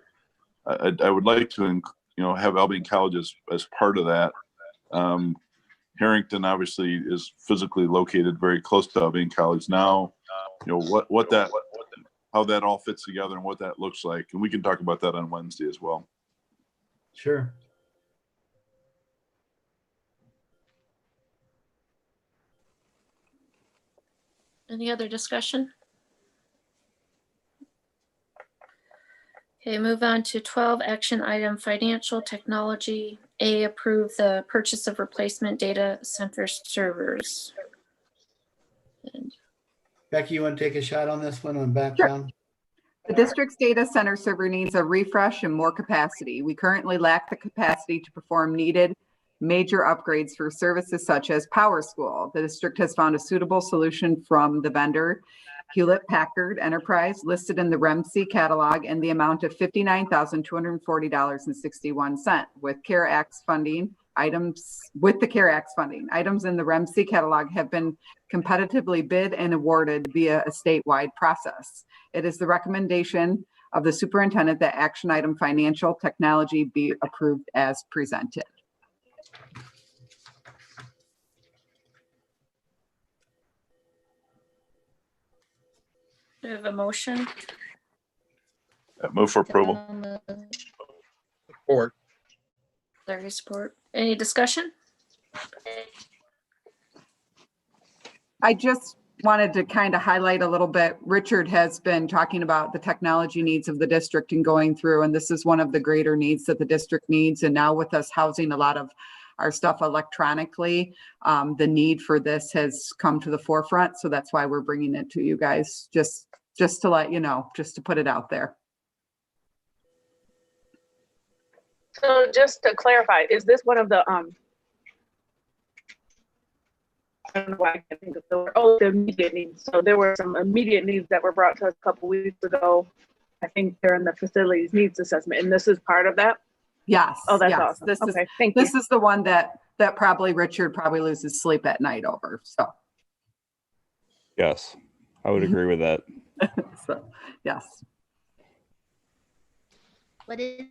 I would like to, have Albion College as part of that. Harrington obviously is physically located very close to Albion College now. How that all fits together and what that looks like. And we can talk about that on Wednesday as well. Sure. Any other discussion? Okay, move on to 12, action item, financial technology. A, approve the purchase of replacement data center servers. Becky, you want to take a shot on this one on background? The district's data center server needs a refresh and more capacity. We currently lack the capacity to perform needed major upgrades for services such as PowerSchool. The district has found a suitable solution from the vendor Hewlett-Packard Enterprise listed in the REMC catalog in the amount of $59,240.61 with CARE Act funding. Items in the REMC catalog have been competitively bid and awarded via a statewide process. It is the recommendation of the superintendent that action item financial technology be approved as presented. Do we have a motion? Move for approval. Support. Larry, support. Any discussion? I just wanted to kind of highlight a little bit. Richard has been talking about the technology needs of the district and going through, and this is one of the greater needs that the district needs. And now with us housing a lot of our stuff electronically, the need for this has come to the forefront. So that's why we're bringing it to you guys, just to let you know, just to put it out there. So just to clarify, is this one of the I don't know why I can't think of the immediate needs. So there were some immediate needs that were brought to us a couple weeks ago. I think they're in the facilities needs assessment, and this is part of that. Yes. Oh, that's yes. awesome. This Okay, is thank you. this is the one that probably Richard probably loses sleep at night over. So Yes, I would agree with that. so yes. What is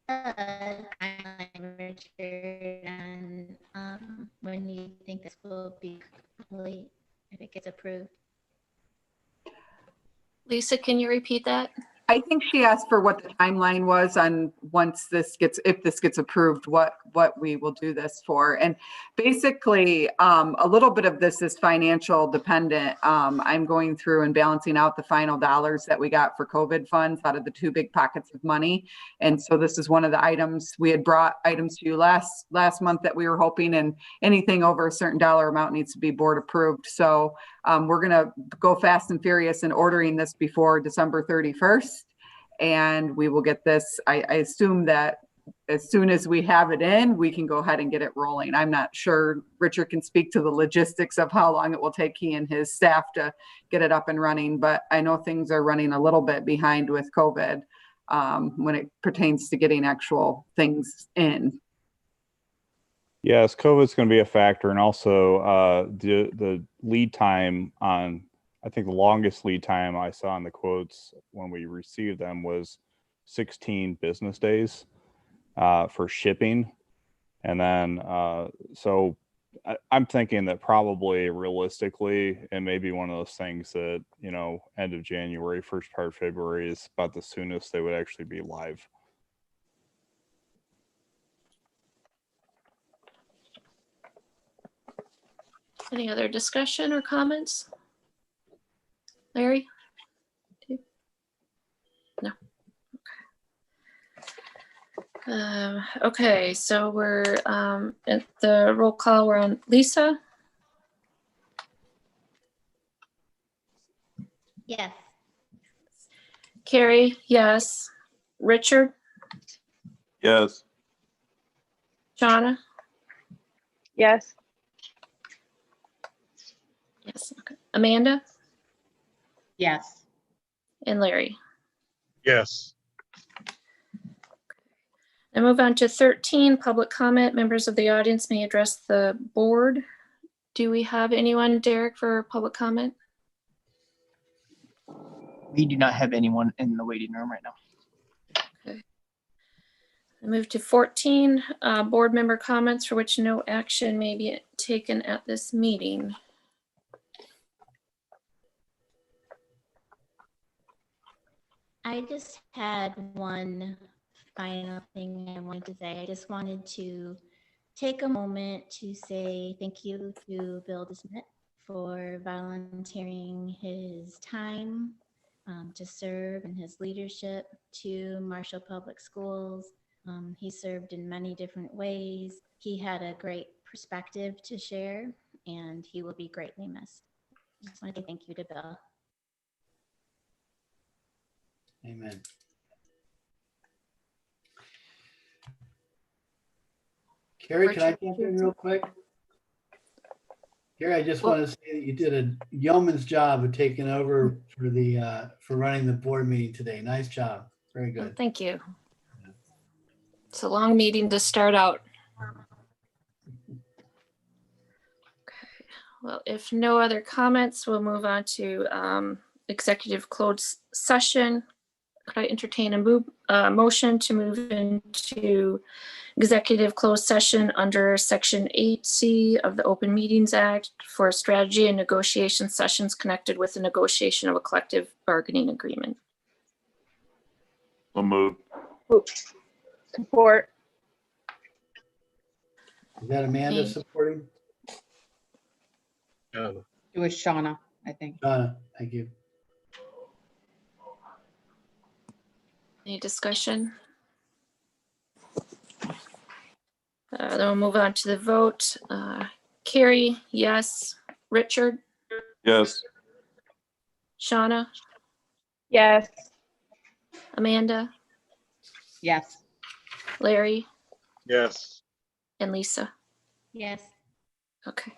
the timeline, Richard, and when you think this will be complete if it gets approved? Lisa, can you repeat that? I think she asked for what the timeline was on if this gets approved, what we will do this for. And basically, a little bit of this is financial dependent. I'm going through and balancing out the final dollars that we got for COVID funds out of the two big pockets of money. And so this is one of the items. We had brought items to you last month that we were hoping, and anything over a certain dollar amount needs to be board approved. So we're going to go fast and furious in ordering this before December 31st. And we will get this. I assume that as soon as we have it in, we can go ahead and get it rolling. I'm not sure. Richard can speak to the logistics of how long it will take he and his staff to get it up and running. But I know things are running a little bit behind with COVID when it pertains to getting actual things in. Yes, COVID's going to be a factor, and also the lead time on, I think the longest lead time I saw in the quotes when we received them was 16 business days for shipping. And then, so I'm thinking that probably realistically, it may be one of those things that, end of January, first part of February is about the soonest they would actually be live. Any other discussion or comments? Larry? No. Okay, so we're at the roll call. We're on Lisa, Yes. Carrie, yes. Richard, Yes. Shauna, Yes. yes. Okay. Amanda, Yes. and Larry. Yes. I move on to 13, public comment. Members of the audience may address the board. Do we have anyone, Derek, for public comment? We do not have anyone in the waiting room right now. Okay. I move to 14, board member comments for which no action may be taken at this meeting. I just had one final thing I wanted to say. I just wanted to take a moment to say thank you to Bill DeSmit for volunteering his time to serve and his leadership to Marshall Public Schools. He served in many different ways. He had a great perspective to share, and he will be greatly missed. I just want to say thank you to Bill. Amen. Carrie, can I jump in real quick? Carrie, I just want to say that you did a yeoman's job of taking over for the for running the board meeting today. Nice job. Very good. Thank you. It's a long meeting to start out. Okay. Well, if no other comments, we'll move on to executive closed session. Could I entertain a motion to move into executive closed session under Section 8C of the Open Meetings Act for strategy and negotiation sessions connected with the negotiation of a collective bargaining agreement? So moved. Oops. Support. Is that Amanda supporting? Shauna. It was Shauna, I think. Shauna, thank you. Any discussion? Then we'll move on to the vote. Carrie, yes. Richard, Yes. Shauna, Yes. Amanda, Yes. Larry, Yes. and Lisa. Yes. Okay.